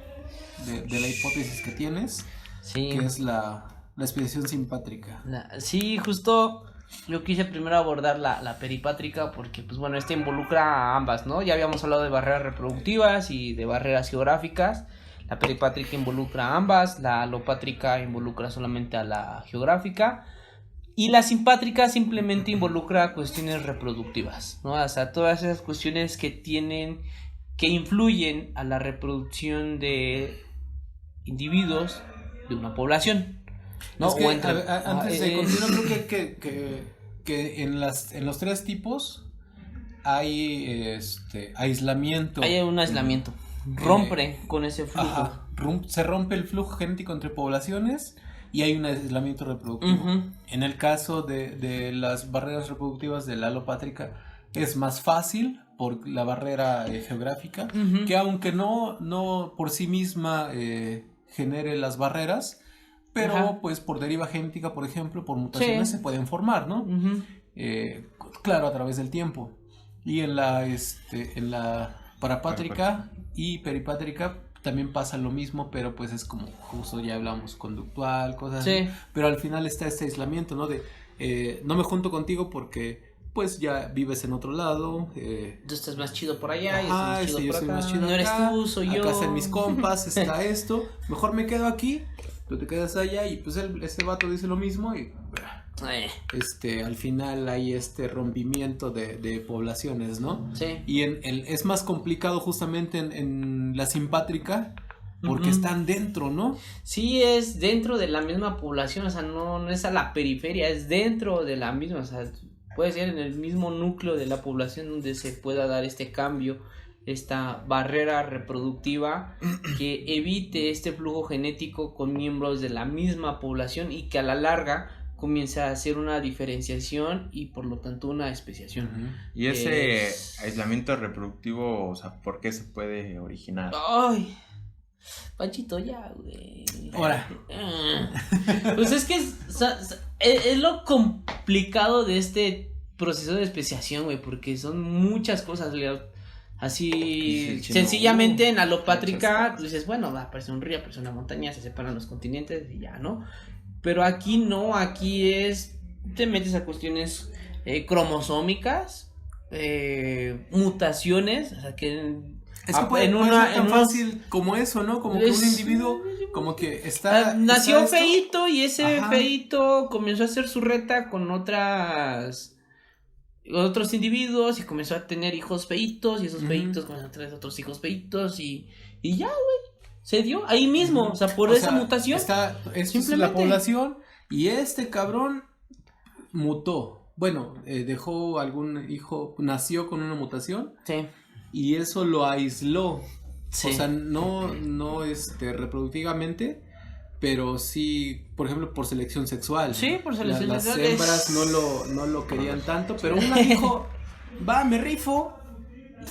de la hipótesis que tienes, Sí. que es la expedición simpátrica. Sí, justo yo quise primero abordar la peripátrica porque, pues bueno, involucra a ambas, ¿no? Ya habíamos hablado de barreras reproductivas y de barreras geográficas. La peripátrica involucra a ambas, la alopátrica involucra solamente a la geográfica y la simpátrica simplemente involucra cuestiones reproductivas, ¿no? O sea, todas esas cuestiones que influyen a la reproducción de individuos de una población, ¿no? Es que, O entre... antes de continuar, creo que en los 3 tipos hay aislamiento. Hay un aislamiento. Rompe con ese flujo. Ajá, se rompe el flujo genético entre poblaciones y hay un aislamiento reproductivo. Uh-huh. En el caso de las barreras reproductivas de la alopátrica es más fácil por la barrera geográfica, Uh-huh. que aunque no por sí misma genere las barreras, pero Ajá. pues por deriva genética, por ejemplo, por mutaciones Sí. se pueden formar, ¿no? Uh-huh. Claro, a través del tiempo. Y en la parapátrica y peripátrica también pasa lo mismo, pero pues es como justo ya hablamos conductual, cosas Sí. así. Pero al final está este aislamiento, ¿no? De no me junto contigo porque pues ya vives en otro lado. Tú estás más chido por allá, Ajá, yo estoy yo más soy chido por más acá. chido No eres acá, tú, soy yo. acá están mis compas, está esto. Mejor me quedo aquí, tú te quedas allá y pues ese vato dice lo mismo y al final hay este rompimiento de poblaciones, ¿no? Sí. Y es más complicado justamente en la simpátrica porque Ujú. están dentro, ¿no? Sí, es dentro de la misma población, o sea, no es a la periferia, es dentro de la misma, o sea, puede ser en el mismo núcleo de la población donde se pueda dar este cambio, esta barrera reproductiva que evite este flujo genético con miembros de la misma población y que a la larga comienza a hacer una diferenciación y por lo tanto una especiación. Y ese Es- aislamiento reproductivo, o sea, ¿por qué se puede originar? Ay, Panchito, ya, güey. Ahora. Pues es que es lo complicado de este proceso de especiación, güey, porque son muchas cosas, güey. Así, Dice el chino, sencillamente en alopátrica, tú dices, bueno, va a aparecer un río, aparece una montaña, se separan los continentes y ya, ¿no? Pero aquí no, aquí te metes a cuestiones cromosómicas, mutaciones, o sea que Es que puede ser tan fácil como eso, ¿no? Como que un individuo, como que está... nació está esto. feíto y ese Ajá. feíto comenzó a hacer su reta con otros individuos y comenzó a tener hijos feitos y esos feitos comenzaron a tener otros hijos feitos y ya, güey, se dio ahí mismo, o sea, por esa mutación. Esta es la simplemente. población y este cabrón mutó. Bueno, dejó algún hijo, nació con una mutación Sí, y eso lo aisló. sí. O sea, no reproductivamente, pero sí, por ejemplo, por selección sexual. Sí, por selección Las sexual hembras no lo querían tanto, pero una dijo, va, me rifo,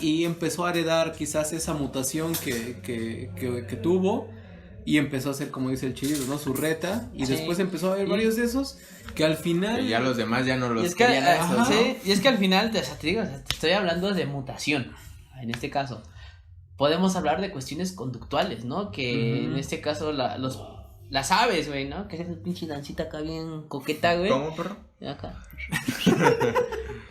y empezó a heredar quizás esa mutación que tuvo, y empezó a hacer, como dice el Chirido, ¿no? Su reta, y Sí. después empezó a haber varios de esos, que al final... Y ya los demás ya no Y los es que, querían esos, ¿no? sí, y es que al final, te digo, o sea, te estoy hablando de mutación, en este caso. Podemos hablar de cuestiones conductuales, ¿no? Que en este caso las aves, güey, ¿no? Que es el pinche dancita acá bien coqueta, güey. ¿Cómo, perro? Acá.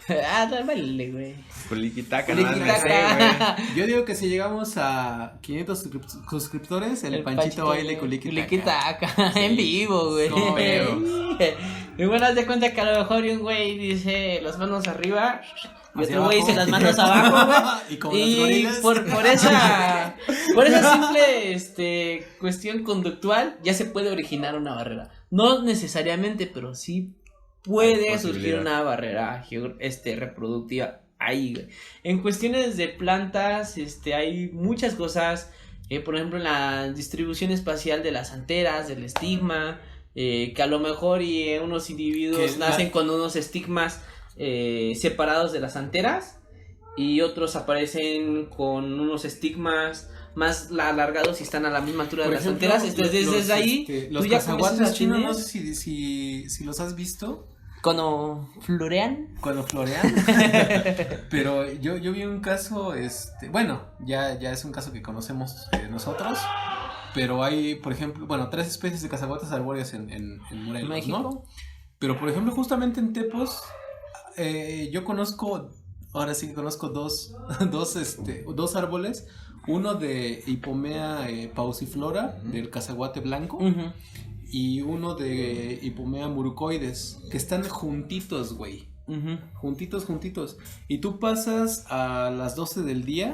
Dale, güey. Culiquitaca, Culiquitaca. Yo digo que si llegamos a 500 suscriptores, el Panchito baile Culiquitaca. En vivo, güey. No, pero- Y bueno, haz de cuenta que a lo mejor un güey dice las manos arriba y Hacia otro güey abajo. dice las manos abajo, güey. Y como las Y gorilas. por esa simple cuestión conductual ya se puede originar una barrera. No necesariamente, pero sí puede Hay surgir posibilidad. una barrera reproductiva ahí, güey. En cuestiones de plantas, hay muchas cosas, por ejemplo, en la distribución espacial de las anteras, del estigma, que a lo mejor unos individuos Que nacen con unos estigmas separados de las anteras y otros aparecen con unos estigmas más alargados y están a la misma altura de Por las ejemplo, anteras. Entonces desde ahí los tú ya comienzas cacahuates a chinos, tener no sé si los has visto cuando florean. cuando florean. Pero yo vi un caso, bueno, ya es un caso que conocemos nosotros. Pero hay, por ejemplo, 3 especies de cacahuates arbóreos en Morelos, México. ¿no? Pero por ejemplo, justamente en Tepos, yo conozco, ahora sí que conozco dos árboles. Uno de Hipomea pausiflora, del cacahuate blanco, Ujú. y uno de Hipomea murucoides, que están juntitos, güey. Ujú. Juntitos. Y tú pasas a las 12 del día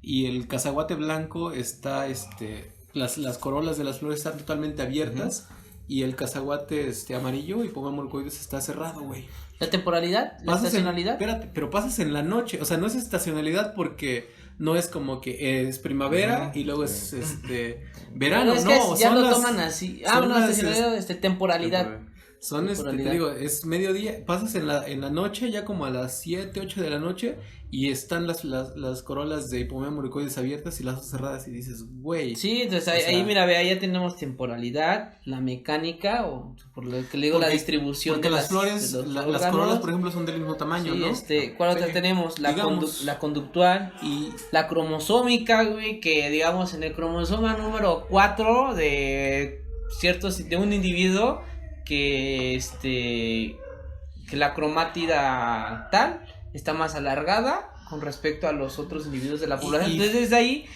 y el cacahuate blanco está, las corolas de las flores están totalmente abiertas. Y el cacahuate amarillo y Hipomea murucoides está cerrado, güey. La temporalidad, la Pasas estacionalidad. espérate, pero pasas en la noche, o sea, no es estacionalidad porque no es como que es primavera y luego es verano, Pero es no, que ya son lo las- toman así. son No, las, estacionalidad, temporalidad. son te temporalidad. digo, es mediodía, pasas en la noche ya como a las 7, 8 de la noche y están las corolas de Hipomea murucoides abiertas y las cerradas y dices, güey. Sí, entonces O sea, ahí mira, ve, ahí ya tenemos temporalidad, la mecánica, o por lo que le digo, la distribución porque de las flores, de los las órganos. corolas, por ejemplo, son del mismo tamaño, Sí, ¿no? ¿cuál otra Sí. tenemos? Digamos. La conductual Y la cromosómica, güey, que digamos en el cromosoma número 4 de un individuo que que la cromátida tal está más alargada con respecto a los otros individuos de la población. Y- Entonces desde ahí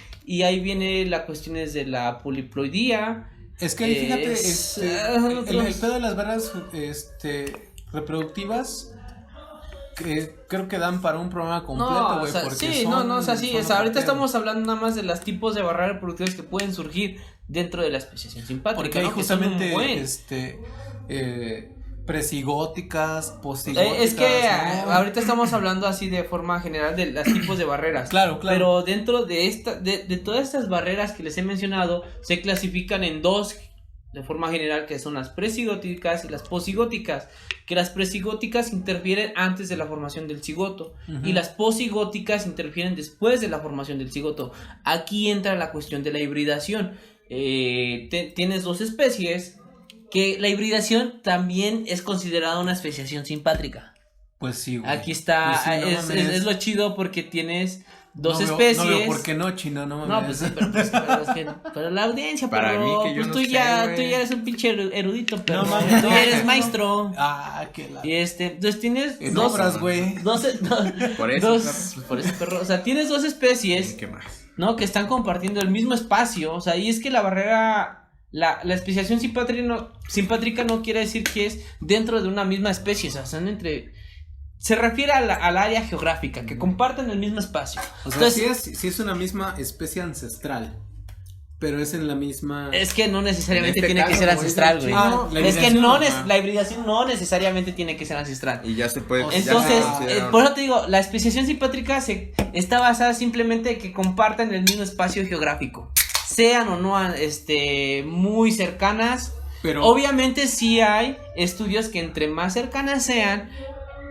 ahí las cuestiones de la poliploidía. es que ahí fíjate, el otros- pedo de las barreras reproductivas creo que dan para un programa completo, No, güey, o sea, porque sí, son, no, o sea, sí, son o sea, ahorita otro pedo. estamos hablando nada más de los tipos de barreras reproductivas que pueden surgir dentro de la especiación simpátrica. Porque hay ¿no? Que son un justamente buen. presigóticas, postigóticas. Es que ¿no? ahorita estamos hablando así de forma general de los tipos de barreras. Claro. Pero dentro de de todas estas barreras que les he mencionado, se clasifican en dos de forma general, que son las presigóticas y las posigóticas. Que las presigóticas interfieren antes de la formación del cigoto. Ujú. Y las posigóticas interfieren después de la formación del cigoto. Aquí entra la cuestión de la hibridación. Tienes dos especies que la hibridación también es considerada una especiación simpátrica. Pues sí, güey. Aquí está, Pues sí, no mames. es lo chido porque tienes dos No veo- especies. No veo por qué no, chino, no mames. No, pues sí, pero es que, pero la audiencia, Para pero mí, que yo pues no tú sé, ya güey. eres un pinche erudito, pero No mames, tú no, ya eres no. maestro. Ah, qué la... Y entonces tienes En dos, obras, güey. dos, Por eso, dos, por eso, perro, o sea, tienes dos especies, ¿Qué más? ¿no? Que están compartiendo el mismo espacio, o sea, y es que la barrera, la especiación simpátrica no quiere decir que es dentro de una misma especie, o sea, son entre, se refiere al área geográfica, que comparten el mismo espacio. O sea, Entonces, sí es una misma especie ancestral, pero es en la misma... es que no necesariamente En este tiene que caso, ser como ancestral, dice el güey. chino, la Es que hibridación, no ajá. la hibridación no necesariamente tiene que ser ancestral. Y ya se puede. ya se Entonces, considera- por eso te digo, la especiación simpátrica está basada simplemente en que compartan el mismo espacio geográfico. Sean o no muy cercanas. Pero... Obviamente sí hay estudios que entre más cercanas sean,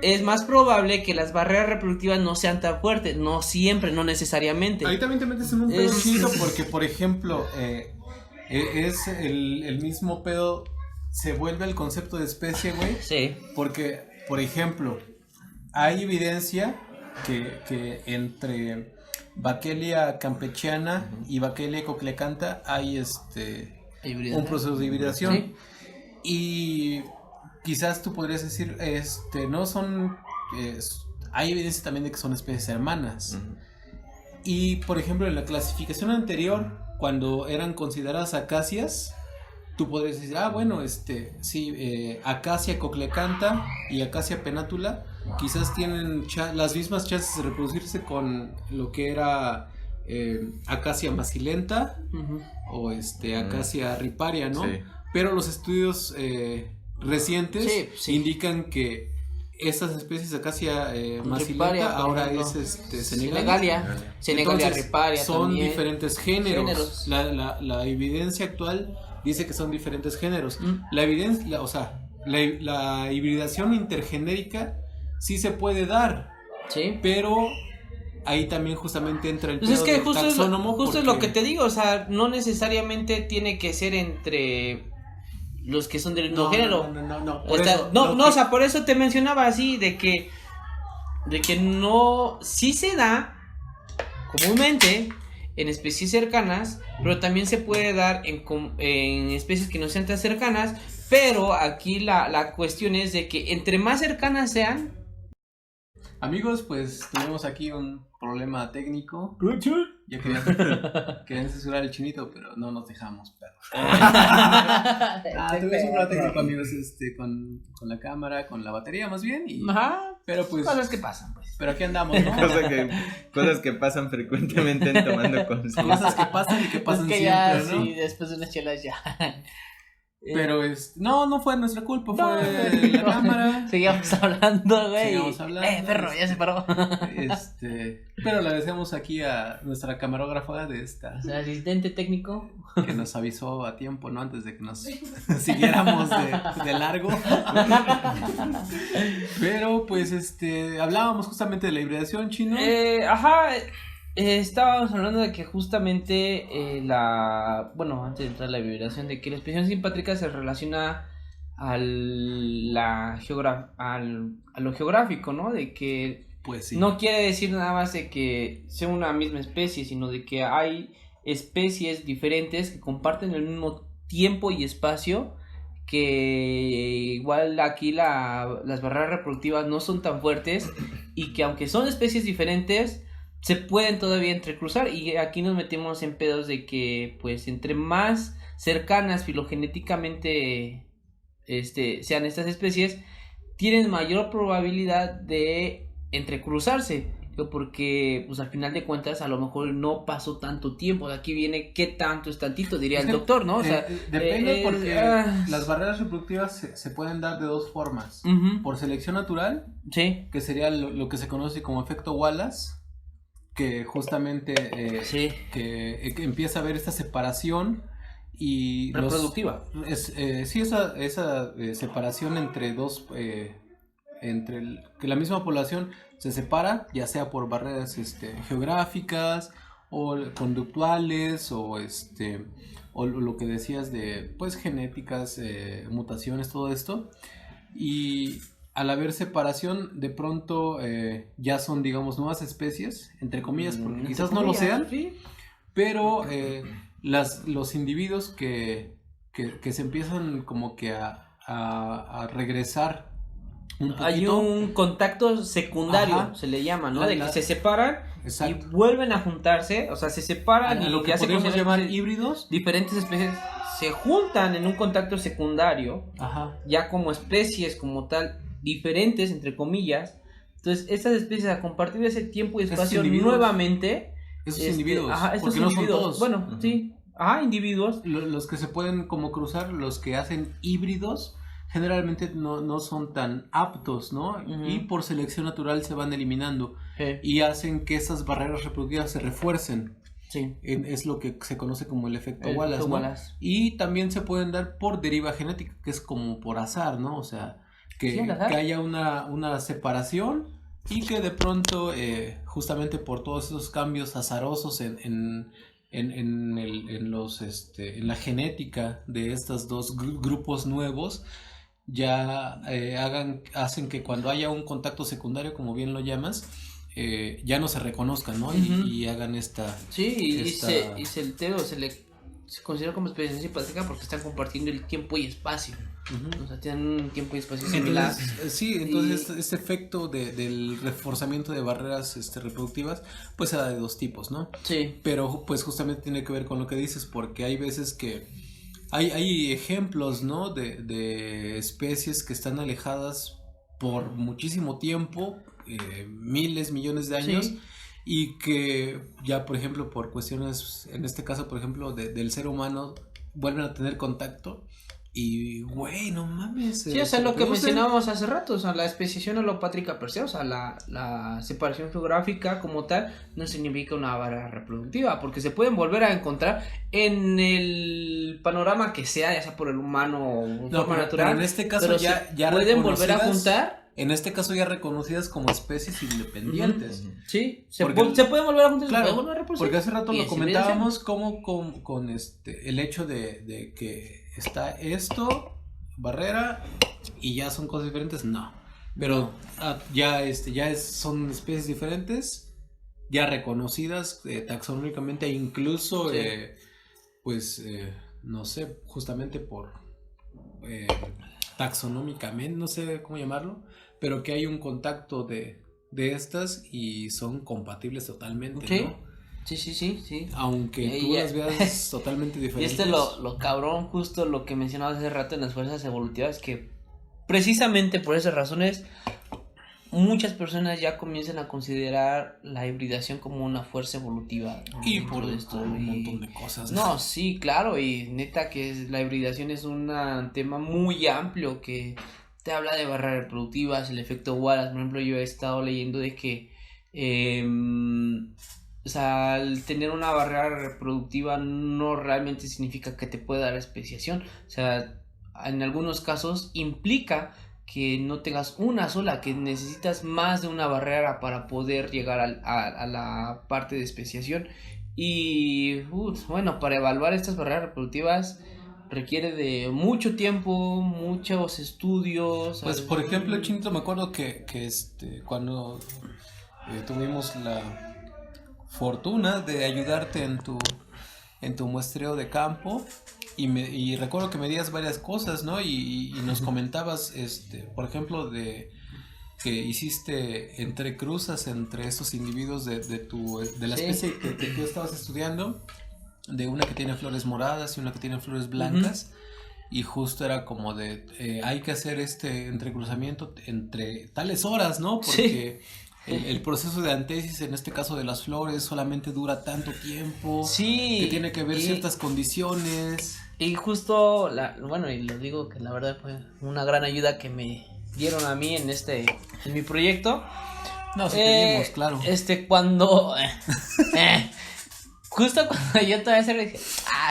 es más probable que las barreras reproductivas no sean tan fuertes. No siempre, no necesariamente. Ahí también te metes en un pedo Es- chido porque, por ejemplo, es el mismo pedo, se vuelve el concepto de especie, güey, Sí. porque, por ejemplo, hay evidencia que entre Vachellia campechiana y Vachellia cochlecanta hay un proceso de hibridación. Sí. Y quizás tú podrías decir, no son, hay evidencia también de que son especies hermanas. Ujú. Y por ejemplo, en la clasificación anterior, cuando eran consideradas acacias, tú podrías decir, bueno, sí, Acacia cochlecanta y Acacia penátula quizás tienen las mismas chances de reproducirse con lo que era Acacia macilenta Ujú. o Acacia riparia, ¿no? Sí. Pero los estudios recientes Sí, sí. indican que estas especies de Acacia macilenta Riparia, por ahora ejemplo. es Senegal. Senegalia Entonces, riparia son también. diferentes géneros. Géneros. La evidencia actual dice que son diferentes géneros. Mm. La evidencia, la hibridación intergenérica sí se puede dar, Sí. pero ahí también justamente entra el Pues es pedo que del justo, taxónomo, justo es lo porque- que te digo, o sea, no necesariamente tiene que ser entre los que son del mismo género. No. O Por sea, eso, no, lo no, que- o sea, por eso te mencionaba así, de que no, sí se da comúnmente en especies cercanas, pero también se puede dar en especies que no sean tan cercanas, pero aquí la cuestión es de que entre más cercanas sean, Amigos, pues tuvimos aquí un problema técnico. Ya querían censurar el chinito, pero no nos dejamos, perro. Tuvimos un problema técnico, amigos, con la cámara, con la batería más bien. ajá, Pero pues, cosas que pasan, pues. pero aquí andamos, ¿no? Cosas que pasan frecuentemente en Tomando Conciencia. Cosas que pasan y que pasan Es que siempre, ya, ¿no? sí, después de unas chelas ya. Pero no fue nuestra culpa, fue la cámara. Seguíamos hablando, güey. Seguíamos hablando. Perro, ya se paró. Pero le agradecemos aquí a nuestra camarógrafa de esta, O sea, asistente técnico. que nos avisó a tiempo, ¿no? Antes de que nos siguiéramos de largo. Pero pues hablábamos justamente de la hibridación, chino. Estábamos hablando de que justamente bueno, antes de entrar a la vibración, de que la expresión simpátrica se relaciona a lo geográfico, ¿no? De que Pues sí. no quiere decir nada más de que sea una misma especie, sino de que hay especies diferentes que comparten el mismo tiempo y espacio, que igual aquí las barreras reproductivas no son tan fuertes y que aunque son especies diferentes se pueden todavía entrecruzar, y aquí nos metemos en pedos de que pues entre más cercanas filogenéticamente sean estas especies, tienen mayor probabilidad de entrecruzarse, porque pues al final de cuentas a lo mejor no pasó tanto tiempo. De aquí viene qué tanto es tantito, diría el doctor, ¿no? O sea, depende porque ah. las barreras reproductivas se pueden dar de dos formas. Ujú. Por selección natural, Sí, que sería lo que se conoce como efecto Wallace, que justamente sí, que empieza a haber esta separación y reproductiva. sí, esa separación entre dos, que la misma población se separa, ya sea por barreras geográficas o conductuales o lo que decías de pues genéticas, mutaciones, todo esto, y al haber separación, de pronto ya son, digamos, nuevas especies, entre comillas, porque quizás no lo sean, ¿sí? pero los individuos que se empiezan como que a regresar un poquito. Hay un contacto secundario, Ajá. se le llama, ¿no? De que se separan Exacto. y vuelven a juntarse, o sea, se separan A y lo que ya se podríamos consideran llamar híbridos. diferentes especies se juntan en un contacto secundario, Ajá. ya como especies como tal, diferentes, entre comillas. Entonces, estas especies a compartir ese tiempo y Esos espacio individuos. nuevamente. Esos individuos. Ajá, estos porque no son individuos. todos. Bueno, Ujú. sí. Ajá, individuos. Los que se pueden como cruzar, los que hacen híbridos, generalmente no son tan aptos, ¿no? Ujú. Y por selección natural se van eliminando Sí. y hacen que esas barreras reproductivas se refuercen. Sí. Es lo que se conoce como el efecto El Wallace, efecto ¿no? Wallace. Y también se pueden dar por deriva genética, que es como por azar, ¿no? O sea, que, Sí, al azar. que haya una separación y que de pronto, justamente por todos esos cambios azarosos en la genética de estos dos grupos nuevos, ya hacen que cuando haya un contacto secundario, como bien lo llamas, ya no se reconozcan, ¿no? Ujú. Y hagan esta... Sí, y Esta- se considera como especie simpática porque están compartiendo el tiempo y espacio. Ujú. O sea, tienen un tiempo y espacio similar. Entonces este efecto del reforzamiento de barreras reproductivas, pues se da de dos tipos, ¿no? Sí. Pero pues justamente tiene que ver con lo que dices, porque hay veces que hay ejemplos, ¿no? De especies que están alejadas por muchísimo tiempo, miles, millones de años, Sí. y que ya, por ejemplo, por cuestiones, en este caso, por ejemplo, del ser humano, vuelven a tener contacto y, güey, no mames. Sí, o sea, se lo que reproducen. mencionábamos hace rato, o sea, la especiación alopátrica per se, o sea, la separación geográfica como tal, no significa una barrera reproductiva, porque se pueden volver a encontrar en el panorama que sea, ya sea por el humano o de No, forma pero natural, en este caso pero ya pueden volver a reconocidas- juntar. En este caso ya reconocidas como especies independientes. Sí, se Porque- pueden volver a juntar, Claro, se pueden volver a reproducir. porque hace rato Y lo es comentábamos como con el hecho de que está esto, barrera, y ya son cosas diferentes, no. Pero son especies diferentes, ya reconocidas taxonómicamente e incluso, Sí. no sé, justamente por taxonómicamente, no sé cómo llamarlo, pero que hay un contacto de estas y son compatibles totalmente, Sí. ¿no? Sí. Aunque Y tú ya- las veas totalmente Y diferentes. lo cabrón, justo lo que mencionabas hace rato en las fuerzas evolutivas, que precisamente por esas razones muchas personas ya comienzan a considerar la hibridación como una fuerza evolutiva. Y dentro por de esto un montón de cosas. No, sí, claro, y neta que la hibridación es un tema muy amplio que te habla de barreras reproductivas, el efecto Wallace. Por ejemplo, yo he estado leyendo de que o sea, al tener una barrera reproductiva no realmente significa que te pueda dar especiación. O sea, en algunos casos implica que no tengas una sola, que necesitas más de una barrera para poder llegar a la parte de especiación. Y bueno, para evaluar estas barreras reproductivas requiere de mucho tiempo, muchos estudios. Pues por ejemplo, Chinito, me acuerdo que cuando tuvimos la fortuna de ayudarte en tu muestreo de campo, y recuerdo que me medías varias cosas, ¿no? Y nos comentabas, por ejemplo, de que hiciste entrecruzas entre esos individuos de la Sí. especie que tú estabas estudiando, de una que tiene flores moradas y una que tiene flores blancas. Y justo era como de, hay que hacer este entrecruzamiento entre tales horas, ¿no? Porque el proceso de antesis, en este caso de las flores, solamente dura tanto tiempo. Sí. Que tiene que ver ciertas condiciones. Y justo, bueno, y lo digo que la verdad fue una gran ayuda que me dieron a mí en mi proyecto. No, sí pedimos, claro. Cuando, justo cuando yo todavía se le dije,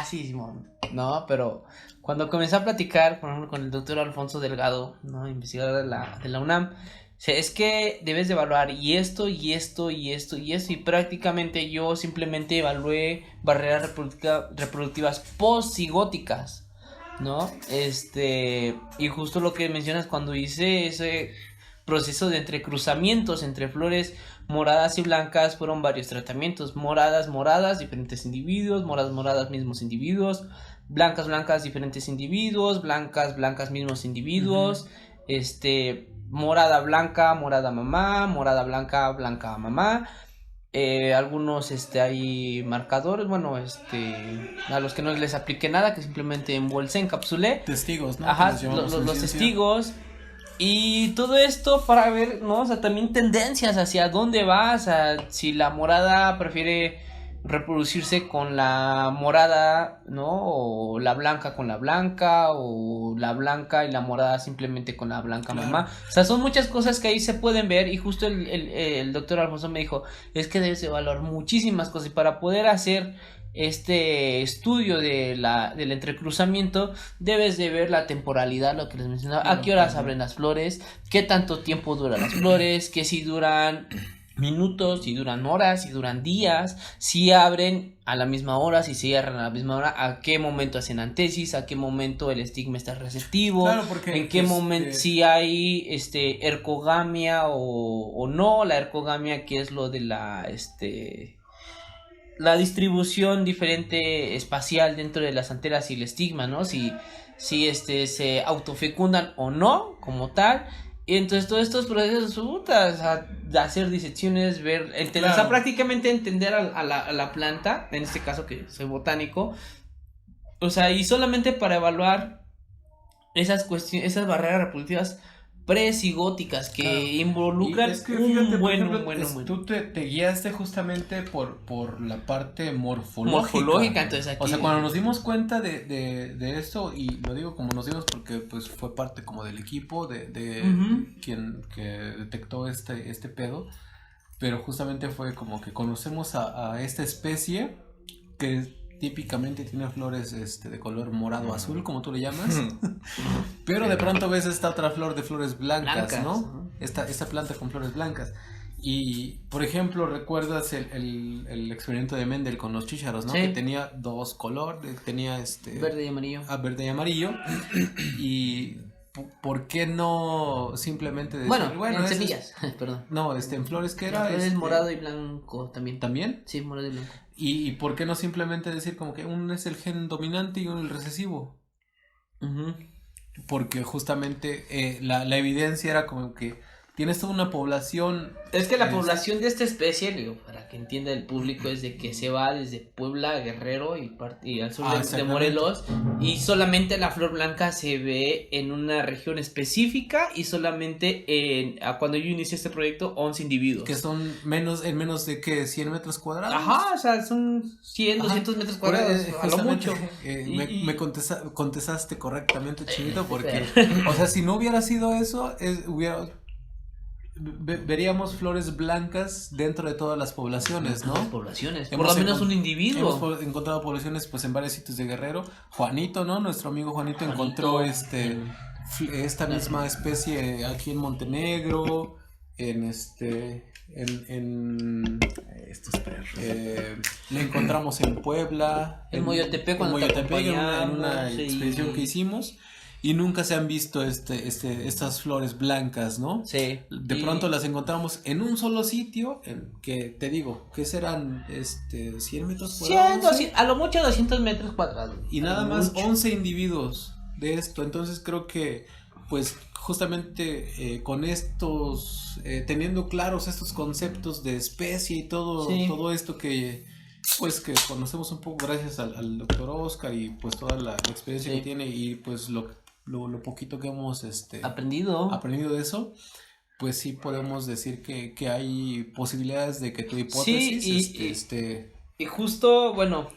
sí, Simón, no, pero cuando comencé a platicar, por ejemplo, con el doctor Alfonso Delgado, ¿no? Investigador de la UNAM, es que debes de evaluar y esto, y prácticamente yo simplemente evalué barreras reproductivas post-cigóticas. ¿no? Y justo lo que mencionas cuando hice ese proceso de entrecruzamientos entre flores moradas y blancas, fueron varios tratamientos: moradas, diferentes individuos; moradas, mismos individuos; blancas, diferentes individuos; blancas, mismos individuos; morada, mamá; morada, blanca, mamá. Algunos hay marcadores, bueno, a los que no les apliqué nada, que simplemente embolsé, encapsulé. Testigos, ¿no? Ajá, Que les llamamos en los ciencia. testigos. Y todo esto para ver, ¿no? O sea, también tendencias hacia dónde va. O sea, si la morada prefiere reproducirse con la morada, ¿no? O la blanca con la blanca, o la blanca y la morada simplemente con la blanca, Claro. mamá. O sea, son muchas cosas que ahí se pueden ver. Y justo el doctor Alfonso me dijo, es que debes evaluar muchísimas cosas. Y para poder hacer este estudio del entrecruzamiento, debes de ver la temporalidad, lo que les mencionaba, a qué horas abren las flores, qué tanto tiempo duran las flores, que si duran minutos, si duran horas, si duran días, si abren a la misma hora, si se cierran a la misma hora, a qué momento hacen antesis, a qué momento el estigma está receptivo, Claro, porque en qué momento, si hay ercogamia o no. La ercogamia, que es lo de la distribución diferente espacial dentro de las anteras y el estigma, ¿no? Si se autofecundan o no, como tal. Y entonces todos estos procesos, puta, o sea, de hacer disecciones, ver, entender, Claro. o sea, prácticamente entender a la planta, en este caso que soy botánico, o sea, y solamente para evaluar esas cuestiones, esas barreras reproductivas presigóticas que Claro. involucran Y es que, fíjate, por ejemplo, bueno. tú te guiaste justamente por la parte morfológica. Morfológica, entonces aquí. O sea, cuando nos dimos cuenta de esto, y lo digo como nos dimos porque pues fue parte como del equipo de Ujú. quien que detectó este pedo, pero justamente fue como que conocemos a esta especie que típicamente tiene flores de color morado azul, como tú le llamas. Pero de pronto ves esta otra flor de flores blancas, ¿no? Ajá. Esta planta con flores blancas. Y, por ejemplo, ¿recuerdas el experimento de Mendel con los chícharos, ¿no? Sí. Que tenía dos colores, tenía Verde y amarillo. verde y amarillo. Y ¿por qué no simplemente decir, Bueno, en ese es- semillas, perdón. No, en flores que era. Es morado y blanco también. ¿También? Sí, morado y blanco. ¿Y por qué no simplemente decir como que uno es el gen dominante y uno el recesivo? Porque justamente la evidencia era como que tienes toda una población. Es que la población de esta especie, digo, para que entienda el público, es de que se va desde Puebla, Guerrero y al sur de exactamente. Morelos, y solamente la flor blanca se ve en una región específica, y solamente cuando yo inicié este proyecto, 11 individuos. Que son en menos de que 100 metros cuadrados. Ajá, o sea, son 100, Ajá. 200 metros cuadrados, a lo Justamente, mucho. me contestaste correctamente, Chinito, porque, o sea, si no hubiera sido eso, veríamos flores blancas dentro de todas las poblaciones, ¿no? Las poblaciones, por Hemos lo menos un Hemos individuo. encontrado poblaciones pues en varios sitios de Guerrero. Juanito, ¿no? Nuestro amigo Juanito encontró esta misma especie aquí en Montenegro, en estos perros. Le encontramos en Puebla, En Moyotepec, en cuando te Moyotepec, en una acompañamos, expedición que hicimos. Y nunca se han visto estas flores blancas, ¿no? Sí. De pronto las encontramos en un solo sitio, que te digo, que serán 100 metros 100, cuadrados. 200, a lo mucho 200 metros cuadrados. Y nada A lo más mucho. 11 individuos de esto. Entonces creo que, pues, justamente con estos, teniendo claros estos conceptos de especie y todo, Sí. todo esto que conocemos un poco gracias al doctor Oscar y pues toda la experiencia Sí. que tiene y pues lo poquito que hemos Aprendido. aprendido de eso, pues sí podemos decir que hay posibilidades de que tu hipótesis Y justo, bueno,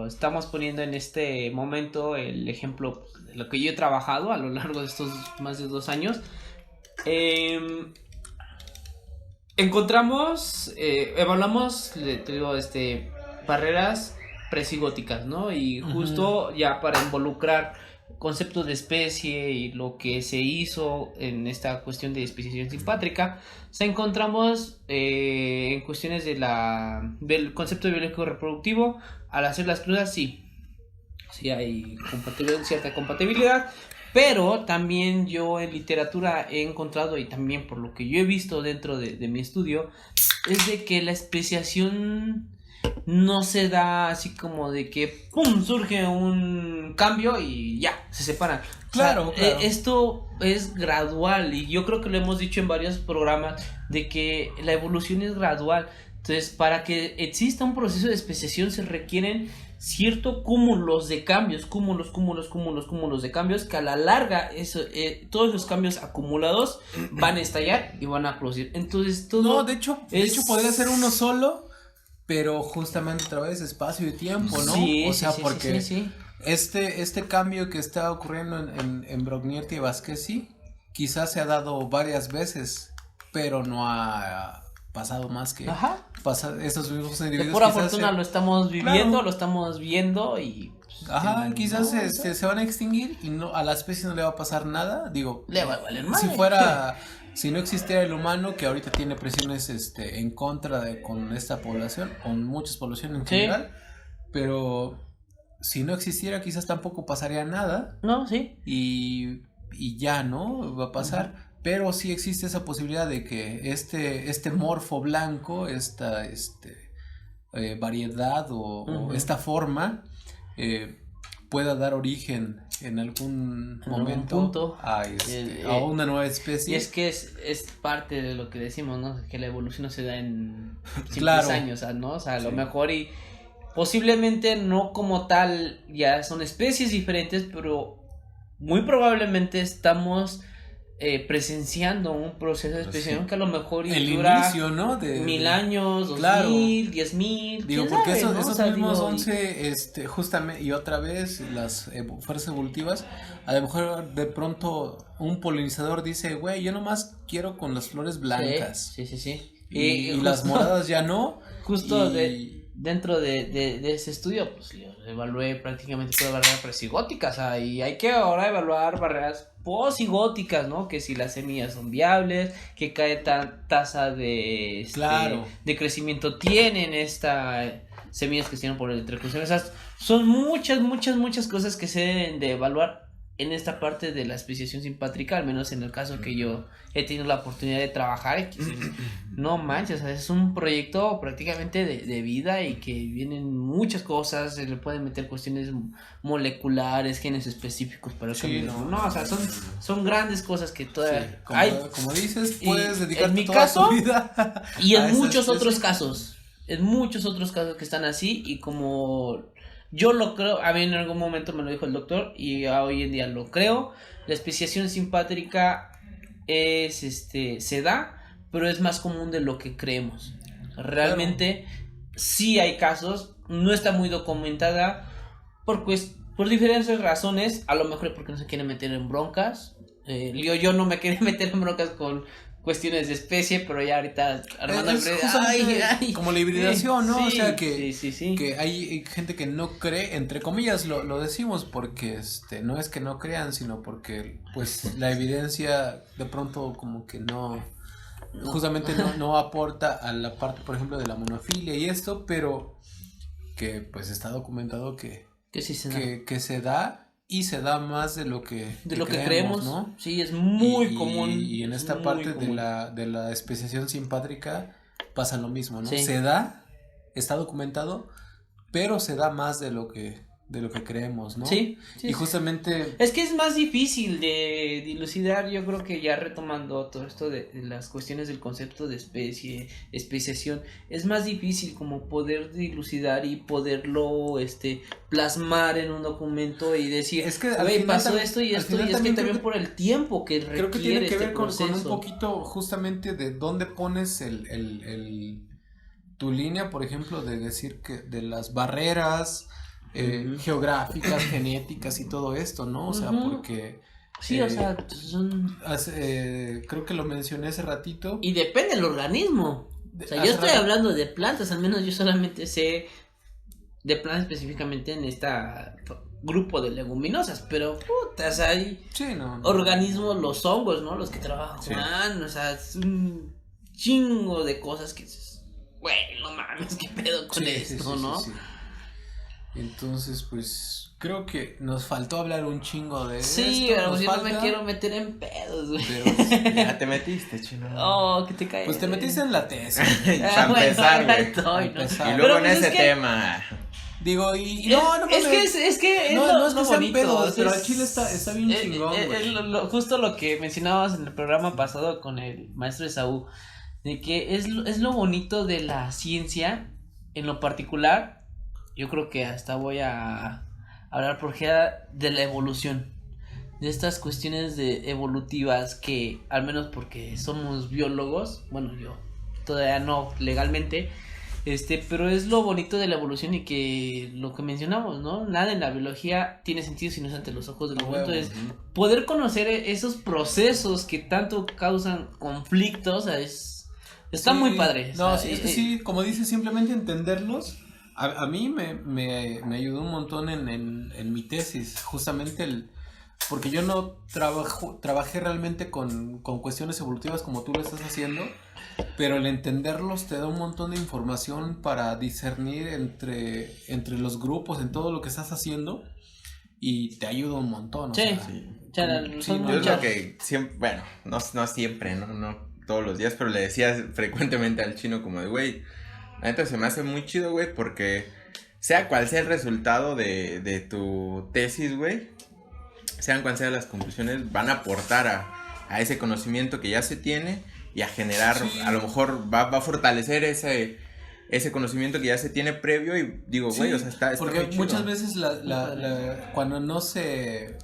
estamos poniendo en este momento el ejemplo de lo que yo he trabajado a lo largo de estos más de 2 años. Encontramos, evaluamos, te digo, barreras presigóticas, ¿no? Y justo ya para involucrar conceptos de especie y lo que se hizo en esta cuestión de especiación simpátrica, encontramos en cuestiones del concepto biológico reproductivo, al hacer las crudas, sí, sí hay cierta compatibilidad, pero también yo en literatura he encontrado, y también por lo que yo he visto dentro de mi estudio, es de que la especiación no se da así como de que ¡pum! Surge un cambio y ya, se separan. Claro, O sea, claro. esto es gradual y yo creo que lo hemos dicho en varios programas de que la evolución es gradual. Entonces, para que exista un proceso de especiación se requieren ciertos cúmulos de cambios, cúmulos de cambios, que a la larga todos los cambios acumulados van a estallar y van a producir. Entonces, todo No, de hecho podría ser uno es... solo, pero justamente otra vez espacio y tiempo, ¿no? Sí, o sea, sí, porque sí. este cambio que está ocurriendo en Brogniart y Vázquez quizás se ha dado varias veces, pero no ha pasado más que Ajá. esos mismos De individuos. pura quizás fortuna lo estamos viviendo, Claro. lo estamos viendo y... pues, Ajá, quizás no, se van a extinguir y no, a la especie no le va a pasar nada. Digo, le va a valer si no existiera el humano que ahorita tiene presiones en contra con esta población, con muchas poblaciones en Sí. general, pero si no existiera quizás tampoco pasaría nada No, sí. y ya, ¿no? Va a pasar. Pero sí existe esa posibilidad de que este morfo blanco, esta variedad o esta forma pueda dar origen en algún En algún momento punto. a una nueva especie. Y es que es parte de lo que decimos, ¿no? Que la evolución no se da en simples Claro. años, ¿no? O sea, a lo Sí. mejor y posiblemente no como tal ya son especies diferentes, pero muy probablemente estamos presenciando un proceso de especiación que a lo mejor y el dura inicio, ¿no? 1000 años, 2000, Claro. 10,000. Digo, ¿quién porque sabe, no? esos O sea, mismos digo, 11, justamente, y otra vez, las fuerzas evolutivas, a lo mejor de pronto un polinizador dice, güey, yo nomás quiero con las flores blancas. Sí. Y justo- las moradas ya no. Justo y- dentro de ese estudio, pues yo evalué prácticamente todas las barreras presigóticas, y hay que ahora evaluar barreras posigóticas, ¿no? Que si las semillas son viables, que qué tasa de, Claro. de crecimiento tienen estas semillas que tienen por el entrecruzación. O sea, son muchas cosas que se deben de evaluar en esta parte de la especiación simpátrica, al menos en el caso que yo he tenido la oportunidad de trabajar, y que no manches, o sea, es un proyecto prácticamente de vida y que vienen muchas cosas, se le pueden meter cuestiones moleculares, genes específicos para el Sí, cambio de no. no, o sea, son grandes cosas que sí, todavía como, hay, como dices, y puedes en dedicarte mi toda caso, tu vida y a en esa muchos especie. otros casos, que están así, y como yo lo creo, a mí en algún momento me lo dijo el doctor y hoy en día lo creo, la especiación simpátrica se da, pero es más común de lo que creemos. Realmente sí hay casos, no está muy documentada por diferentes razones, a lo mejor porque no se quiere meter en broncas. Yo no me quería meter en broncas con cuestiones de especie, pero ya ahorita Armando Es justamente como la hibridación, ¿no? Sí, O sea, que sí. que hay gente que no cree, entre comillas lo decimos porque no es que no crean, sino porque pues la evidencia de pronto como que no justamente no aporta a la parte, por ejemplo, de la monofilia y esto, pero que pues está documentado que sí se da. que se da y se da más de lo que creemos, ¿no? Sí, es muy Y- común. y en esta muy parte de común. la especiación simpátrica pasa lo mismo, ¿no? Sí. Se da, está documentado, pero se da más de lo que creemos, ¿no? Sí. Y justamente Es que es más difícil de dilucidar, yo creo que ya retomando todo esto de las cuestiones del concepto de especiación, es más difícil como poder dilucidar y poderlo plasmar en un documento y decir, es que al güey, final pasó tam- esto y al esto, y final es que también también por el tiempo que requiere creo que tiene que ver con proceso. un poquito justamente de dónde pones tu línea, por ejemplo, de decir que de las barreras geográficas, genéticas y todo esto, ¿no? O sea, Ujú. porque Sí, o sea, son... creo que lo mencioné hace ratito. Y depende del organismo. O sea, yo estoy hablando de plantas, al menos yo solamente sé de plantas específicamente en esta grupo de leguminosas, pero putas, hay Sí, no. organismos, los hongos, ¿no? Los que trabajan, Sí. o sea, es un chingo de cosas que dices, güey, no mames, qué pedo con Sí, esto, sí, ¿no? sí. Entonces, pues Creo que nos faltó hablar un chingo de Sí, esto. pero nos yo no falta, me quiero meter en pedos, güey. pero Ya te metiste, chino. Oh, que te caes. pues te metiste en la tesis. Para empezar, ya güey. estoy, Para ¿no? empezar. Y Pero, luego en pues, ese es que- tema. Digo, y no, no es mames. que es No, lo, no es que lo sean bonito. pedos, o sea, pero al chile está bien chingón, es güey. justo lo que mencionabas en el programa pasado con el maestro Esaú, de que es lo bonito de la ciencia, en lo particular, yo creo que hasta voy a hablar por Gea de la evolución, de estas cuestiones de evolutivas que, al menos porque somos biólogos, bueno, yo todavía no legalmente, pero es lo bonito de la evolución y que lo que mencionamos, ¿no? Nada en la biología tiene sentido si no es ante los ojos del mundo. Entonces, poder conocer esos procesos que tanto causan conflictos, o sea, está Sí, muy padre. No, o sea, sí, es que sí, como dices, simplemente entenderlos. A mí me ayudó un montón en mi tesis, justamente porque yo no trabajé realmente con cuestiones evolutivas como tú lo estás haciendo, pero el entenderlos te da un montón de información para discernir entre los grupos, en todo lo que estás haciendo, y te ayuda un montón. O Sí. sea, O sea, sí, son no, Yo es muchas- lo que siempre, bueno, no siempre, no todos los días, pero le decía frecuentemente al chino como de, güey, la neta se me hace muy chido, güey, porque sea cual sea el resultado de tu tesis, güey, sean cuales sean las conclusiones, van a aportar a ese conocimiento que ya se tiene y a generar, Sí. a lo mejor va a fortalecer ese conocimiento que ya se tiene previo y digo, güey, sí, o sea, está porque muy chido. muchas veces cuando no se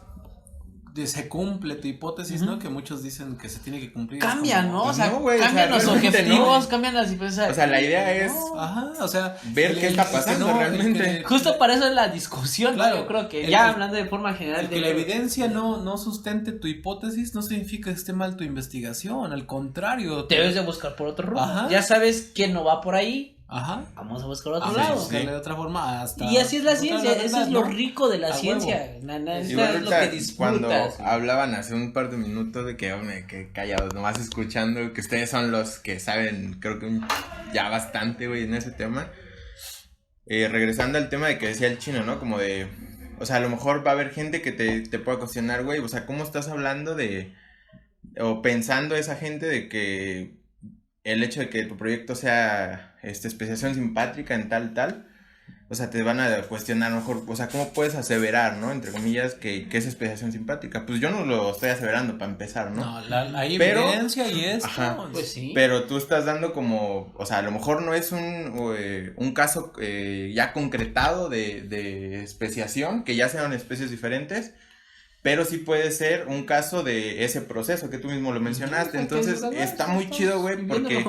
cumple tu hipótesis, Ujú. ¿no? Que muchos dicen que se tiene que cumplir. Cambian, es como- ¿no? O Pues sea, no, güey, o cambian sea, los realmente objetivos, no. cambian las O sea, la idea es Ajá, o sea, ver qué está pasando realmente. Justo para eso es la discusión, ¿no? Claro, Yo creo que el- ya el- hablando de forma general. el que la evidencia no sustente tu hipótesis no significa que esté mal tu investigación, al contrario. Debes de buscar por otro rumbo. Ajá. Ya sabes que no va por ahí, Ajá. vamos a buscar otro Vamos lado. a buscarle de otra forma hasta Y así es la encontrar ciencia, la eso verdad, es lo ¿no? rico de la A ciencia. Y Esto bueno, es lo ahorita, que cuando disfrutas. hablaban hace un par de minutos de que, hombre, que callados, nomás escuchando, que ustedes son los que saben, creo que ya bastante, güey, en ese tema. Regresando al tema de que decía el chino, ¿no? Como de, o sea, a lo mejor va a haber gente que te pueda cuestionar, güey, o sea, ¿cómo estás hablando o pensando esa gente de que el hecho de que tu proyecto sea especiación simpátrica en tal, o sea, te van a cuestionar mejor, o sea, ¿cómo puedes aseverar, ¿no? Entre comillas, que es especiación simpátrica? Pues yo no lo estoy aseverando para empezar, ¿no? No, hay Pero- evidencia y esto. Ajá. Pues sí. Pero tú estás dando como, o sea, a lo mejor no es un caso ya concretado de especiación, que ya sean especies diferentes, pero sí puede ser un caso de ese proceso que tú mismo lo mencionaste. Entonces está muy chido, güey, porque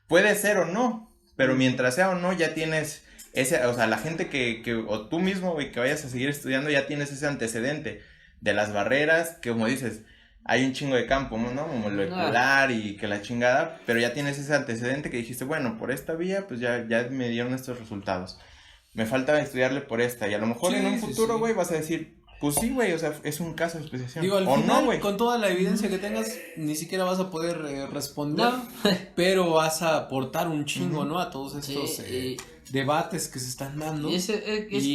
puede ser o no, pero mientras sea o no, ya tienes o sea, la gente o tú mismo, güey, que vayas a seguir estudiando, ya tienes ese antecedente de las barreras, que como dices, hay un chingo de campo, ¿no? Molecular y que la chingada, pero ya tienes ese antecedente que dijiste, bueno, por esta vía, pues ya me dieron estos resultados. Me falta estudiarle por esta, y a lo mejor Sí, en un sí, futuro, sí. güey, vas a decir, pues sí, güey, o sea, es un caso de especiación. Digo, al o final, no, güey. con toda la evidencia que tengas, ni siquiera vas a poder responder, No. pero vas a aportar un chingo, Ujú. ¿no? A todos estos Sí, debates que se están dando. y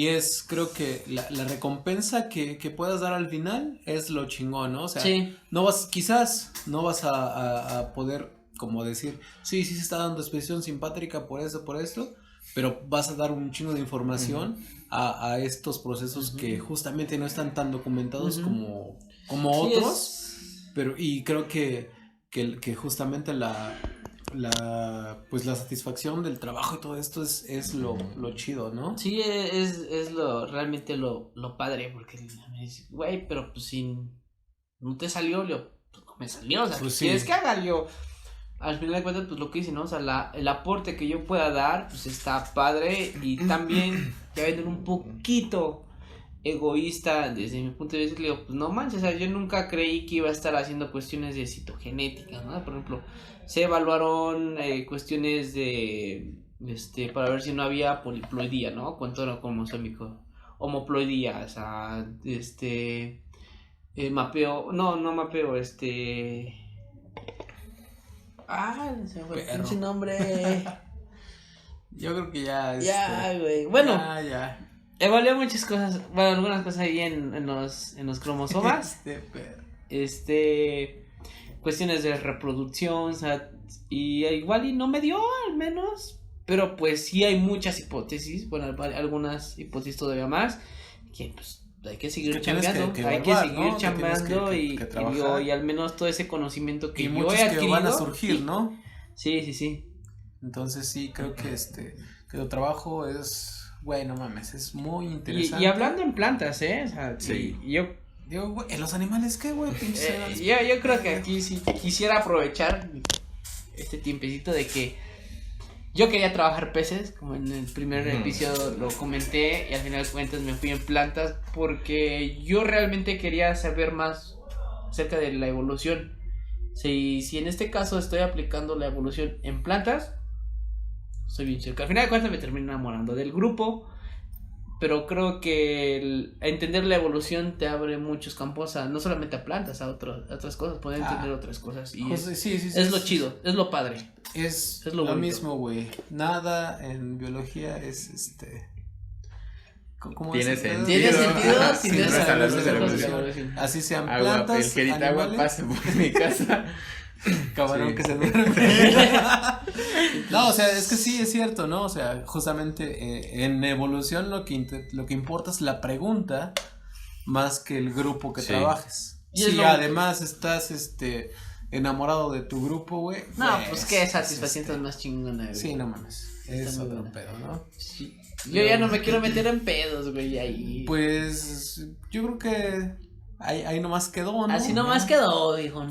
ese, Creo que la recompensa que puedas dar al final es lo chingón, ¿no? O sea, sí. quizás no vas a poder como decir, sí se está dando expresión simpátrica por esto, pero vas a dar un chingo de información a estos procesos que justamente no están tan documentados como Sí, otros, pero y creo que justamente pues la satisfacción del trabajo y todo esto es lo chido, ¿no? Sí, es realmente lo padre, porque me dice, güey, pero pues si no te salió, pues no me salió, o sea, Pues ¿qué sí. quieres que haga? Yo, al final de cuentas, pues lo que hice, ¿no? O sea, el aporte que yo pueda dar, pues está padre, y también, ya viendo un poquito egoísta desde mi punto de vista, le digo, pues no manches, o sea, yo nunca creí que iba a estar haciendo cuestiones de citogenética, ¿no? Por ejemplo, se evaluaron cuestiones de, para ver si no había poliploidía, ¿no? Cuento cromosómico, homoploidía, o sea, mapeo, no mapeo, se me fue el Perro. pinche nombre. Yo creo que ya Ya, güey, bueno. ya. Evalué muchas cosas, bueno, algunas cosas ahí en los cromosomas. Cuestiones de reproducción, o sea, y igual y no me dio al menos, pero pues sí hay muchas hipótesis, bueno, algunas hipótesis todavía más, que pues hay que seguir chambeando, hay que seguir chambeando y al menos todo ese conocimiento que yo he adquirido. Que van a surgir, ¿no? Sí. Entonces sí, creo que que tu trabajo es, güey, no mames, es muy interesante. Y hablando en plantas, o sea, Sí. Digo, güey, ¿en los animales qué, güey? Pinches animales. Yo creo que aquí sí quisiera aprovechar este tiempecito de que yo quería trabajar peces, como en el primer episodio lo comenté, y al final de cuentas me fui en plantas porque yo realmente quería saber más acerca de la evolución. Si en este caso estoy aplicando la evolución en plantas, estoy bien cerca. Al final de cuentas me termino enamorando del grupo. Pero creo que entender la evolución te abre muchos campos, no solamente a plantas, a otras cosas, poder entender otras cosas. Y es lo chido, es lo padre. Es lo lo bonito. mismo, güey. Nada en biología es ¿cómo Tiene es? sentido. ¿Tiene sentido? Sí, Si no no es es algo hablar de la evolución. Así sean Agua, plantas, el gerita agua animales, pasa por mi casa. camarón Sí. que se duerme. No, o sea, es que sí es cierto, ¿no? O sea, justamente en evolución lo que importa es la pregunta más que el grupo que Sí. trabajes. Y es Si lo- además estás enamorado de tu grupo, güey. No, pues qué satisfacción tan más chingona, güey. Sí, no mames. Es Está muy otro buena. pedo, ¿no? Sí. Yo ya no me quiero meter en pedos, güey, ahí. Pues yo creo que ahí nomás quedó, ¿no? Así nomás quedó, dijo.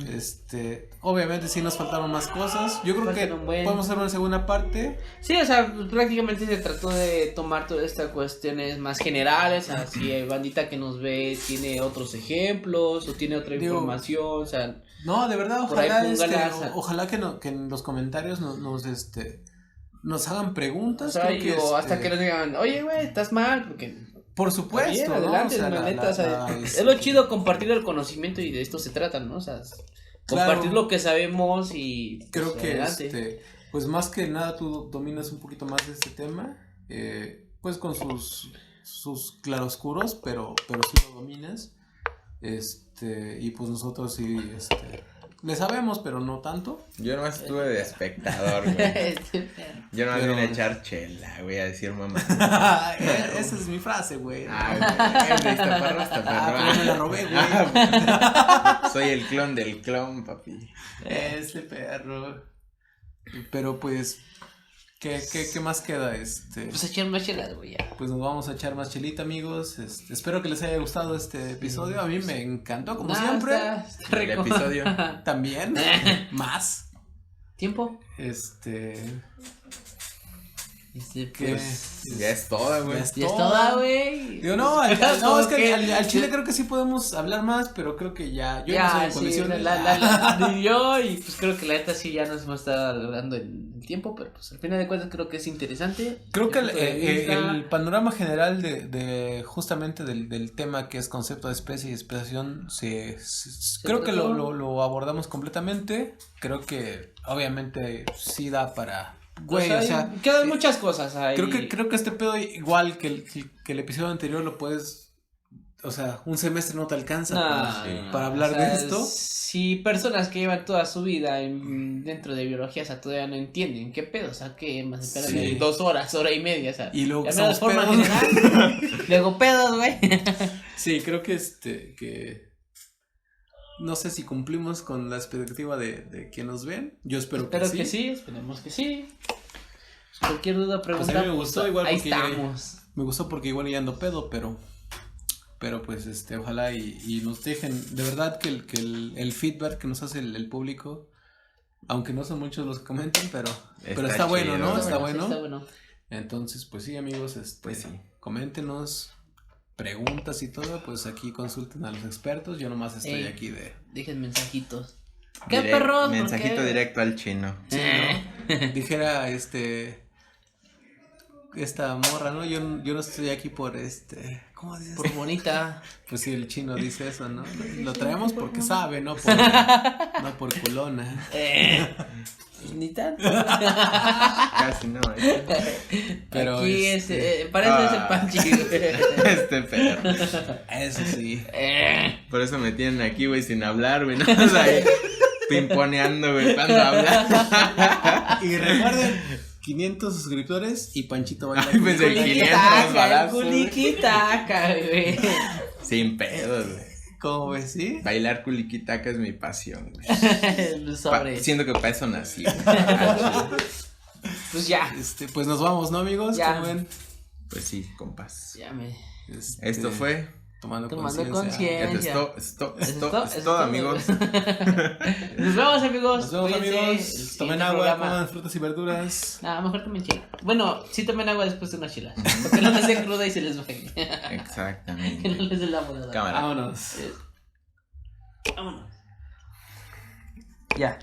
Obviamente sí nos faltaron más cosas. Yo creo que Faltaron buen. podemos hacer una segunda parte. Sí, o sea, pues, prácticamente se trató de tomar todas estas cuestiones más generales, o sea, si hay bandita que nos ve tiene otros ejemplos o tiene otra Digo, información, o sea, No, de verdad, Por ahí ojalá, póngala, ojalá que en los comentarios nos hagan preguntas. o sea, creo que, hasta que nos digan, oye, güey, estás mal, porque por supuesto, bien, ¿no? adelante, O sea, la neta, o sea, es es lo chido compartir el conocimiento y de esto se trata, ¿no? O sea, compartir Claro. lo que sabemos y pues, creo que adelante. pues más que nada tú dominas un poquito más de este tema, pues con sus claroscuros, pero sí lo dominas. Y pues nosotros sí le sabemos, pero no tanto. Yo nomás estuve de espectador, güey. Yo nomás Pero- vine a echar chela, güey, a decir mamá. Esa es mi frase, güey. Ah, güey, de Iztaparra hasta pero me la robé, güey. Soy el clon del clon, papi. Este perro. Pero pues, ¿qué más queda? Pues echar más chelas, güey, ya. Pues nos vamos a echar más chelita, amigos. Espero que les haya gustado este episodio. A mí me encantó, como Nah, siempre. está El rico. episodio. También. Más. ¿Tiempo? Que Ya es toda, güey. ya es Ya es toda. toda, güey. Digo, no, no, Como es que que- al chile creo que sí podemos hablar más, pero creo que ya. Yo no estoy en sí, condiciones. ni yo, y pues creo que la neta sí ya nos hemos estado alargando el tiempo, pero pues al final de cuentas creo que es interesante. Creo que El punto de vista. el panorama general de justamente del tema que es concepto de especie y especiación creo que trató. lo abordamos completamente. Creo que obviamente sí da para güey, o sea, quedan muchas cosas ahí. creo que este pedo igual que el episodio anterior lo puedes, o sea, un semestre no te alcanza para hablar o sea, de esto. Si personas que llevan toda su vida dentro de biología, o sea, todavía no entienden qué pedo, o sea, que más esperan Sí. 2 horas, hora y media, o sea, Y luego ya somos de forma pedos. general, luego pedos, güey. Sí, creo que que no sé si cumplimos con la expectativa de quien nos ven. Yo espero que sí, esperemos que sí. Cualquier duda, Pues pregunta, a mí me gustó igual ahí porque estamos. me gustó porque igual ya ando pedo, pero pues ojalá y nos dejen de verdad que el feedback que nos hace el público, aunque no son muchos los que comentan, pero está bueno, chido. ¿no? Está Está bueno, bueno. está bueno. Entonces, pues sí, amigos, Pues sí. coméntenos preguntas y todo, pues aquí consulten a los expertos. Yo nomás estoy Ey. aquí de Dejen mensajitos. ¿Qué perros? ¿Por Mensajito qué? directo al chino. dijera esta morra, ¿no? Yo no estoy aquí por ¿cómo dices? Por bonita. Pues sí, el chino dice eso, ¿no? Lo traemos porque sabe, no por culona. Ni tanto. Casi no, Pero aquí parece ese Panchi, güey. Este perro. Eso sí. Por eso me tienen aquí, güey, sin hablar, güey. No, o sea, ahí pimponeando, güey, cuando habla. Y recuerden, 500 suscriptores y Panchito va a Ay, pensé que 500 balazos. Culiquitaca, güey. Sin pedos, güey. ¿Cómo ves, sí? Bailar culiquitaca es mi pasión, güey. Siento que para eso nací, güey. Pues ya. Pues nos vamos, ¿no, amigos? Ya. ¿Cómo ven? Pues sí, compas. Ya me. Esto fue Tomando conciencia. Es todo, amigos. Nos vemos, amigos. Nos vemos, Cuídense. amigos. Tomen agua, coman frutas y verduras. Nada, mejor tomen chela. Bueno, sí tomen agua después de unas chelas. Porque no les dé cruda y se les baje. Exactamente. Que no les dé la volada. Cámara. Vámonos. Vámonos. Ya.